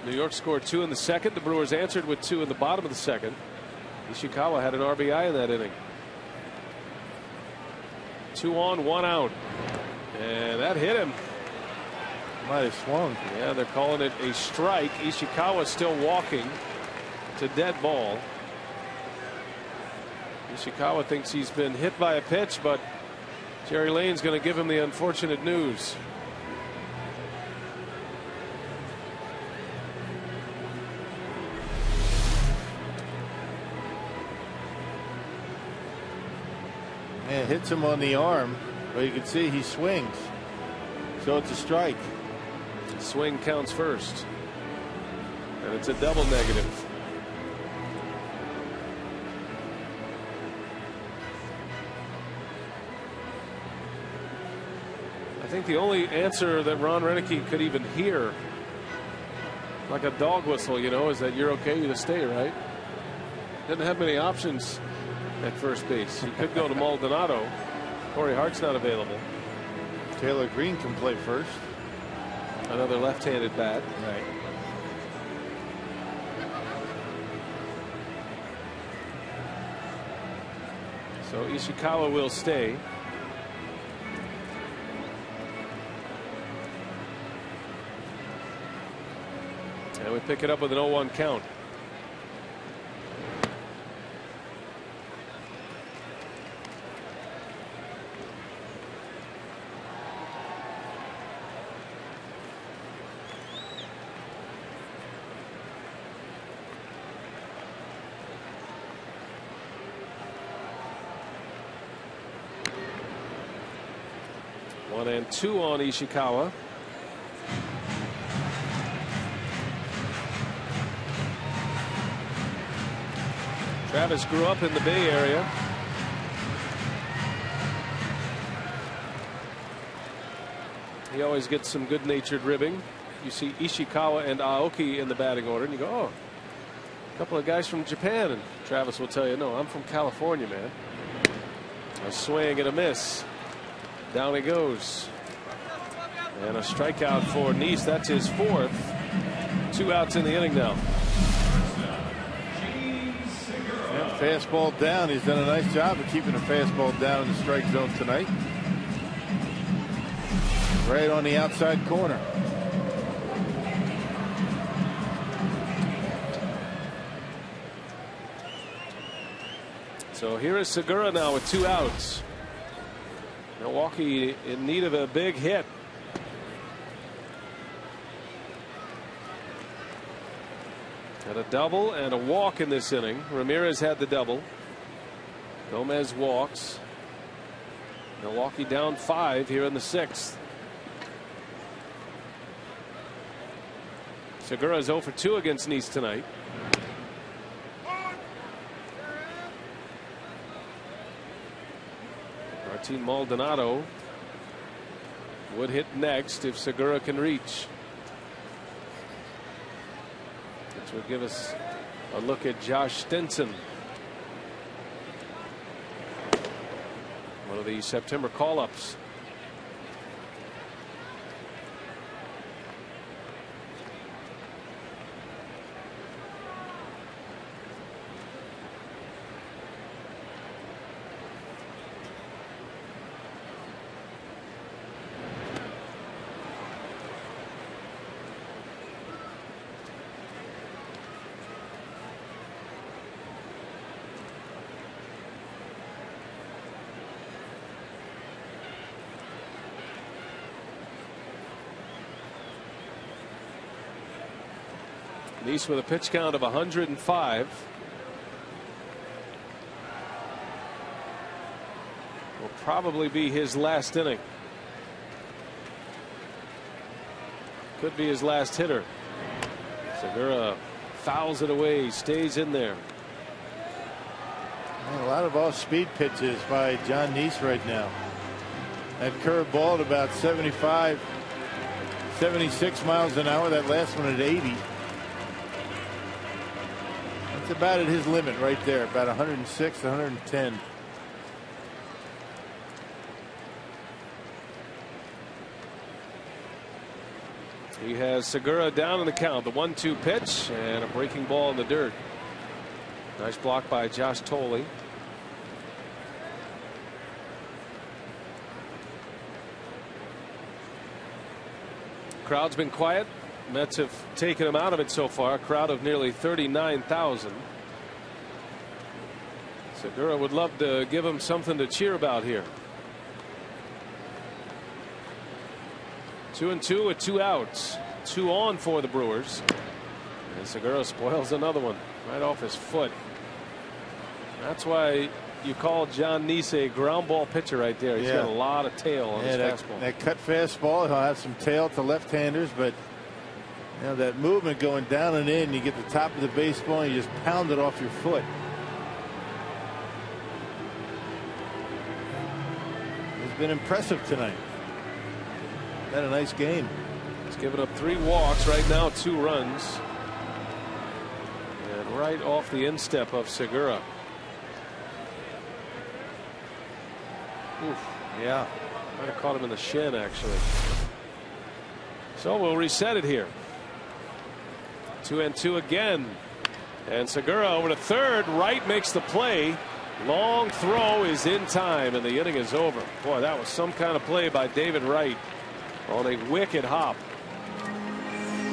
New York scored 2 in the second. The Brewers answered with 2 in the bottom of the second. Ishikawa had an RBI in that inning. 2 on, 1 out. And that hit him. Might have swung. Yeah, they're calling it a strike. Ishikawa still walking. It's a dead ball. Ishikawa thinks he's been hit by a pitch, but Jerry Lane's going to give him the unfortunate news. It hits him on the arm, but you can see he swings. So it's a strike. Swing counts first. And it's a double negative. I think the only answer that Ron Renicky could even hear, like a dog whistle, you know, is that you're okay to stay, right? Didn't have many options at first base. He could go to Maldonado. Corey Hart's not available. Taylor Green can play first. Another left-handed bat. Right. So Ishikawa will stay. And we pick it up with an 0-1 count. And 2 on Ishikawa. Travis grew up in the Bay Area. He always gets some good-natured ribbing. You see Ishikawa and Aoki in the batting order, and you go, oh, a couple of guys from Japan. And Travis will tell you, no, I'm from California, man. A swing and a miss. Down he goes. And a strikeout for Neese. That's his 4th. 2 outs in the inning now. Yeah, fastball down. He's done a nice job of keeping the fastball down in the strike zone tonight. Right on the outside corner. So here is Segura now with 2 outs. Milwaukee in need of a big hit. Had a double and a walk in this inning. Ramirez had the double. Gomez walks. Milwaukee down 5 here in the 6th. Segura is 0 for 2 against Neese tonight. Martin Maldonado would hit next if Segura can reach. Which would give us a look at Josh Stinson, one of the September call-ups. Nice with a pitch count of 105. Will probably be his last inning. Could be his last hitter. Segura fouls it away, stays in there. A lot of off-speed pitches by John Nice right now. That curve ball at about 75, 76 miles an hour. That last one at 80. That's about at his limit right there, about 106, 110. He has Segura down in the count. The 1-2 pitch and a breaking ball in the dirt. Nice block by Josh THOLE. Crowd's been quiet. Mets have taken him out of it so far. A crowd of nearly 39,000. Segura would love to give him something to cheer about here. 2-2 with 2 outs. 2 on for the Brewers. And Segura spoils another one right off his foot. That's why you call John Nice a ground ball pitcher right there. He's got a lot of tail on his fastball. That cut fastball, he'll have some tail to left-handers, but you know, that movement going down and in, you get the top of the baseball and you just pound it off your foot. It's been impressive tonight. Had a nice game. He's given up 3 walks right now, 2 runs. And right off the instep of Segura. Oof. Yeah. Might have caught him in the shin, actually. So we'll reset it here. 2-2 again. And Segura over to third. Wright makes the play. Long throw is in time, and the inning is over. Boy, that was some kind of play by David Wright on a wicked hop.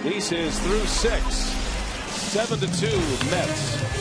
Nice is through 6. 7-2 Mets.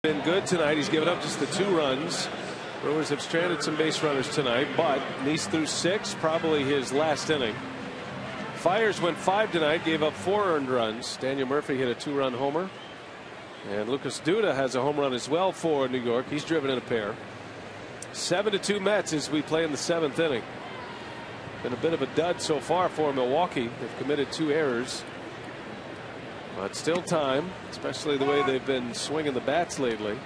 Been good tonight. He's given up just the 2 runs. Brewers have stranded some base runners tonight, but Nice through 6, probably his last inning. Fiers went 5 tonight, gave up 4 earned runs. Daniel Murphy hit a 2-run homer, and Lucas DUDA has a home run as well for New York. He's driven in a pair. 7-2 Mets as we play in the 7th inning. Been a bit of a dud so far for Milwaukee. They've committed 2 errors. But still time, especially the way they've been swinging the bats lately.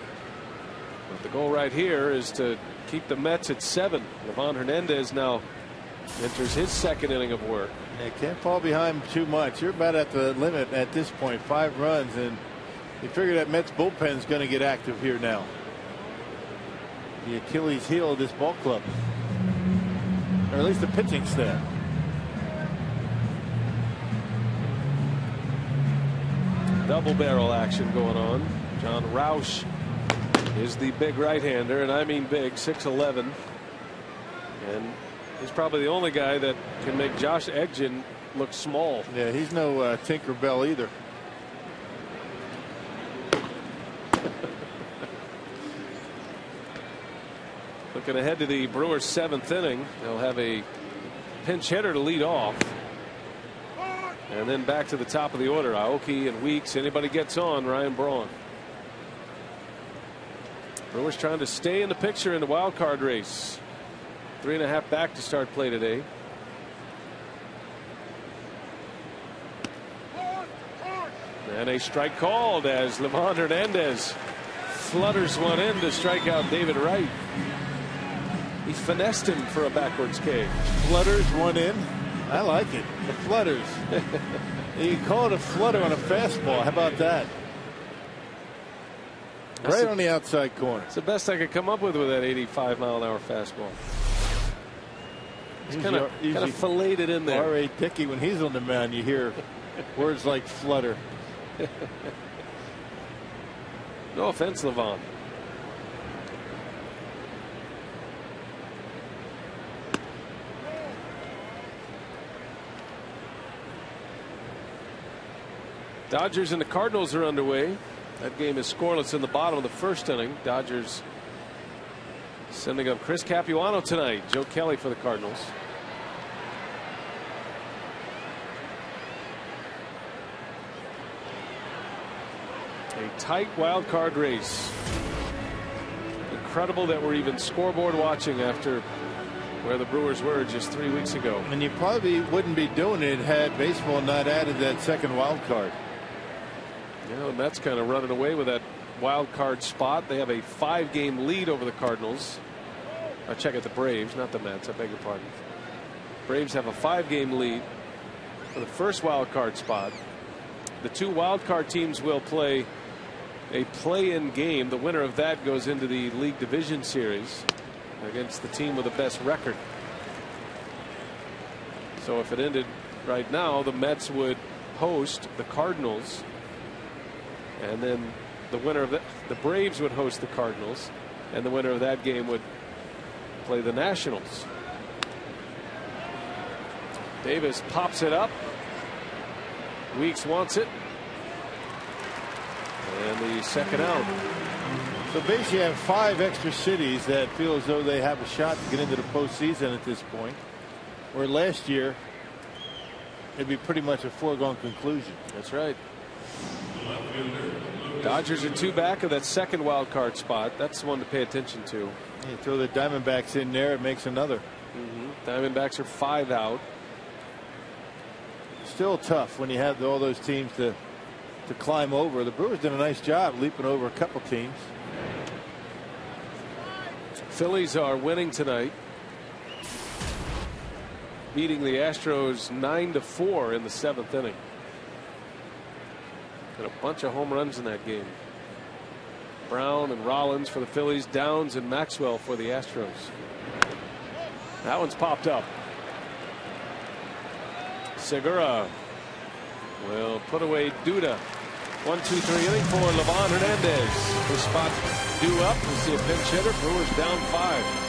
But the goal right here is to keep the Mets at 7. Livan Hernandez now enters his 2nd inning of work. You can't fall behind too much. You're about at the limit at this point. 5 runs, and you figure that Mets bullpen is going to get active here now. The Achilles heel of this ball club, or at least the pitching staff. double barrel action going on. John Roush is the big right-hander, and I mean big, 6'11", and he's probably the only guy that can make Josh Eggen look small. Yeah, he's no Tinkerbell either. Looking ahead to the Brewers' 7th inning, they'll have a pinch hitter to lead off. And then back to the top of the order, Aoki and Weeks. Anybody gets on, Ryan Braun. Brewers trying to stay in the picture in the wild card race. 3.5 back to start play today. And a strike called as Livan Hernandez flutters one in to strike out David Wright. He finessed him for a backwards K. Flutters one in. I like it. The flutters. You can call it a flutter on a fastball. How about that? Right on the outside corner. It's the best I could come up with that 85-mile-an-hour fastball. He's kind of filleted in there. R.A. Dickey, when he's on the mound, you hear words like flutter. No offense, Livan. Dodgers and the Cardinals are underway. That game is scoreless in the bottom of the first inning. Dodgers sending up Chris Capuano tonight. Joe Kelly for the Cardinals. A tight wild card race. Incredible that we're even scoreboard watching after where the Brewers were just 3 weeks ago. And you probably wouldn't be doing it had baseball not added that second wild card. Yeah, the Mets kind of running away with that wild card spot. They have a 5-game lead over the Cardinals. I check at the Braves, not the Mets. I beg your pardon. Braves have a 5-game lead for the first wild card spot. The 2 wild card teams will play a play-in game. The winner of that goes into the League Division Series against the team with the best record. So if it ended right now, the Mets would host the Cardinals. And then the winner of the Braves would host the Cardinals, and the winner of that game would play the Nationals. Davis pops it up. Weeks wants it. And the second out. So basically you have 5 extra cities that feel as though they have a shot to get into the postseason at this point. Where last year it'd be pretty much a foregone conclusion. That's right. Dodgers are 2 back of that second wild card spot. That's the one to pay attention to. You throw the Diamondbacks in there, it makes another. Diamondbacks are 5 out. Still tough when you have all those teams to climb over. The Brewers did a nice job leaping over a couple teams. Phillies are winning tonight, beating the Astros 9-4 in the 7th inning. And a bunch of home runs in that game. Brown and Rollins for the Phillies, Downs and Maxwell for the Astros. That one's popped up. Segura will put away DUDA. 1-2-3 inning for Livan Hernandez. His spot due up. We'll see a pinch hitter. Brewers down 5.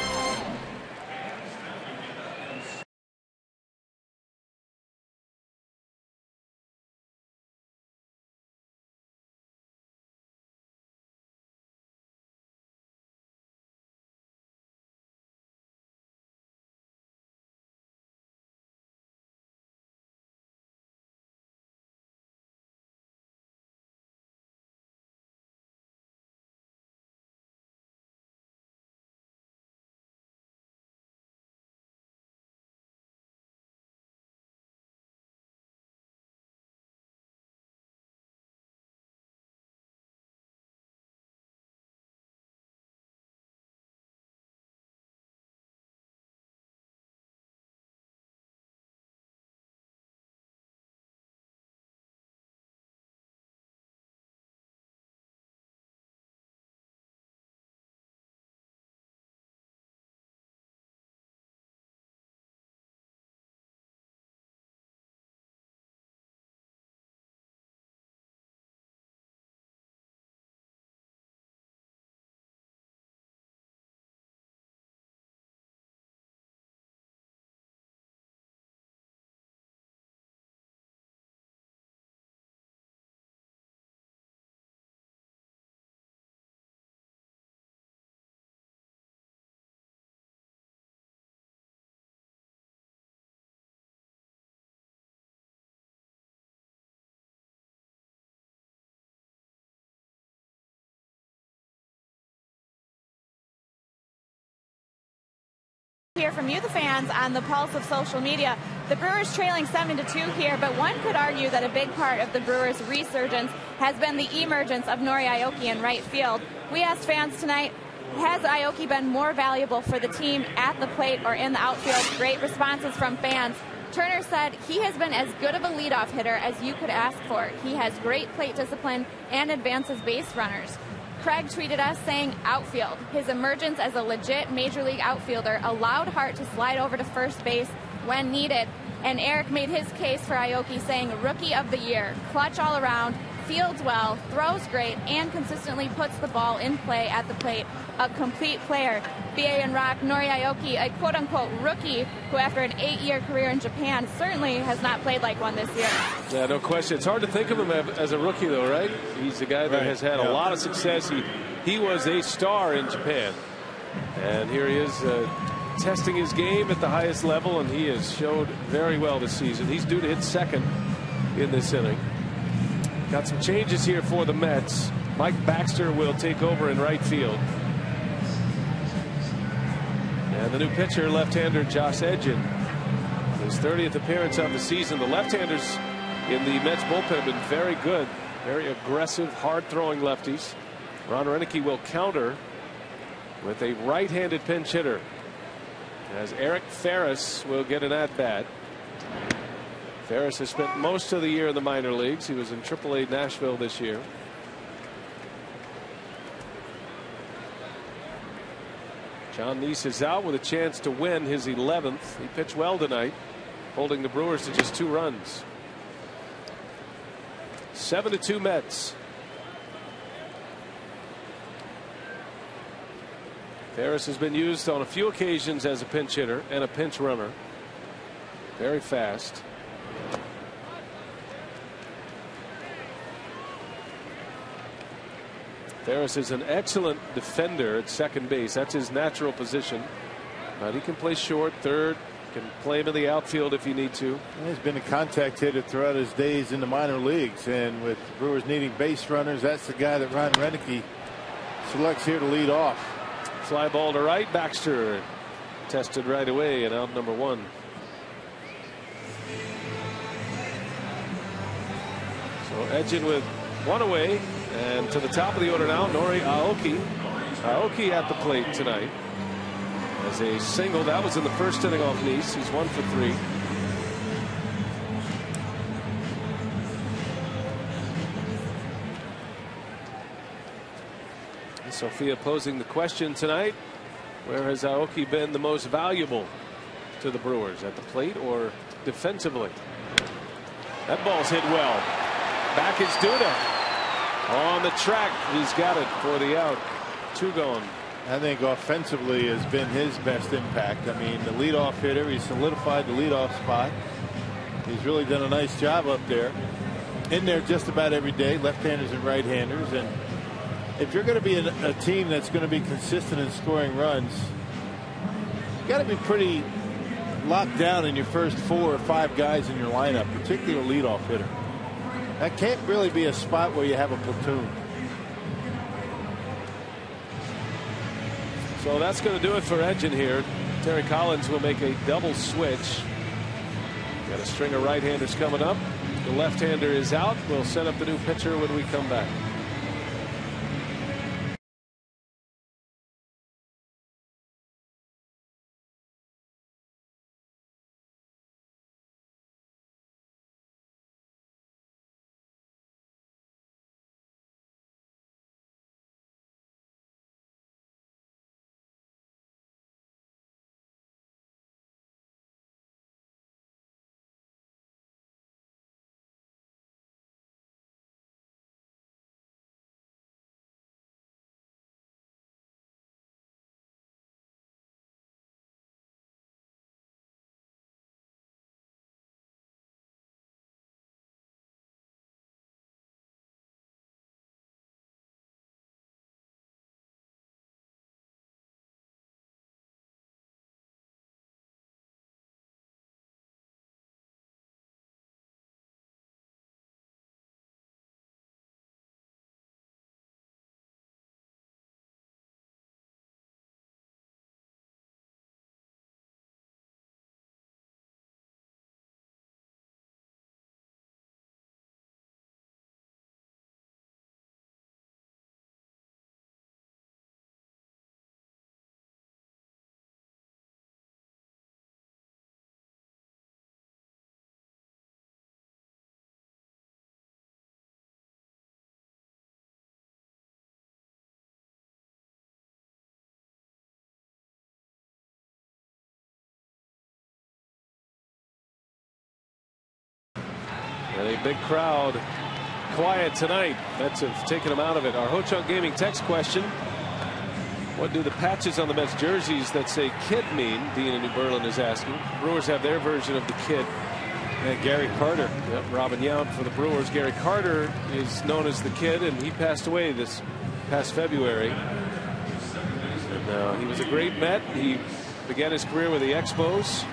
hear from you, the fans, on the pulse of social media. The Brewers trailing 7-2 here, but one could argue that a big part of the Brewers' resurgence has been the emergence of Nori Aoki in right field. We asked fans tonight, has Aoki been more valuable for the team at the plate or in the outfield? Great responses from fans. Turner said he has been as good of a leadoff hitter as you could ask for. He has great plate discipline and advances base runners. Craig tweeted us saying outfield. His emergence as a legit major league outfielder allowed Hart to slide over to first base when needed. And Eric made his case for Aoki saying rookie of the year, clutch all around, fields well, throws great, and consistently puts the ball in play at the plate. A complete player. BA and Rock, Nori Aoki, a quote-unquote rookie who after an 8-year career in Japan certainly has not played like one this year. Yeah, no question. It's hard to think of him as a rookie, though, right? He's a guy that has had a lot of success. He was a star in Japan. And here he is testing his game at the highest level, and he has showed very well this season. He's due to hit second in this inning. Got some changes here for the Mets. Mike Baxter will take over in right field. And the new pitcher, left-hander Josh Edgin, his 30th appearance of the season. The left-handers in the Mets bullpen have been very good, very aggressive, hard-throwing lefties. Ron Renicky will counter with a right-handed pinch hitter, as Eric Ferris will get an at-bat. Ferris has spent most of the year in the minor leagues. He was in AAA Nashville this year. John Neese is out with a chance to win his 11th. He pitched well tonight, holding the Brewers to just 2 runs. 7-2 Mets. Ferris has been used on a few occasions as a pinch hitter and a pinch runner. Very fast. Ferris is an excellent defender at second base. That's his natural position. But he can play short, third, can play him in the outfield if you need to. He's been a contact hitter throughout his days in the minor leagues, and with the Brewers needing base runners, that's the guy that Ron Renicky selects here to lead off. Fly ball to right. Baxter tested right away and out number 1. So Edgin with 1 away, and to the top of the order now, Nori Aoki. Aoki at the plate tonight as a single. That was in the first inning off Neese. He's 1 for 3. Sophia posing the question tonight, where has Aoki been the most valuable to the Brewers, at the plate or defensively? That ball's hit well. Back is DUDA on the track. He's got it for the out. 2 gone. I think offensively has been his best impact. I mean, the leadoff hitter, he solidified the leadoff spot. He's really done a nice job up there. In there just about every day, left-handers and right-handers. And if you're going to be a team that's going to be consistent in scoring runs, you got to be pretty locked down in your first 4 or 5 guys in your lineup, particularly a leadoff hitter. That can't really be a spot where you have a platoon. So that's going to do it for Edgin here. Terry Collins will make a double switch. Got a string of right-handers coming up. The left-hander is out. We'll set up the new pitcher when we come back. a big crowd. Quiet tonight. Mets have taken them out of it. Our Ho-Chunk Gaming text question: what do the patches on the Mets jerseys that say Kid mean? Dean in New Berlin is asking. Brewers have their version of the Kid. And Gary Carter. Yep, Robin Yount for the Brewers. Gary Carter is known as the Kid, and he passed away this past February. And he was a great Met. He began his career with the Expos.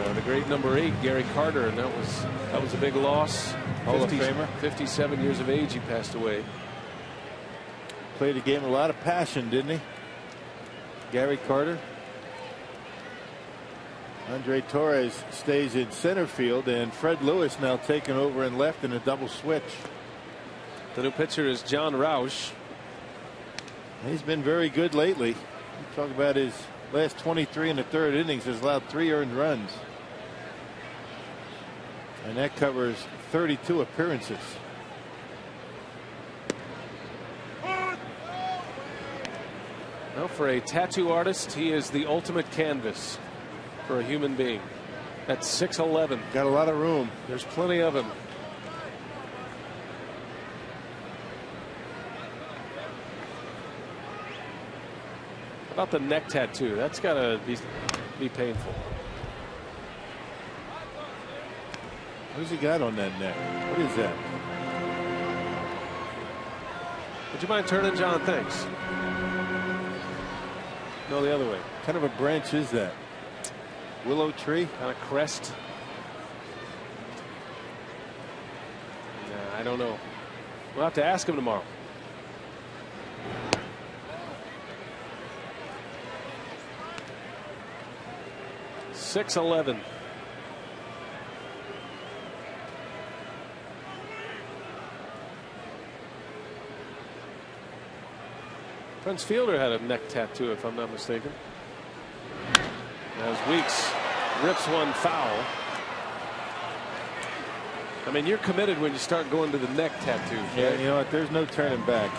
And the great number 8, Gary Carter, and that was a big loss. Hall of Famer. 57 years of age, he passed away. Played a game with a lot of passion, didn't he? Gary Carter. Andre Torres stays in center field, and Fred Lewis now taking over in left in a double switch. The new pitcher is John Roush. He's been very good lately. Talk about his last 23 in the third innings, has allowed 3 earned runs. And that covers 32 appearances. Well, for a tattoo artist, he is the ultimate canvas for a human being. That's 6'11". Got a lot of room. There's plenty of him. How about the neck tattoo? That's got to be painful. Who's he got on that neck? What is that? Would you mind turning, John? Thanks. No, the other way. What kind of a branch is that? Willow tree? Kind of crest. Nah, I don't know. We'll have to ask him tomorrow. .611. Prince Fielder had a neck tattoo, if I'm not mistaken. As Weeks rips one foul. I mean, you're committed when you start going to the neck tattoos. Yeah, right? you know what? There's no turning back.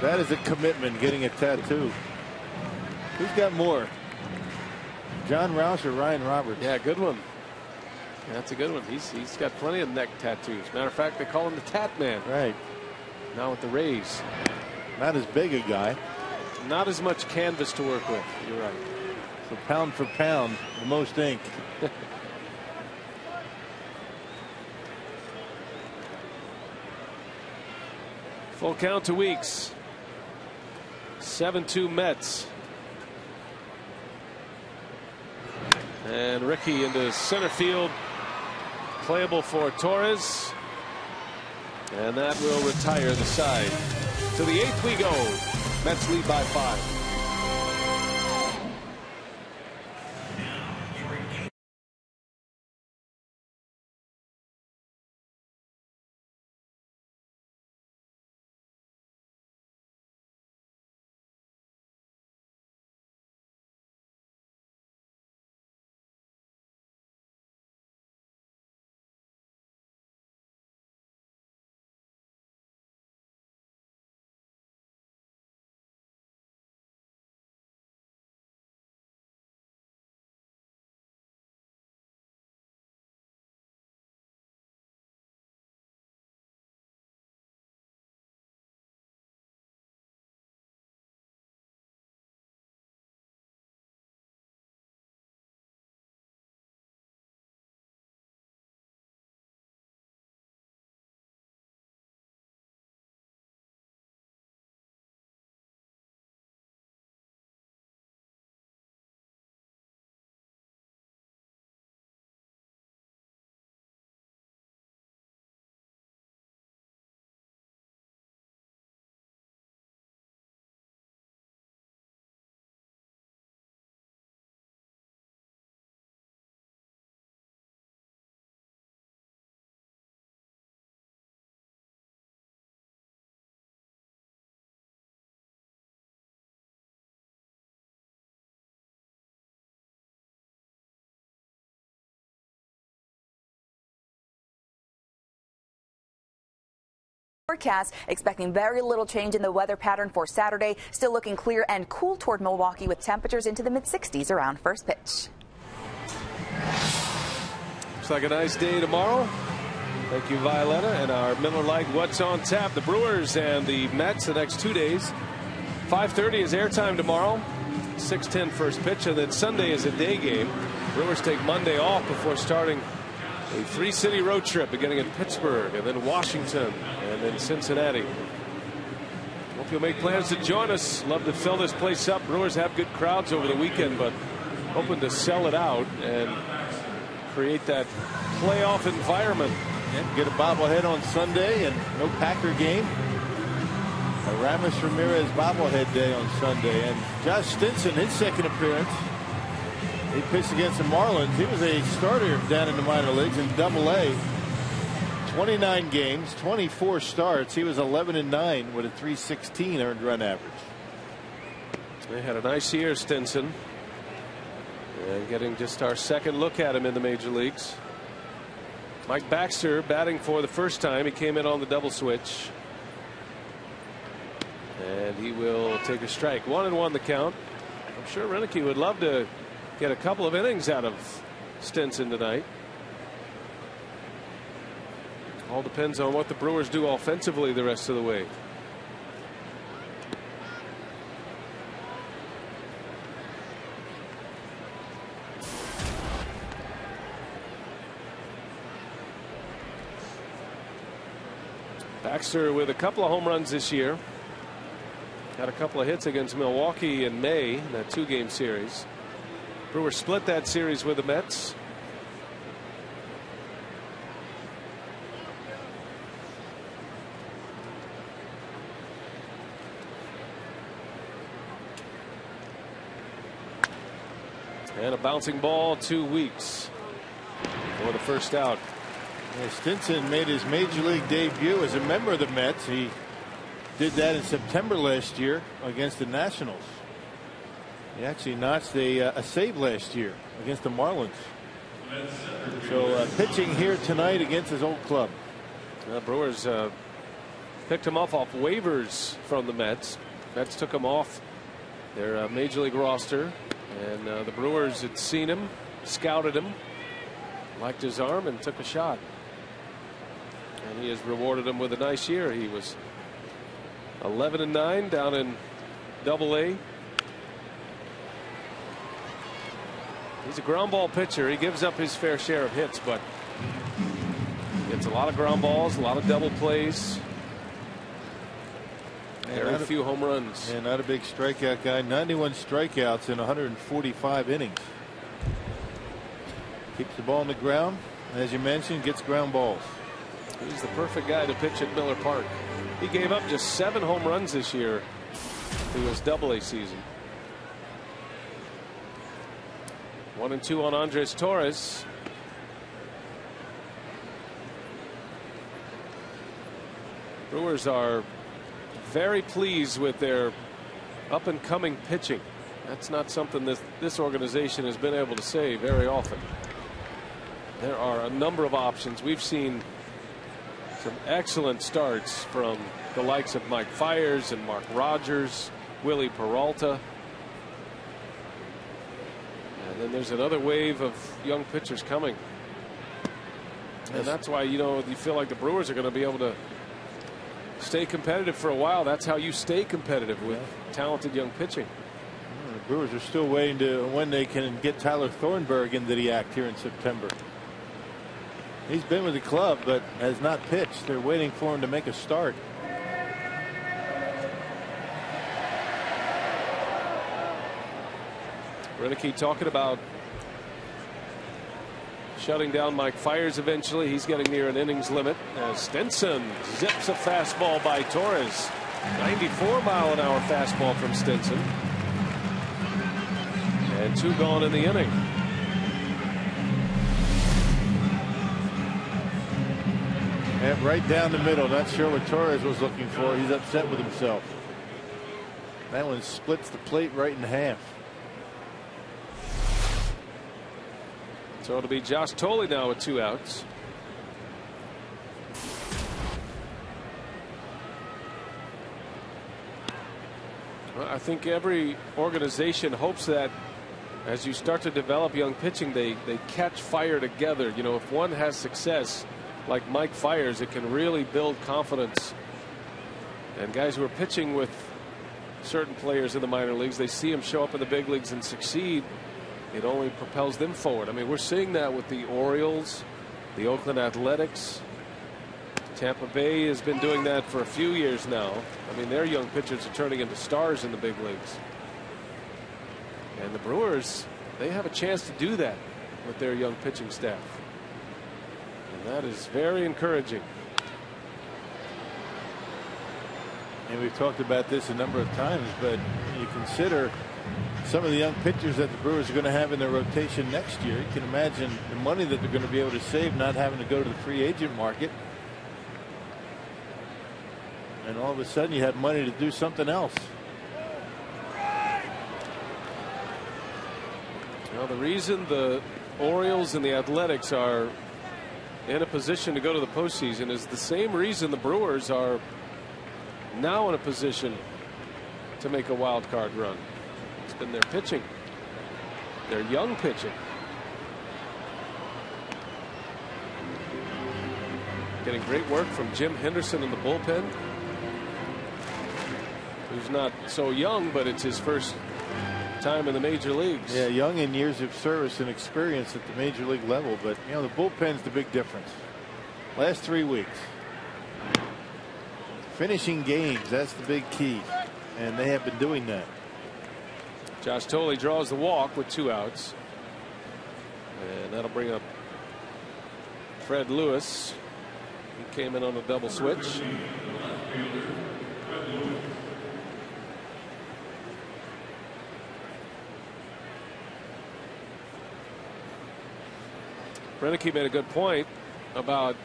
That is a commitment, getting a tattoo. Who's got more? John Roush or Ryan Roberts? Yeah, good one. Yeah, that's a good one. He's got plenty of neck tattoos. Matter of fact, they call him the Tat Man. Right. Now with the Rays. Not as big a guy. Not as much canvas to work with. You're right. So pound for pound, the most ink. Full count to Weeks. 7-2 Mets. And Ricky into center field. Playable for Torres. And that will retire the side. To the 8th we go. Mets lead by 5. Forecast expecting very little change in the weather pattern for Saturday. Still looking clear and cool toward Milwaukee with temperatures into the mid-60s around first pitch. Looks like a nice day tomorrow. Thank you, Violetta, and our Miller Lite What's on Tap. The Brewers and the Mets the next 2 days. 5:30 is airtime tomorrow. 6:10 first pitch, and then Sunday is a day game. Brewers take Monday off before starting a 3-city road trip, beginning in Pittsburgh and then Washington and then Cincinnati. Hope you'll make plans to join us. Love to fill this place up. Brewers have good crowds over the weekend, but hoping to sell it out and create that playoff environment. Yeah, get a bobblehead on Sunday and no Packer game. A Ramos Ramirez bobblehead day on Sunday. And Josh Stinson, his second appearance. He pitched against the Marlins. He was a starter down in the minor leagues in Double-A. 29 games, 24 starts. He was 11-9 with a .316 earned run average. They had a nice year, Stinson. And getting just our second look at him in the major leagues. Mike Baxter batting for the first time. He came in on the double switch. And he will take a strike. 1-1 the count. I'm sure Renicky would love to get a couple of innings out of Stinson tonight. All depends on what the Brewers do offensively the rest of the way. Baxter with a couple of home runs this year. Got a couple of hits against Milwaukee in May in that 2-game series. Brewers split that series with the Mets. And a bouncing ball, 2 weeks for the first out. Yeah, Stinson made his major league debut as a member of the Mets. He did that in September last year against the Nationals. He actually notched a save last year against the Marlins. So pitching here tonight against his old club. The Brewers picked him off waivers from the Mets. Mets took him off their major league roster, and the Brewers had seen him, scouted him, liked his arm, and took a shot. And he has rewarded him with a nice year. He was 11-9 down in Double-A. He's a ground ball pitcher. He gives up his fair share of hits, but gets a lot of ground balls, a lot of double plays. Very few home runs. And not a big strikeout guy. 91 strikeouts in 145 innings. Keeps the ball on the ground. As you mentioned, gets ground balls. He's the perfect guy to pitch at Miller Park. He gave up just 7 home runs this year through his Double-A season. 1-2 on Andres Torres. Brewers are very pleased with their up-and-coming pitching. That's not something that this organization has been able to say very often. There are a number of options. We've seen some excellent starts from the likes of Mike Fiers and Mark Rogers, Willie Peralta. And then there's another wave of young pitchers coming. And that's why, you feel like the Brewers are going to be able to stay competitive for a while. That's how you stay competitive with talented young pitching. The Brewers are still waiting to when they can get Tyler Thornburg into the act here in September. He's been with the club but has not pitched. They're waiting for him to make a start. Renicky talking about shutting down Mike Fiers eventually. He's getting near an innings limit as Stinson zips a fastball by Torres. 94-mile-an-hour fastball from Stinson. And 2 gone in the inning. And right down the middle. Not sure what Torres was looking for. He's upset with himself. That one splits the plate right in half. So it'll be Josh Thole now with 2 outs. Well, I think every organization hopes that as you start to develop young pitching, they catch fire together. You know, if one has success like Mike Fiers, it can really build confidence. And guys who are pitching with certain players in the minor leagues, they see them show up in the big leagues and succeed. It only propels them forward. I mean, we're seeing that with the Orioles, the Oakland Athletics. Tampa Bay has been doing that for a few years now. I mean, their young pitchers are turning into stars in the big leagues. And the Brewers, they have a chance to do that with their young pitching staff. And that is very encouraging. And we've talked about this a number of times, but you consider some of the young pitchers that the Brewers are going to have in their rotation next year. You can imagine the money that they're going to be able to save not having to go to the free agent market. And all of a sudden you have money to do something else. Well, the reason the Orioles and the Athletics are in a position to go to the postseason is the same reason the Brewers are now in a position to make a wild card run. It's been their pitching, their young pitching. Getting great work from Jim Henderson in the bullpen, who's not so young, but it's his first time in the major leagues. Yeah, young in years of service and experience at the major league level, but you know, the bullpen's the big difference. Last 3 weeks. Finishing games, that's the big key, and they have been doing that. Josh Thole draws the walk with 2 outs, and that'll bring up Fred Lewis. He came in on a double switch. Renicky made a good point about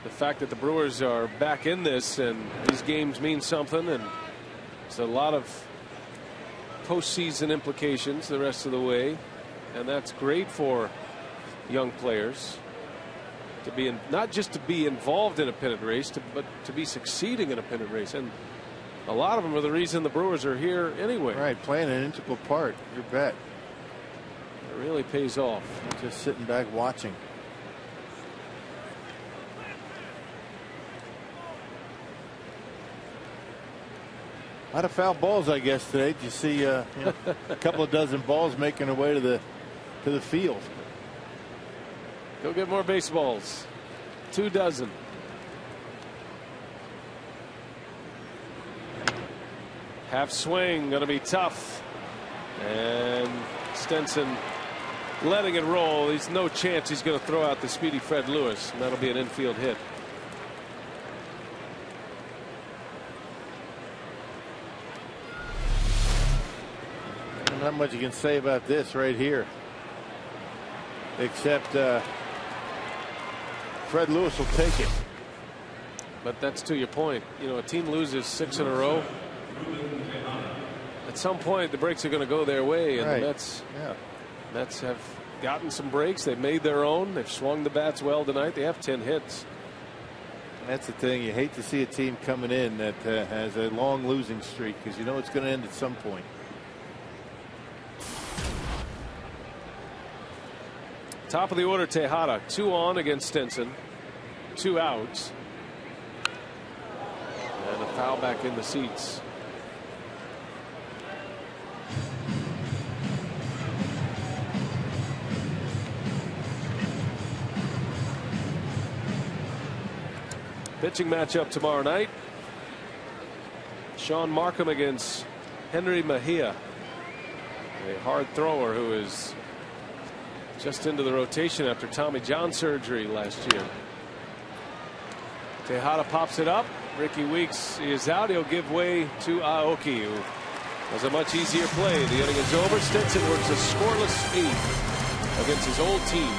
the fact that the Brewers are back in this, and these games mean something, and there's a lot of postseason implications the rest of the way, and that's great for young players to be in, not just to be involved in a pennant race, but to be succeeding in a pennant race. And a lot of them are the reason the Brewers are here anyway. Right, playing an integral part. You bet. It really pays off. Just sitting back watching. A lot of foul balls, I guess, today. Did you see you know, a couple of dozen balls making their way to the field? Go get more baseballs. 2 dozen. Half swing going to be tough, and Stenson letting it roll. There's no chance he's going to throw out the speedy Fred Lewis, and that'll be an infield hit. Not much you can say about this right here, except Fred Lewis will take it. But that's to your point. You know, a team loses 6 in a row. At some point, the breaks are going to go their way, and right. the Mets have gotten some breaks. They've made their own. They've swung the bats well tonight. They have 10 hits. That's the thing. You hate to see a team coming in that has a long losing streak, because you know it's going to end at some point. Top of the order, Tejada, 2 on against Stenson, 2 outs, and a foul back in the seats. Pitching matchup tomorrow night. Sean Markham against Henry Mejia, a hard thrower who is just into the rotation after Tommy John surgery last year. Tejada pops it up. Ricky Weeks is out. He'll give way to Aoki, who has a much easier play. The inning is over. Stenson works a scoreless 8th against his old team.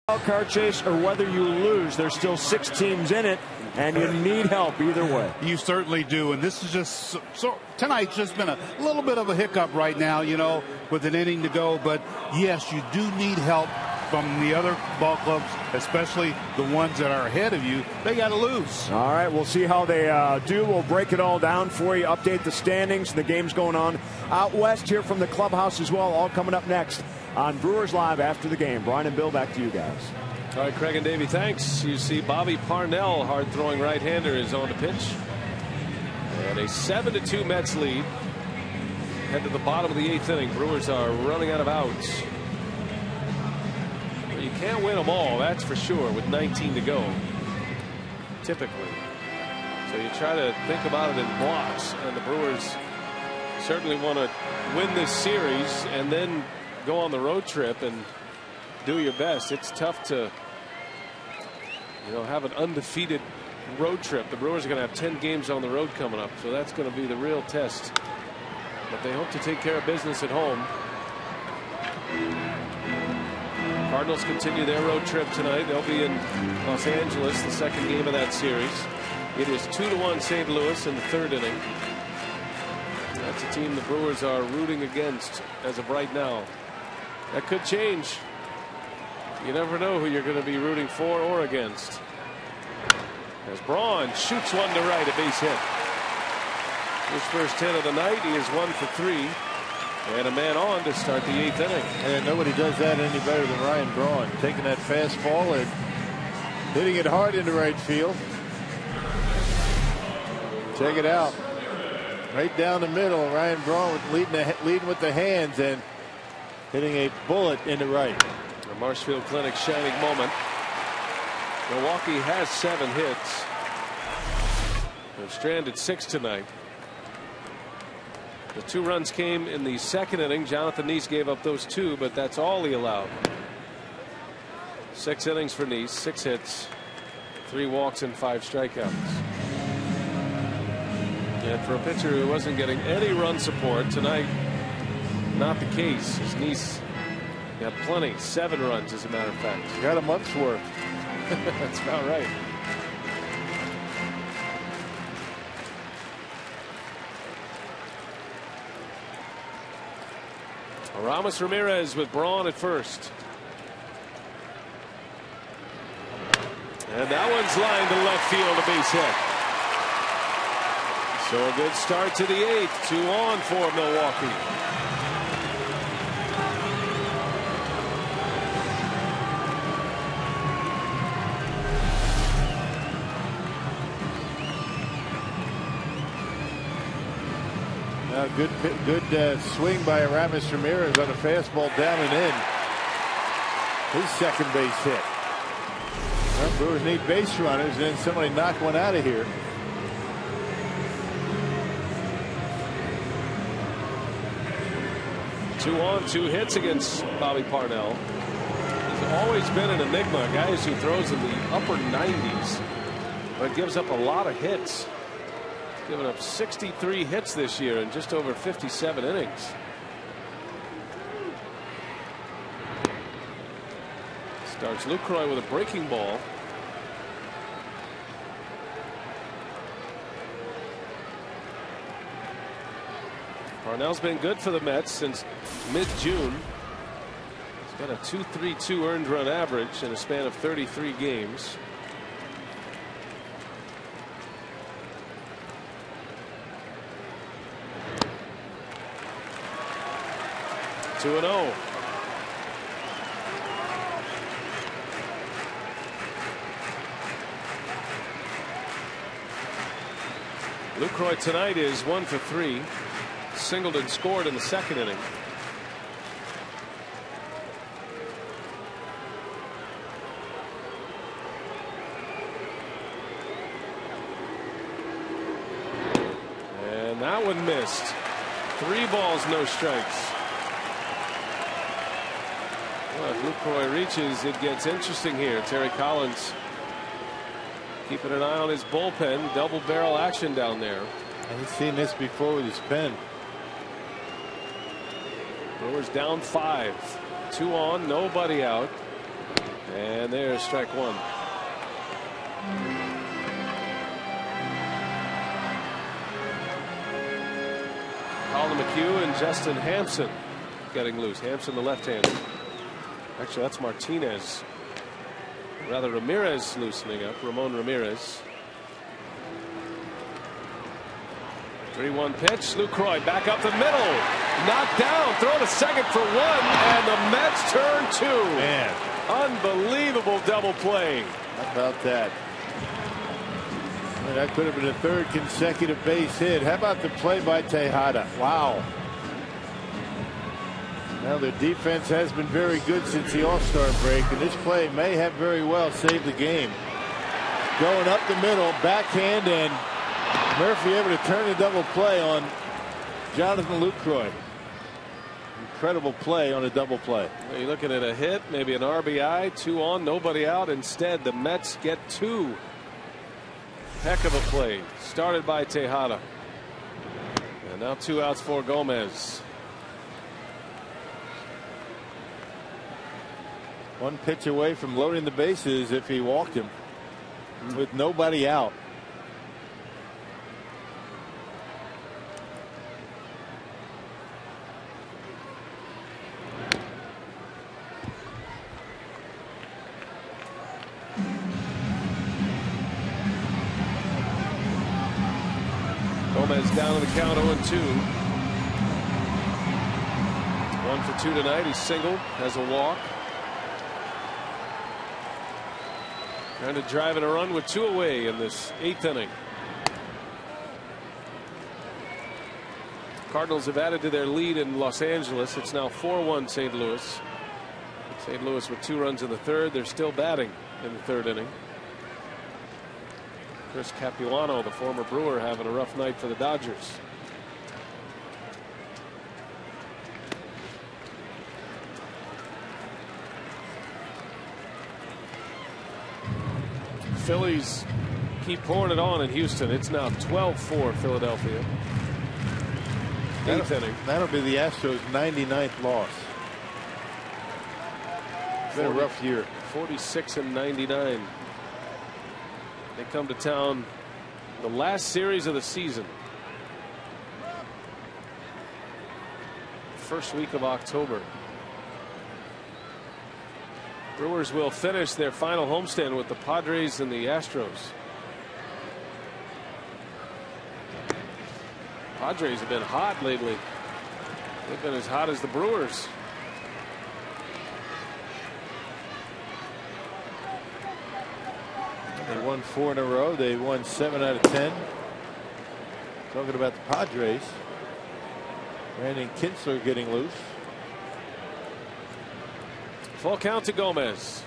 wild card chase or whether you lose, there's still 6 teams in it, and you need help either way. You certainly do, and this is just so tonight's just been a little bit of a hiccup right now, you know, with an inning to go. But yes, you do need help from the other ball clubs, especially the ones that are ahead of you. They got to lose. All right, we'll see how they do. We'll break it all down for you, update the standings, the games going on out west here from the clubhouse as well, all coming up next on Brewers Live after the game. Brian and Bill, back to you guys. All right, Craig and Davey, thanks. You see Bobby Parnell, hard-throwing right-hander, is on to pitch. And a 7-2 Mets lead. Head to the bottom of the 8th inning. Brewers are running out of outs. Well, you can't win them all, that's for sure, with 19 to go, typically. So you try to think about it in blocks, and the Brewers certainly want to win this series and then go on the road trip and do your best. It's tough to, you know, have an undefeated road trip. The Brewers are going to have 10 games on the road coming up, so that's going to be the real test. But they hope to take care of business at home. Cardinals continue their road trip tonight. They'll be in Los Angeles, the second game of that series. It is 2-1 St. Louis in the 3rd inning. That's a team the Brewers are rooting against as of right now. That could change. You never know who you're going to be rooting for or against. As Braun shoots one to right, a base hit. His first hit of the night. He is 1 for 3. And a man on to start the 8th inning. And nobody does that any better than Ryan Braun. Taking that fastball and hitting it hard into right field. Check it out. Right down the middle. Ryan Braun leading with the hands and hitting a bullet into right. The Marshfield Clinic shining moment. Milwaukee has 7 hits. They've stranded 6 tonight. The 2 runs came in the 2nd inning. Jonathan Neese gave up those 2, but that's all he allowed. 6 innings for Neese, 6 hits, 3 walks and 5 strikeouts. And for a pitcher who wasn't getting any run support tonight, not the case. As Neese got plenty, 7 runs as a matter of fact. Got a month's worth. That's about right. Ramos Ramirez with Braun at first. And that one's lined to left field, a base hit. So a good start to the 8th. 2 on for Milwaukee. Good swing by Aramis Ramirez on a fastball down and in. His second base hit. Well, Brewers need base runners, and then somebody knock one out of here. Two on, 2 hits against Bobby Parnell. He's always been an enigma, guys who throws in the upper 90s, but gives up a lot of hits. Given up 63 hits this year in just over 57 innings. Starts Lucroy with a breaking ball. Parnell's been good for the Mets since mid-June. He's got a 2.32 earned run average in a span of 33 games. Two 2-0. Lucroy tonight is 1 for 3. Singleton scored in the 2nd inning. And that one missed. 3 balls, no strikes. Well, if Lucroy reaches, it gets interesting here. Terry Collins keeping an eye on his bullpen. Double barrel action down there. I've seen this before with his pen. Brewers down 5. 2 on, nobody out. And there's strike one. Colin McHugh and Justin Hampson getting loose. Hampson, the left-hander. Actually, that's Martinez. Rather, Ramirez loosening up. Ramon Ramirez. 3-1 pitch. Lucroy back up the middle. Knocked down. Throw to second for one. And the Mets turn two. Man. Unbelievable double play. How about that? That could have been a third consecutive base hit. How about the play by Tejada? Wow. Now their defense has been very good since the All-Star break, and this play may have very well saved the game. Going up the middle, backhand, and Murphy able to turn the double play on Jonathan Lucroy. Incredible play on a double play. Well, you're looking at a hit, maybe an RBI, 2 on, nobody out. Instead, the Mets get 2. Heck of a play started by Tejada, and now 2 outs for Gomez. 1 pitch away from loading the bases if he walked him with nobody out. Gomez down to the count 0-2. 1 for 2 tonight. He's singled, has a walk. Trying to drive in a run with 2 away in this 8th inning. Cardinals have added to their lead in Los Angeles. It's now 4-1 St. Louis. St. Louis with 2 runs in the 3rd. They're still batting in the 3rd inning. Chris Capuano, the former Brewer, having a rough night for the Dodgers. Phillies keep pouring it on in Houston. It's now 12-4 Philadelphia. 8th inning. That'll be the Astros' 99th loss. It's been a rough year. 46-99. They come to town the last series of the season. First week of October. Brewers will finish their final homestand with the Padres and the Astros. Padres have been hot lately. They've been as hot as the Brewers. They won 4 in a row. They won 7 out of 10. Talking about the Padres. Brandon Kinsler getting loose. Full count to Gomez.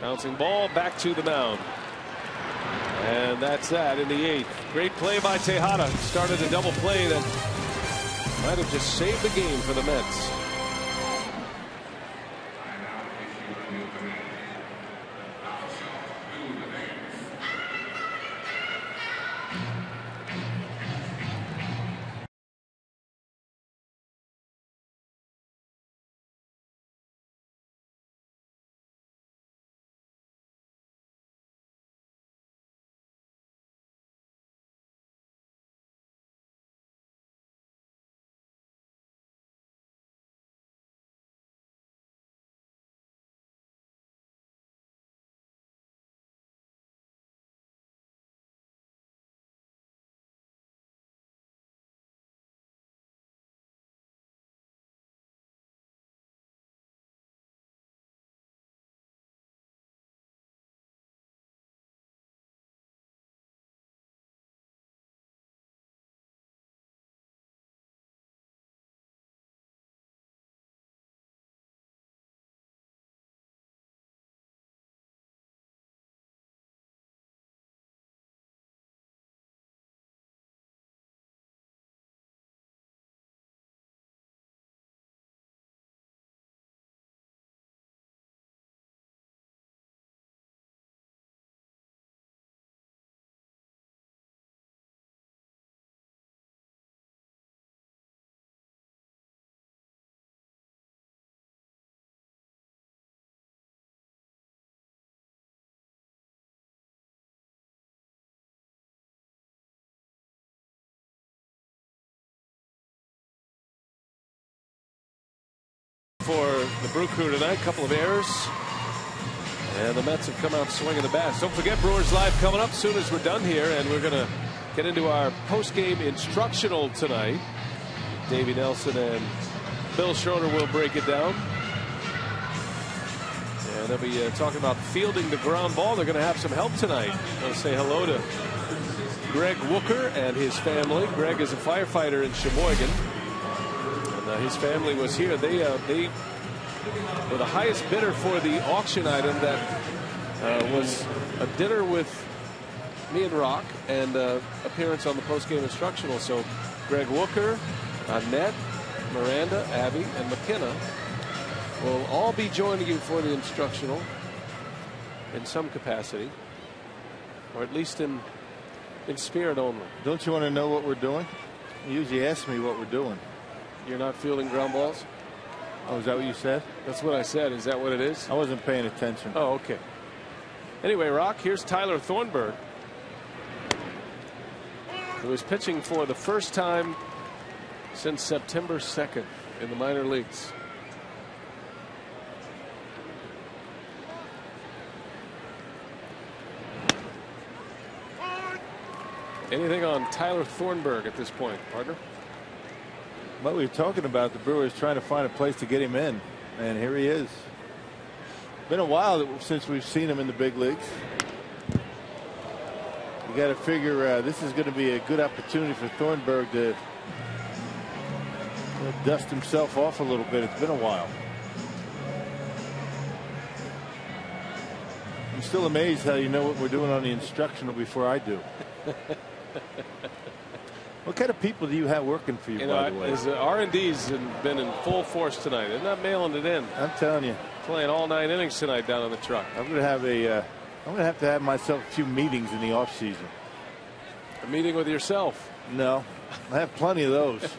Bouncing ball back to the mound. And that's that in the 8th. Great play by Tejada. Started a double play that might have just saved the game for the Mets. for the Brew Crew tonight. A couple of errors. And the Mets have come out swinging the bats. Don't forget Brewers Live coming up soon as we're done here. And we're going to get into our post-game instructional tonight. Davey Nelson and Bill Schroeder will break it down. And they'll be talking about fielding the ground ball. They're going to have some help tonight. I'll say hello to Greg Wooker and his family. Greg is a firefighter in Sheboygan. And his family was here. They were the highest bidder for the auction item that was a dinner with me and Rock and appearance on the post-game instructional. So Greg Wooker, Annette, Miranda, Abby, and McKenna will all be joining you for the instructional in some capacity, or at least in spirit only. Don't you want to know what we're doing? You usually ask me what we're doing. You're not fielding ground balls? Oh, is that what you said? That's what I said. Is that what it is? I wasn't paying attention. Oh, okay. Anyway, Rock, here's Tyler Thornburg, who is pitching for the first time since September 2nd in the minor leagues. Anything on Tyler Thornburg at this point, partner? Well, we were talking about the Brewers trying to find a place to get him in, and here he is. Been a while since we've seen him in the big leagues. You got to figure this is going to be a good opportunity for Thornburg to dust himself off a little bit. It's been a while. I'm still amazed how you know what we're doing on the instructional before I do. What kind of people do you have working for you, by the way? R&D's been in full force tonight. They're not mailing it in. I'm telling you. Playing all 9 innings tonight down on the truck. I'm going to have to have myself a few meetings in the off season. A meeting with yourself? No, I have plenty of those.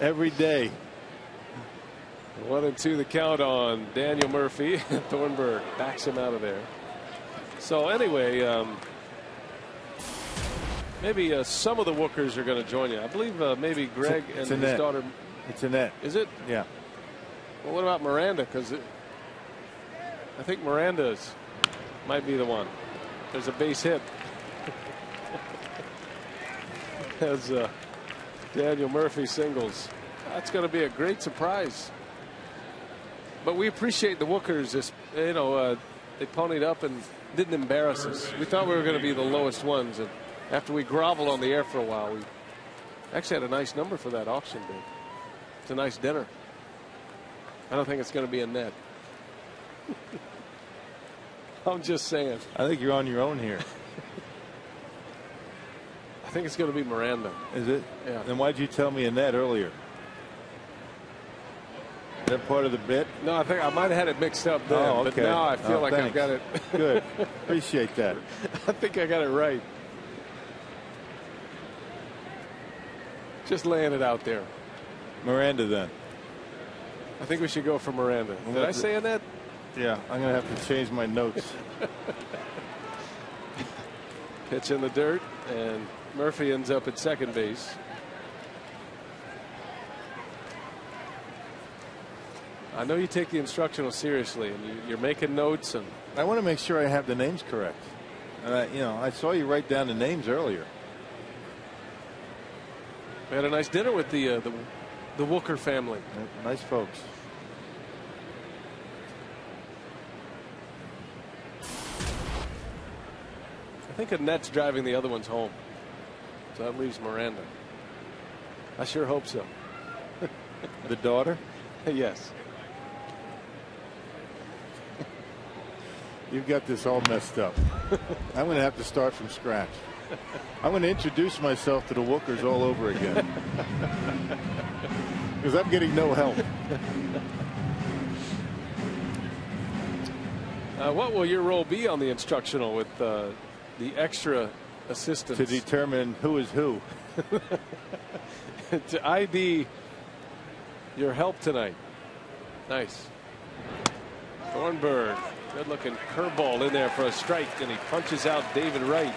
Every day. 1-2 the count on Daniel Murphy. Thornburg backs him out of there. So anyway, maybe some of the Wookers are going to join you. I believe maybe Greg and his daughter. It's Annette. Is it? Yeah. Well, what about Miranda? Because I think Miranda's might be the one. There's a base hit. As Daniel Murphy singles. That's going to be a great surprise. But we appreciate the Wookers. You know, they ponied up and didn't embarrass us. We thought we were going to be the lowest ones, and after we groveled on the air for a while, we actually had a nice number for that auction bid. It's a nice dinner. I don't think it's going to be a net. I'm just saying. I think you're on your own here. I think it's going to be Miranda. Is it? Yeah. Then why'd you tell me Annette earlier? Is that part of the bit? No, I think I might have had it mixed up then. Oh, okay. But now I feel like thanks. I've got it. Good. Appreciate that. I think I got it right. Just laying it out there. Miranda, then. I think we should go for Miranda. Did I say Annette? Yeah, I'm going to have to change my notes. Pitch in the dirt, and Murphy ends up at second base. I know you take the instructional seriously, and you're making notes. And I want to make sure I have the names correct. And I saw you write down the names earlier. We had a nice dinner with the Wooker family. Nice folks. I think Annette's driving the other ones home, so that leaves Miranda. I sure hope so. The daughter? Yes. You've got this all messed up. I'm going to have to start from scratch. I'm going to introduce myself to the Wookers all over again. Because I'm getting no help. What will your role be on the instructional with the extra assistance? To determine who is who. To ID your help tonight. Nice. Thornburg. Good looking curveball in there for a strike, and he punches out David Wright.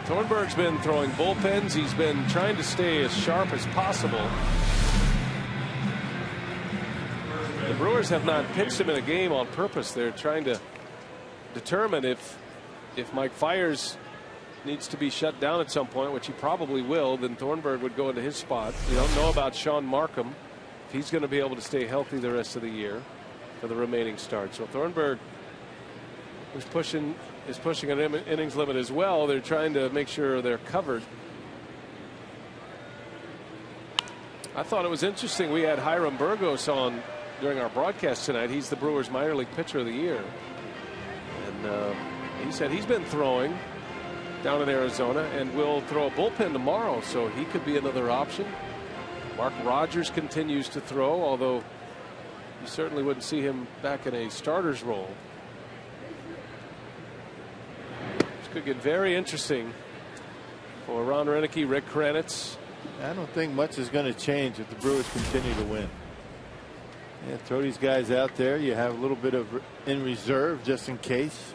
Thornburg's been throwing bullpens. He's been trying to stay as sharp as possible. The Brewers have not pitched him in a game on purpose. They're trying to determine if Mike Fiers needs to be shut down at some point, which he probably will, then Thornburg would go into his spot. You don't know about Sean Markham, if he's going to be able to stay healthy the rest of the year for the remaining starts. So Thornburg is pushing an innings limit as well. They're trying to make sure they're covered. I thought it was interesting. We had Hiram Burgos on during our broadcast tonight. He's the Brewers minor league pitcher of the year. And he said he's been throwing down in Arizona and will throw a bullpen tomorrow. So he could be another option. Mark Rogers continues to throw, although you certainly wouldn't see him back in a starter's role. This could get very interesting for Ron Renicky, Rick Kranitz. I don't think much is going to change if the Brewers continue to win. Yeah, throw these guys out there. You have a little bit of in reserve just in case.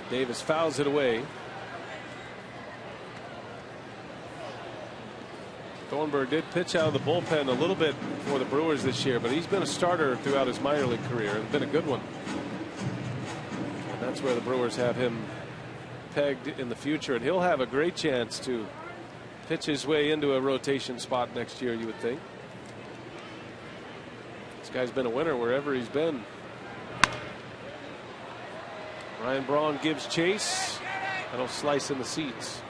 Davis fouls it away. Thornburg did pitch out of the bullpen a little bit for the Brewers this year, but he's been a starter throughout his minor league career and been a good one. And that's where the Brewers have him pegged in the future, and he'll have a great chance to pitch his way into a rotation spot next year, you would think. This guy's been a winner wherever he's been. Ryan Braun gives chase. That'll slice in the seats.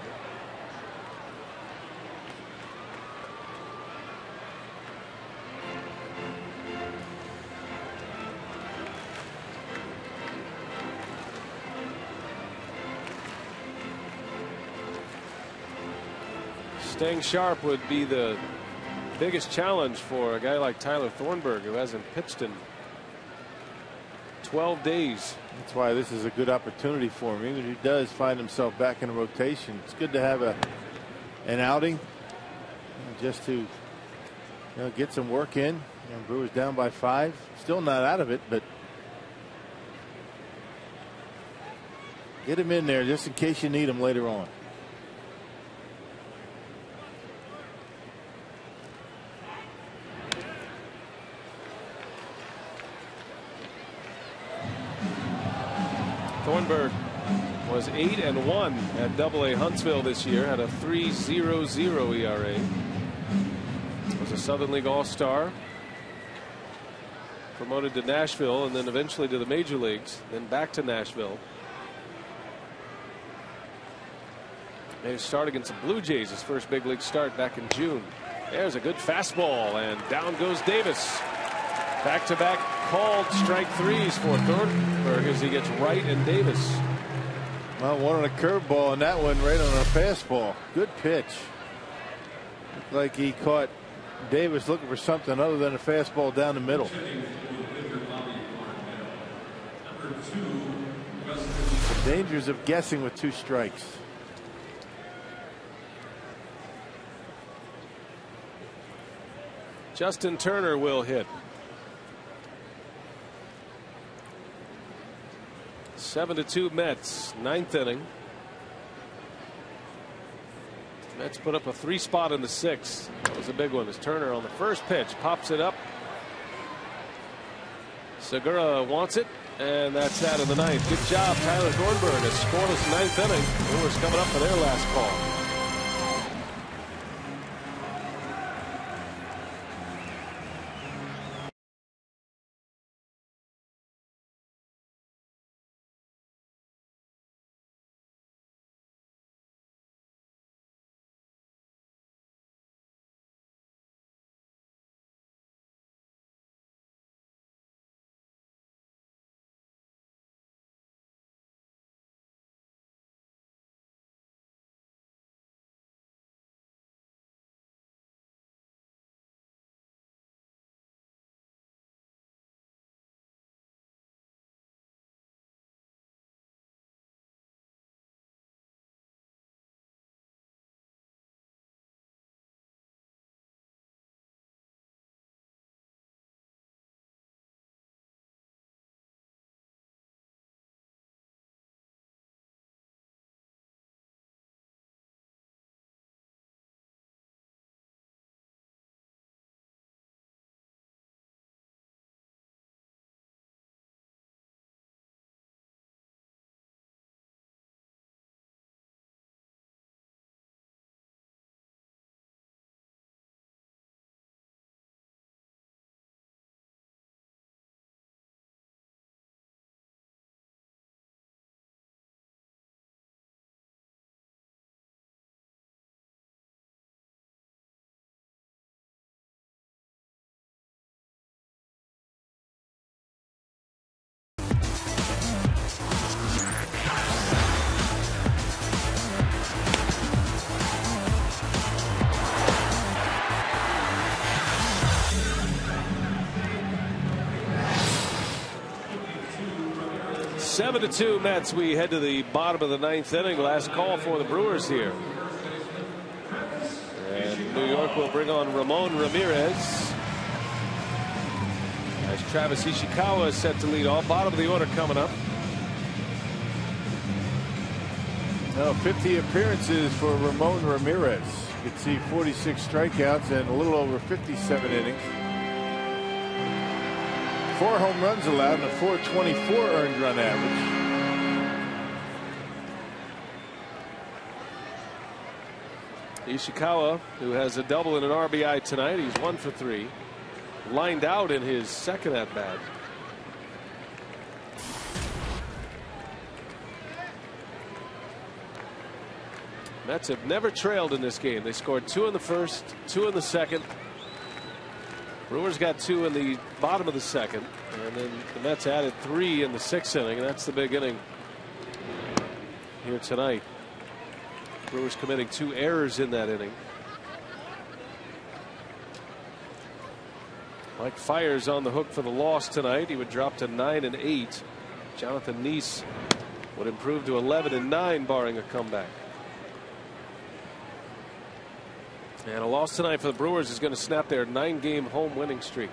Staying sharp would be the biggest challenge for a guy like Tyler Thornburg, who hasn't pitched in 12 days. That's why this is a good opportunity for him. Even if he does find himself back in a rotation, it's good to have an outing just to get some work in. Brewers down by 5, still not out of it, but get him in there just in case you need him later on. Thornburg was 8-1 at AA Huntsville this year, had a 3.00 ERA. Was a Southern League All-Star. Promoted to Nashville and then eventually to the major leagues, then back to Nashville. Made a start against the Blue Jays, his first big league start back in June. There's a good fastball, and down goes Davis. Back-to-back called strike threes for Thornburg as he gets Wright and Davis. Well, one on a curveball and that one right on a fastball. Good pitch. Looked like he caught Davis looking for something other than a fastball down the middle. The dangers of guessing with 2 strikes. Justin Turner will hit. 7-2 Mets, 9th inning. Mets put up a 3 spot in the 6th. That was a big one as Turner on the first pitch pops it up. Segura wants it, and that's that in the 9th. Good job, Tyler Thornburg. A scoreless 9th inning. Brewers coming up for their last call. 7-2 Mets. We head to the bottom of the 9th inning. Last call for the Brewers here. And New York will bring on Ramon Ramirez as Travis Ishikawa is set to lead off. Bottom of the order coming up. Now 50 appearances for Ramon Ramirez. You can see 46 strikeouts and a little over 57 innings. 4 home runs allowed and a .424 earned run average. Ishikawa, who has a double and an RBI tonight, he's 1 for 3. Lined out in his second at bat. Mets have never trailed in this game. They scored 2 in the first, 2 in the second. Brewers got 2 in the bottom of the second, and then the Mets added 3 in the 6th inning, and that's the big inning here tonight. Brewers committing 2 errors in that inning. Mike Fiers on the hook for the loss tonight. He would drop to 9-8. Jonathan Neese would improve to 11-9, barring a comeback. And a loss tonight for the Brewers is going to snap their 9-game home winning streak.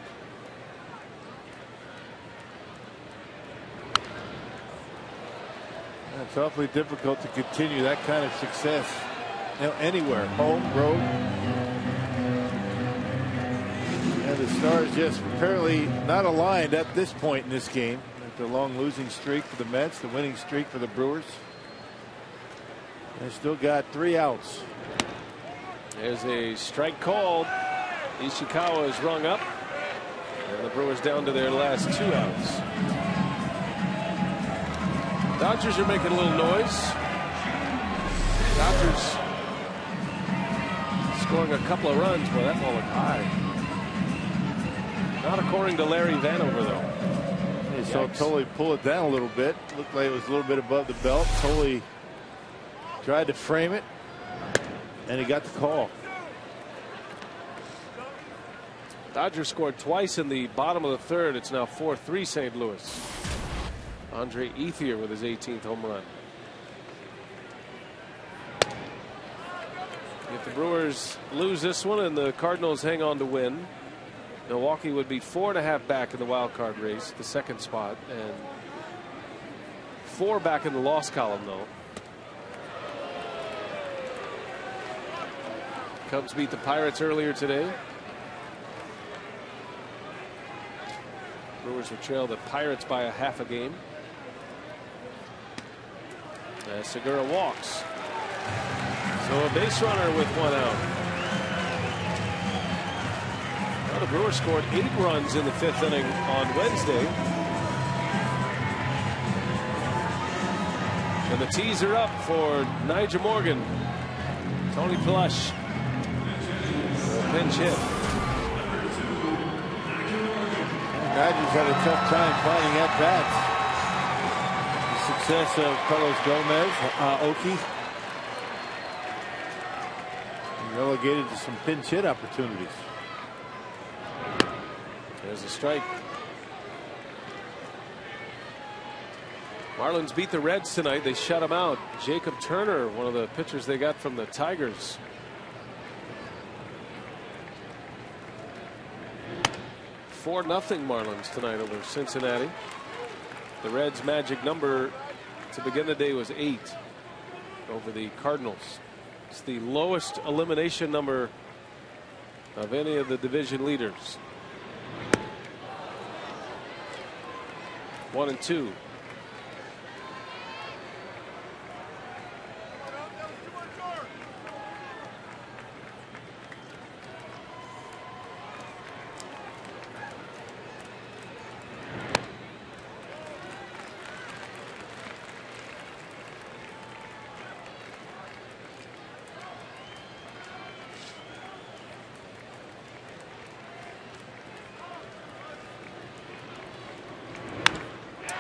It's awfully difficult to continue that kind of success, you know, anywhere, home, road. And the Stars just apparently not aligned at this point in this game. The long losing streak for the Mets, the winning streak for the Brewers. They still got 3 outs. There's a strike called. Ishikawa is rung up, and the Brewers down to their last 2 outs. Dodgers are making a little noise. Dodgers scoring a couple of runs. Boy, that ball looked high. Not according to Larry Vanover, though. They saw Thole pull it down a little bit. Looked like it was a little bit above the belt. Thole tried to frame it, and he got the call. Dodgers scored twice in the bottom of the 3rd. It's now 4-3 St. Louis. Andre Ethier with his 18th home run. If the Brewers lose this one and the Cardinals hang on to win, Milwaukee would be 4.5 back in the wild card race, the 2nd spot, and 4 back in the loss column, though. Cubs beat the Pirates earlier today. Brewers have trailed the Pirates by a half a game. As Segura walks. So a base runner with 1 out. Well, the Brewers scored 8 runs in the 5th inning on Wednesday. And the tees are up for Nigel Morgan. Tony Plush. Pinch hit. Dodgers had a tough time finding at bats. The success of Carlos Gomez, Oki, relegated to some pinch hit opportunities. There's a strike. Marlins beat the Reds tonight. They shut them out. Jacob Turner, one of the pitchers they got from the Tigers. 4-0 Marlins tonight over Cincinnati. The Reds' magic number to begin the day was 8 over the Cardinals. It's the lowest elimination number of any of the division leaders. 1-2.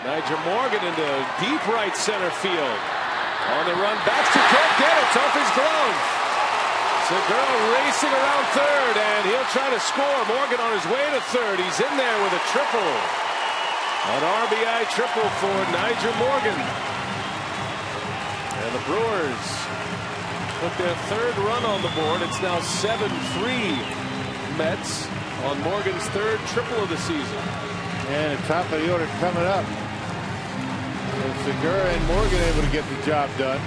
Nigel Morgan into deep right center field. On the run, Baxter can't get it. It's off his glove. Segura racing around 3rd, and he'll try to score. Morgan on his way to 3rd. He's in there with a triple. An RBI triple for Nyjer Morgan. And the Brewers put their third run on the board. It's now 7-3 Mets on Morgan's third triple of the season. And the top of the order coming up. Segura and Morgan able to get the job done.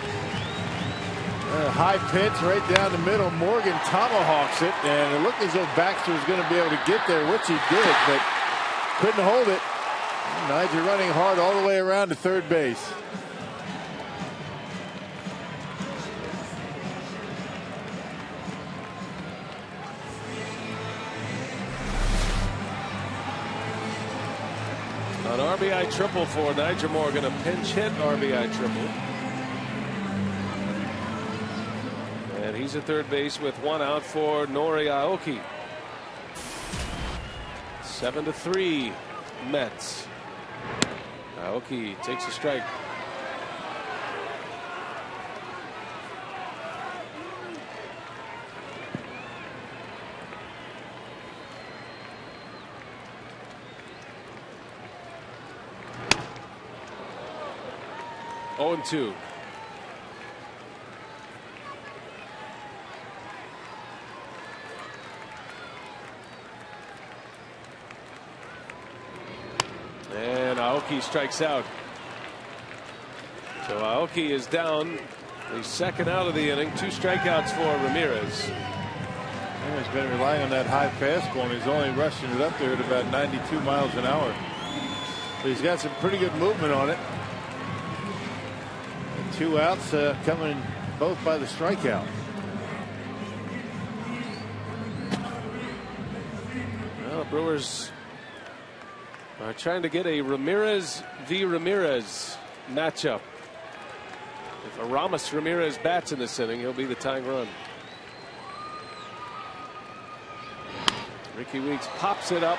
High pitch right down the middle. Morgan tomahawks it, and it looked as though Baxter was going to be able to get there, which he did, but couldn't hold it. Nyjer running hard all the way around to third base. An RBI triple for Nyjer Morgan, a pinch hit RBI triple. And he's at third base with one out for Nori Aoki. 7-3 Mets. Aoki takes a strike. Oh, 2. And Aoki strikes out. So Aoki is down. The second out of the inning. 2 strikeouts for Ramirez. He's been relying on that high fastball, and he's only rushing it up there at about 92 miles an hour. But he's got some pretty good movement on it. And 2 outs coming both by the strikeout. Well, the Brewers are trying to get a Ramirez v. Ramirez matchup. If Aramis Ramirez bats in this inning, he'll be the tying run. Ricky Weeks pops it up.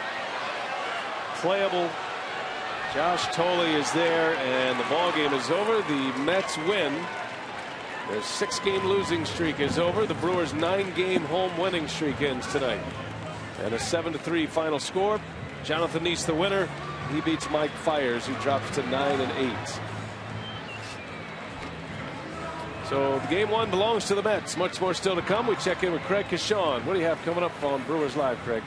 Playable. Josh Thole is there, and the ball game is over. The Mets win. Their 6-game losing streak is over. The Brewers' 9-game home winning streak ends tonight. And a 7-3 final score. Jonathan Neese the winner. He beats Mike Fiers, who drops to 9-8. So the game 1 belongs to the Mets. Much more still to come. We check in with Craig Kashawn. What do you have coming up on Brewers Live, Craig?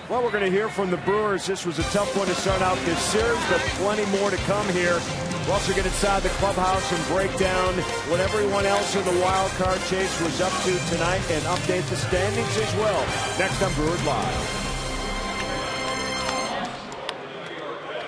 Well, we're going to hear from the Brewers. This was a tough one to start out this series, but plenty more to come here. We'll also get inside the clubhouse and break down what everyone else in the wild card chase was up to tonight and update the standings as well. Next on Brewers Live.